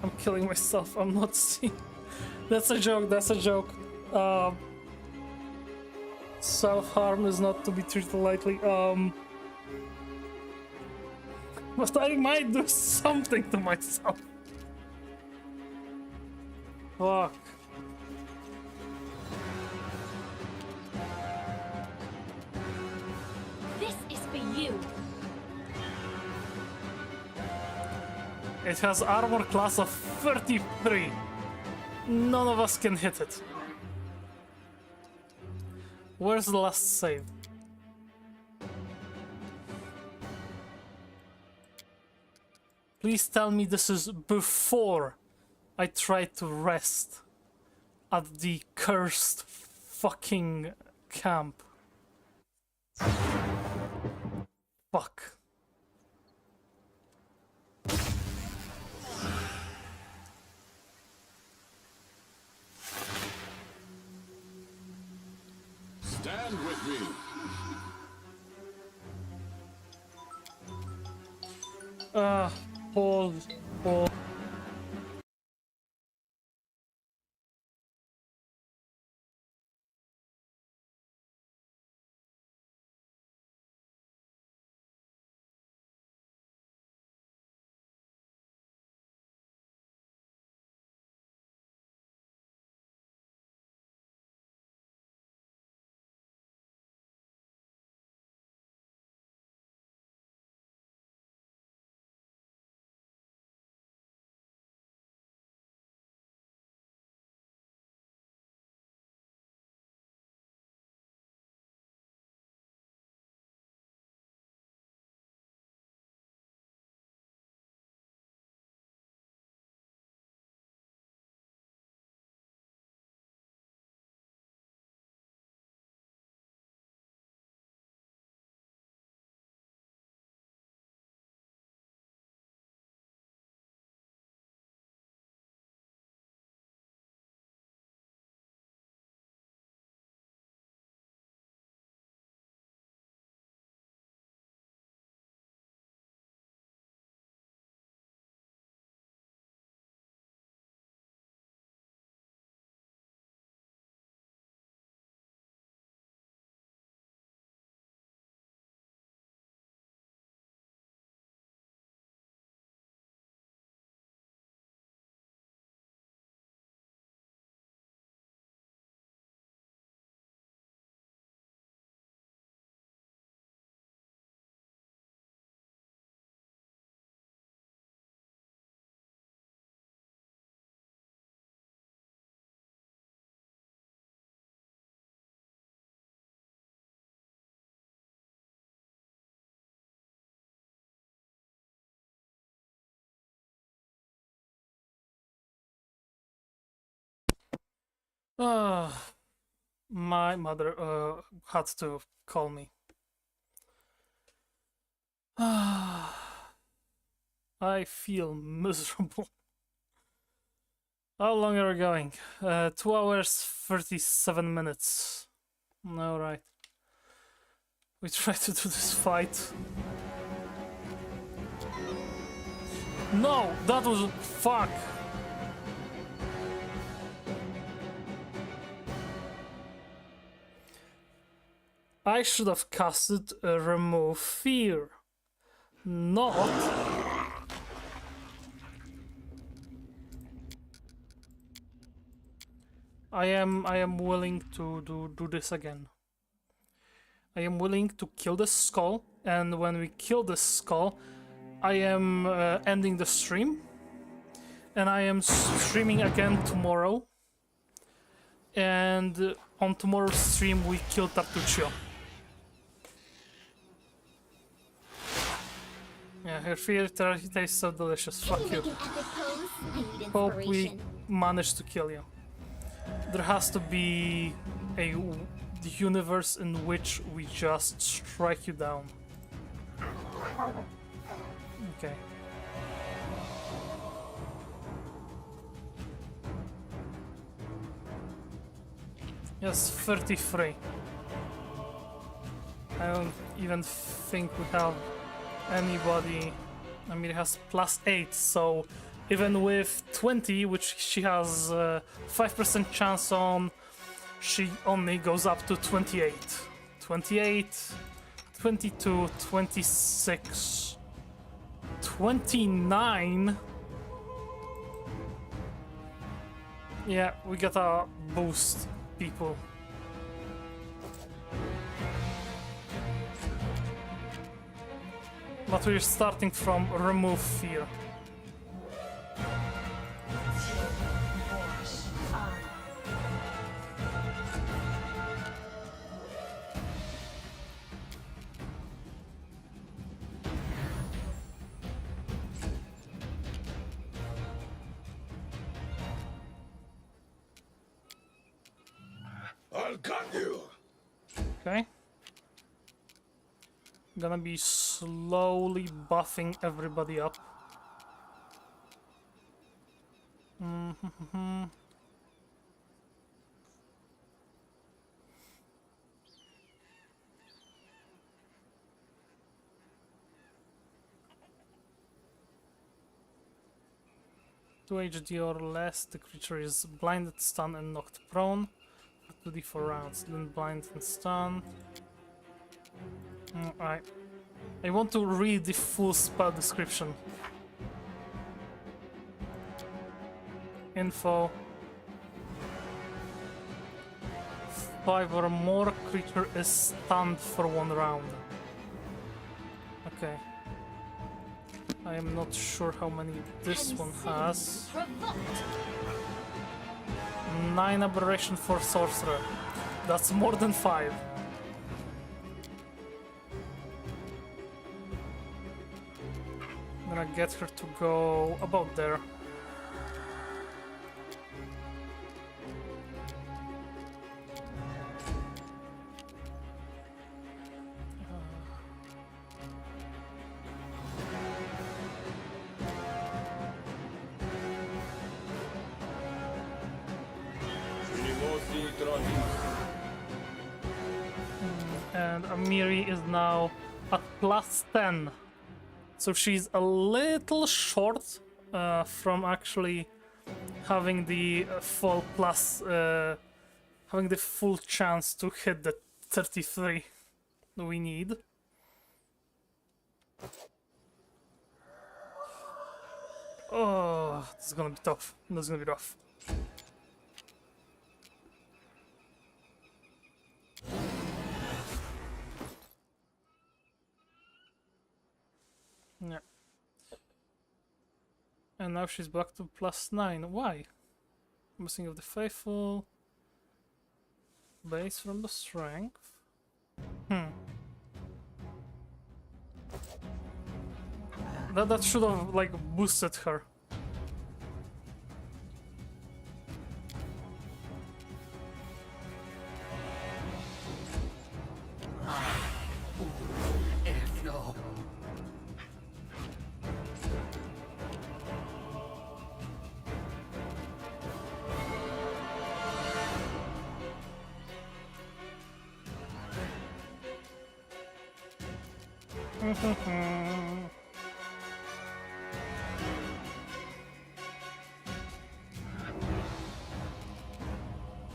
I'm killing myself. I'm not seeing. That's a joke. That's a joke. Self-harm is not to be treated lightly. But I might do something to myself. Fuck. This is for you. It has armor class of 33. None of us can hit it. Where's the last save? Please tell me this is before I try to rest at the cursed fucking camp. Fuck. Stand with me. Pause. Pause. My mother had to call me. I feel miserable. How long are we going? 2 hours 37 minutes. Alright. We try to do this fight. No, that was fuck. I should have casted a remove fear, not I am willing to do this again. I am willing to kill the skull, and when we kill the skull, I am ending the stream, and I am streaming again tomorrow. And on tomorrow's stream, we kill Tartuccio. Yeah, her fear tastes so delicious. Fuck you. Hope we managed to kill you. There has to be a universe in which we just strike you down. Okay. Yes, 33. I don't even think we have anybody. I mean, it has +8, so even with 20, which she has 5% chance on, she only goes up to 28. 28, 22, 26, 29. Yeah, we got a boost, people. But we're starting from remove fear. I'll cut you. Okay. Gonna be slowly buffing everybody up. To HD or less, the creature is blinded, stunned, and knocked prone. 2d for rounds, then blind and stun. I want to read the full spell description. Info. 5 or more, creature is stunned for 1 round. Okay. I am not sure how many this one has. 9 aberration for sorcerer. That's more than 5. I'm gonna get her to go about there. And Amiri is now at +10. So she's a little short from actually having the full having the full chance to hit the 33 we need. Oh, this is gonna be tough. This is gonna be rough. Yeah. And now she's back to +9. Why? Missing of the Faithful. Base from the Strength. That should have, like, boosted her.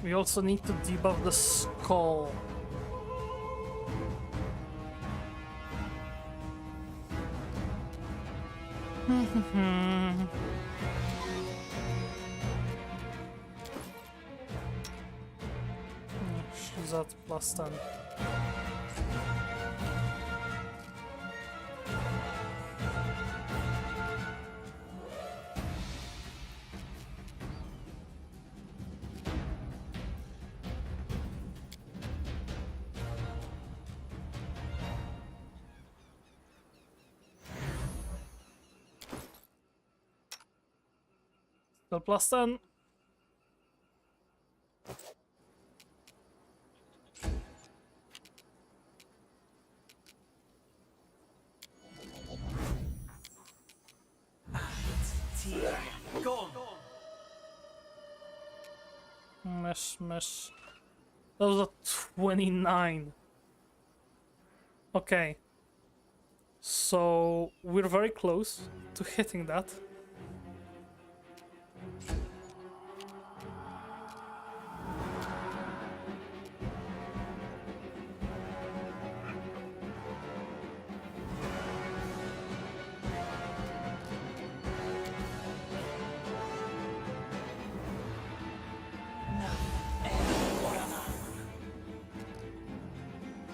We also need to debuff the skull. What's that? Plus 10. Still plus 10. Go! Mesh. That was a 29. Okay. So we're very close to hitting that.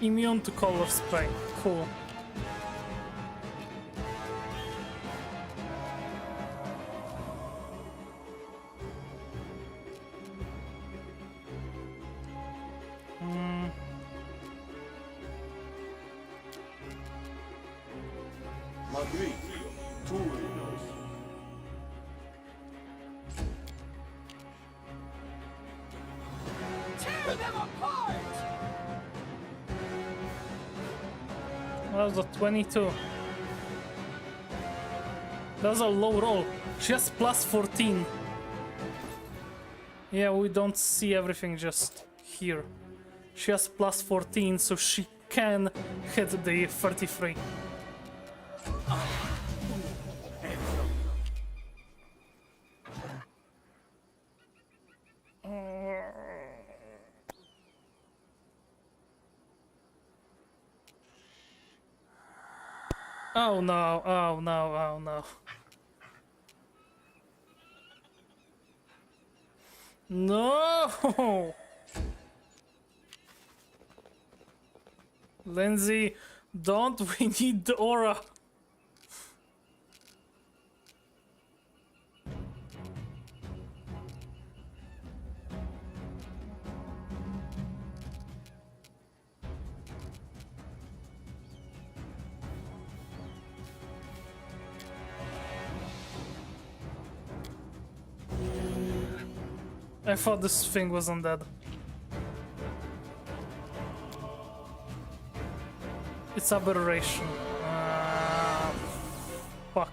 Immune to color spray. Cool. Magritte, Turinos. Tear them apart! That was a 22. That was a low roll. She has plus 14. Yeah, we don't see everything just here. She has plus 14, so she can hit the 33. Oh no, oh no, oh no. No! Lindsay, don't we need the aura? I thought this thing was undead. It's aberration. Fuck.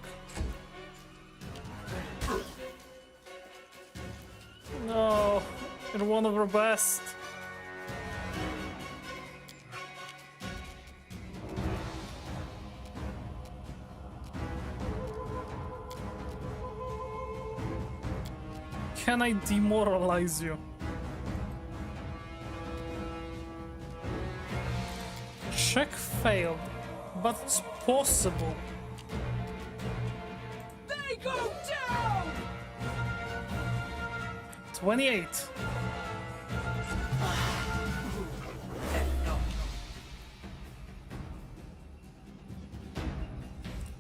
No, you're one of our best. Can I demoralize you? Check failed, but it's possible. They go down! 28.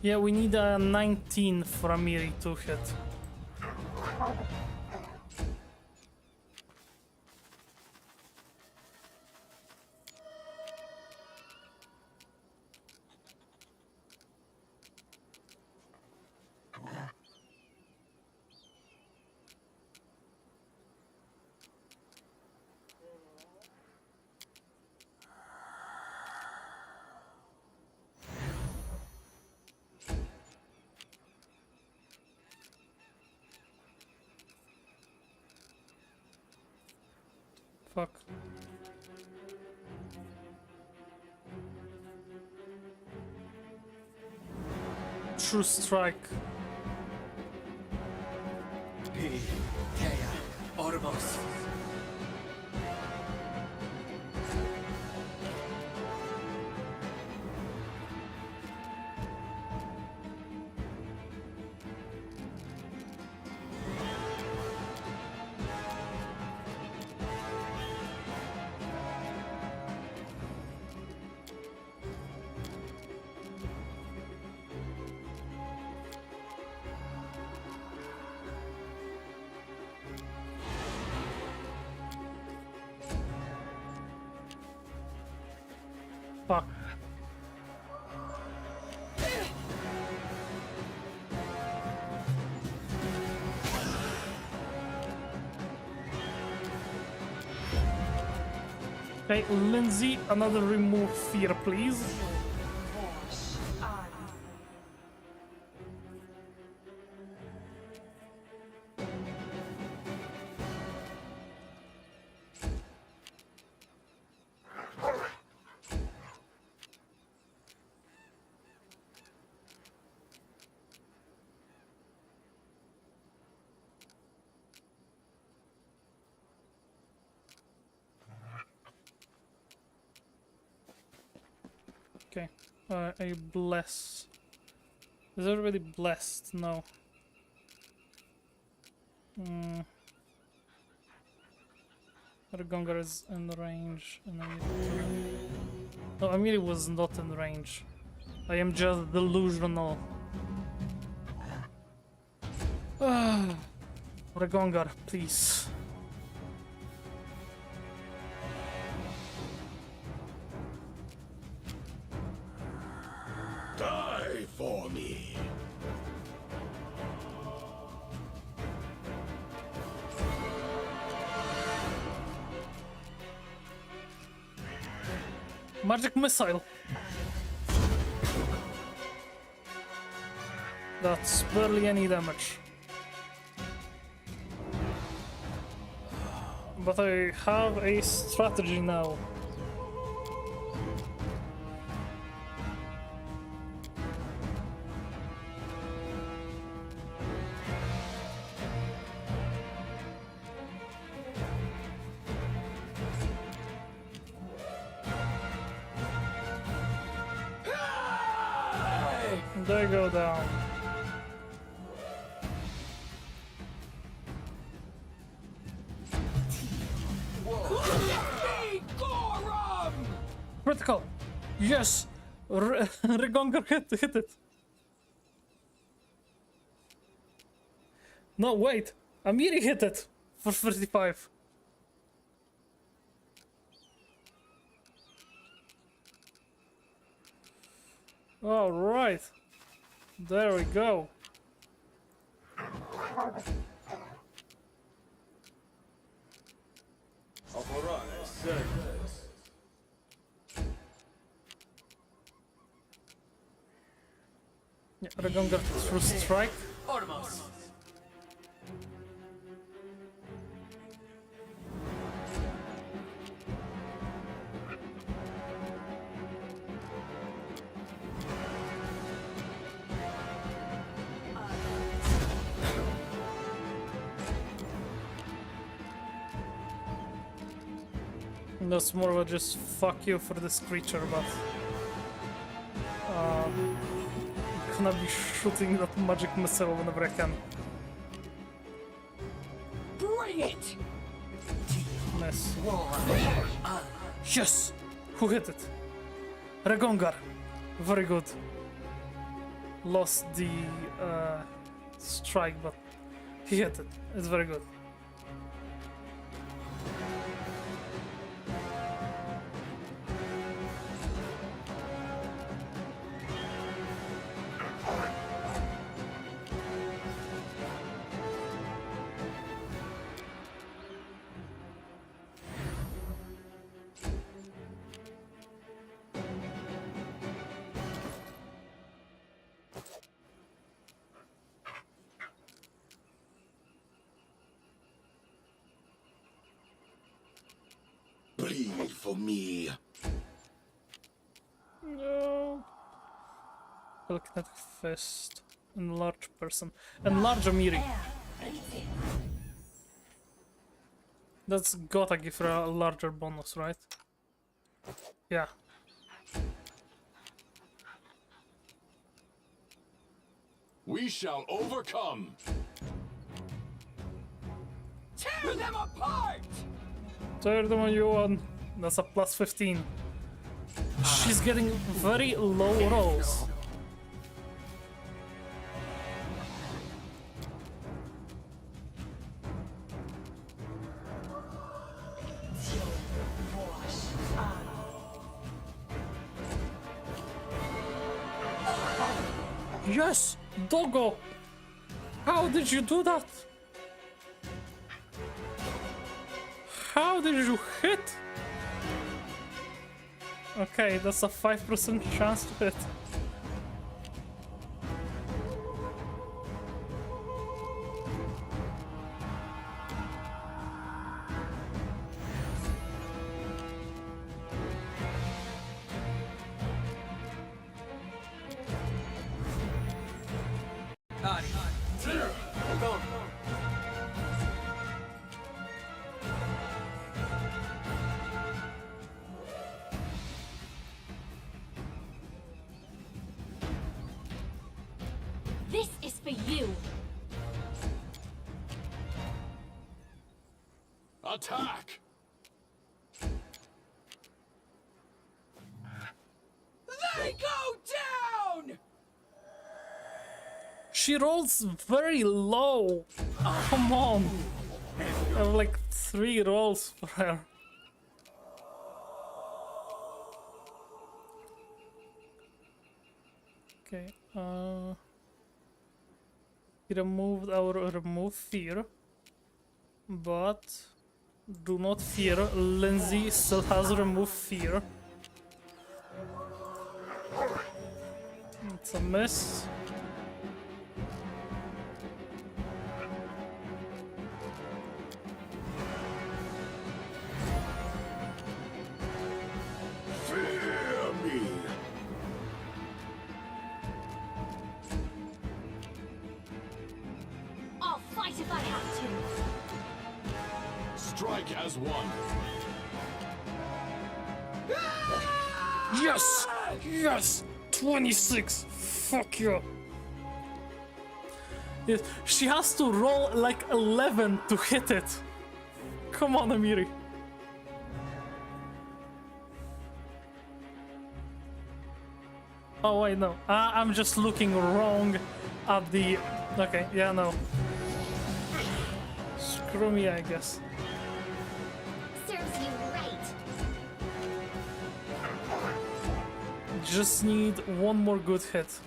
Yeah, we need a 19 for Amiri to hit. Fuck. True strike. P. Kea. Orbos. Fuck. Okay, Lindsay, another remove fear, please. Okay, I bless. Is everybody blessed? No. Gongar is in range, and no, Amiri was not in range. I am just delusional. Regongar, please. Die for me. Magic missile. That's barely any damage. But I have a strategy now. They go down. Critical! Yes! Regongar hit it! No, wait! Amiri hit it! For 35. Alright. There we go. Yeah, Regongar through strike. Ormos. That's more of a just fuck you for this creature, but I'm gonna be shooting that magic missile whenever I can. Bring it! Nice. Yes! Who hit it? Regongar. Very good. Lost the strike, but he hit it. It's very good. Bleed for me. No. Kinetic fist. Enlarge person. Enlarge Amiri. That's gotta give her a larger bonus, right? Yeah. We shall overcome. Tear them apart! Tear them on you one. That's a plus 15. She's getting very low rolls. Yes! Doggo! How did you do that? How did you hit? Okay, that's a 5% chance to hit. This is for you. Attack! They go down! She rolls very low. Come on. I have like 3 rolls for her. Okay, he removed our remove fear. But do not fear, Lindsay still has remove fear. It's a miss. Fear me! I'll fight if I have to. Strike as one. Yes! Yes! 26! Fuck you! Yes, she has to roll like 11 to hit it. Come on, Amiri. Oh wait, no. I'm just looking wrong at the... Okay, yeah, no. Screw me, I guess. Serves you right. Just need one more good hit.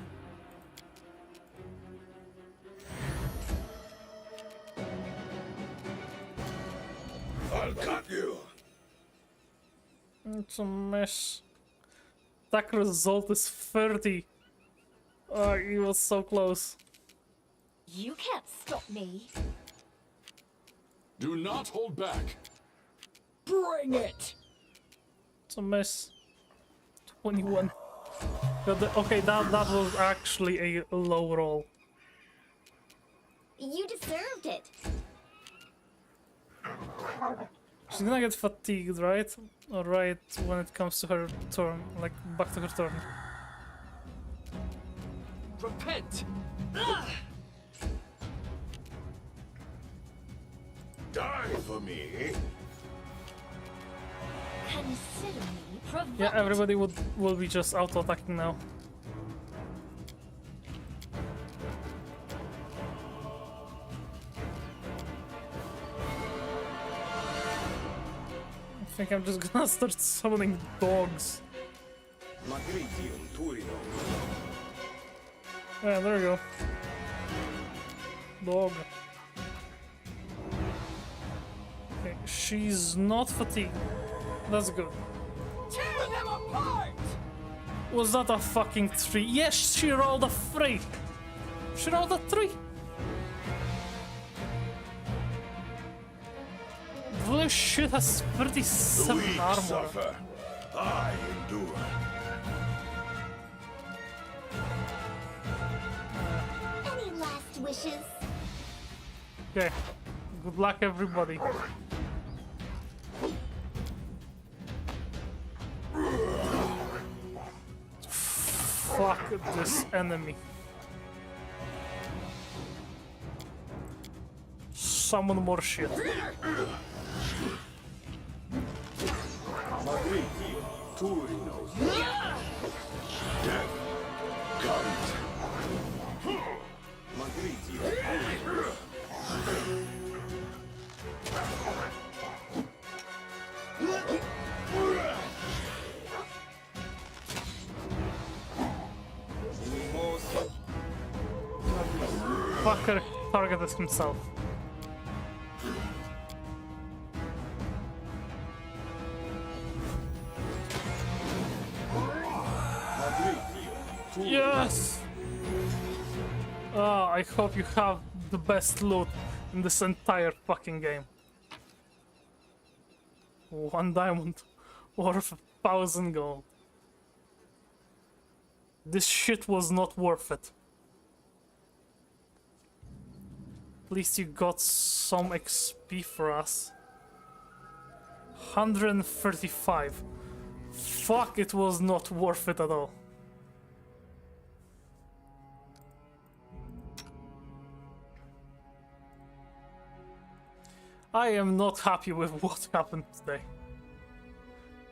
I'll cut you! It's a mess. Attack result is 30. Oh, he was so close. You can't stop me. Do not hold back. Bring it! It's a mess. 21. Okay, that was actually a low roll. You deserved it. She's gonna get fatigued, right? Right when it comes to her turn, like back to her turn. Repent! Die for me! Consider me provoked. Yeah, everybody will be just auto attacking now. I think I'm just gonna start summoning dogs. Yeah, there we go. Dog. Okay, she's not fatigued. That's good. Tear them apart! Was that a fucking 3? Yes, she rolled a 3. She rolled a 3. This shit has 37 Weak armor. suffer. I endure. Any last wishes? Okay. Good luck, everybody. Fuck this enemy. Summon more shit. Death comes. fucker targeted himself. Yes! Oh, I hope you have the best loot in this entire fucking game. 1 diamond worth 1,000 gold. This shit was not worth it. At least you got some XP for us. 135. Fuck, it was not worth it at all. I am not happy with what happened today.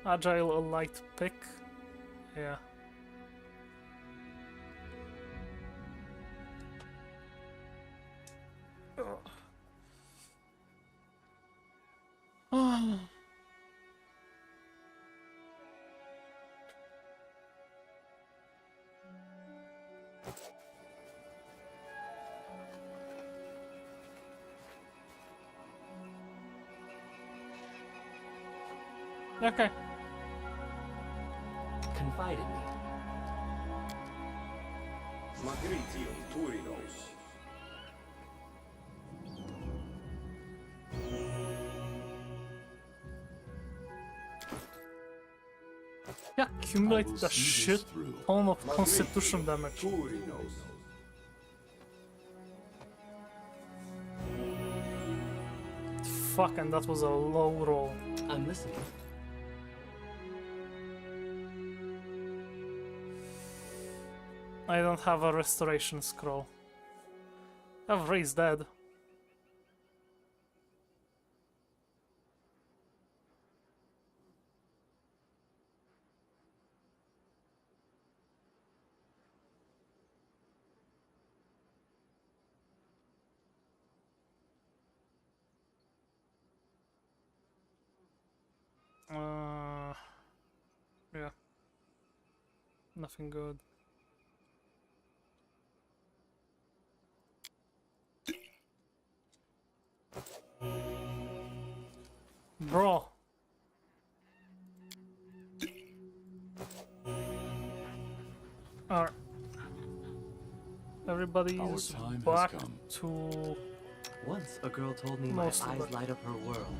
Agile, a light pick. Yeah. Okay. Confide in me. Magritium Turinos. He accumulated a shit ton of constitution damage. Turinos. Fuck, and that was a low roll. I'm listening. I don't have a restoration scroll. I've raised dead. Yeah. Nothing good. Bro. Alright. Everybody's time has back come. to... Once a girl told me my Most of eyes it. light up her world.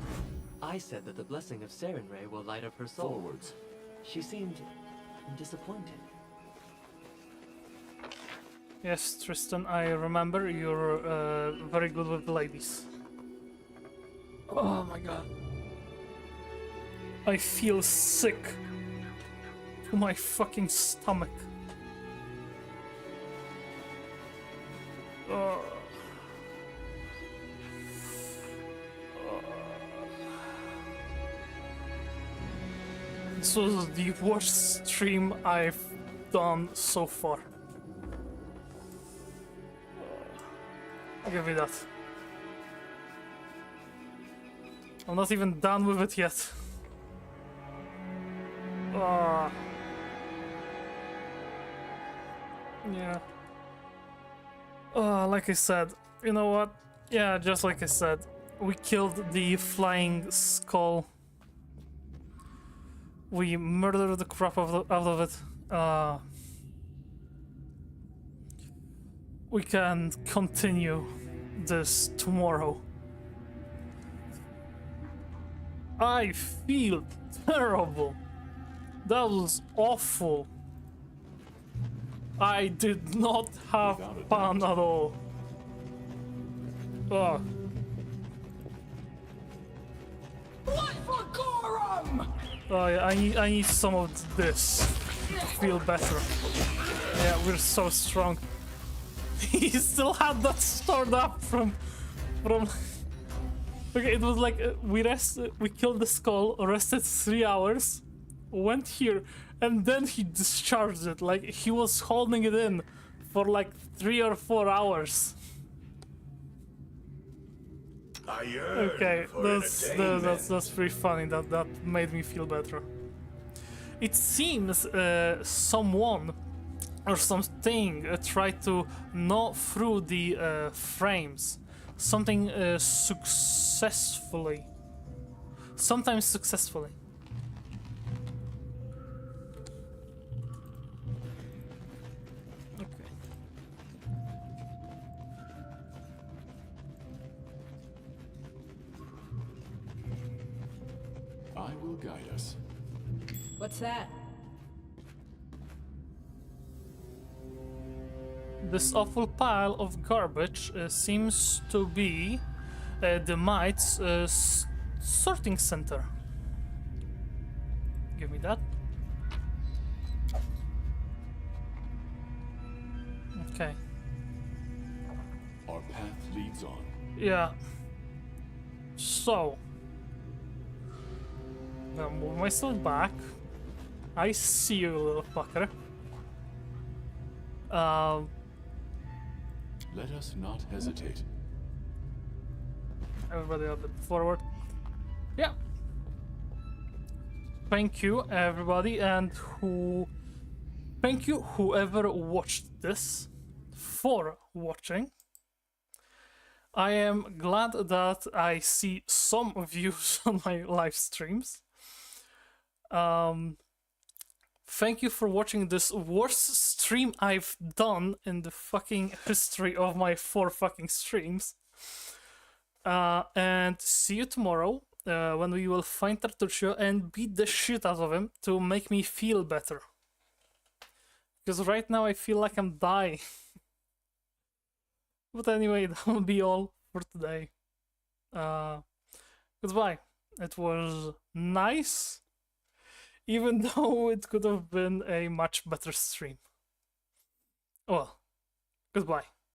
I said that the blessing of Sarenrae will light up her soul. Forwards. She seemed disappointed. Yes, Tristan, I remember you're very good with ladies. Oh my god. I feel sick to my fucking stomach. This was the worst stream I've done so far. Give me that. I'm not even done with it yet. Yeah. Like I said, you know what? Yeah, just like I said, we killed the flying skull. We murdered the crap out of it. We can continue this tomorrow. I feel terrible. That was awful. I did not have fun at all. What for Gorum? Oh yeah, I need some of this to feel better. Yeah, we're so strong. He still had that stored up from. Okay, it was like we killed the skull, rested 3 hours, went here, and then he discharged it. Like he was holding it in for like 3 or 4 hours. I yearn Okay, for that's pretty funny. That made me feel better. It seems someone or something tried to gnaw through the frames. Something successfully. Sometimes successfully. Okay. I will guide us. What's that? This awful pile of garbage seems to be the Might's sorting center. Give me that. Okay. Our path leads on. Yeah. So. Now move myself back. I see you, little fucker. Let us not hesitate. Everybody a bit forward. Yeah. Thank you, everybody, and thank you, whoever watched this, for watching. I am glad that I see some views on my live streams. Thank you for watching this worst stream I've done in the fucking history of my 4 fucking streams. And see you tomorrow when we will find Tartuccio and beat the shit out of him to make me feel better. Because right now I feel like I'm dying. But anyway, that will be all for today. Goodbye. It was nice, even though it could have been a much better stream. Well, goodbye.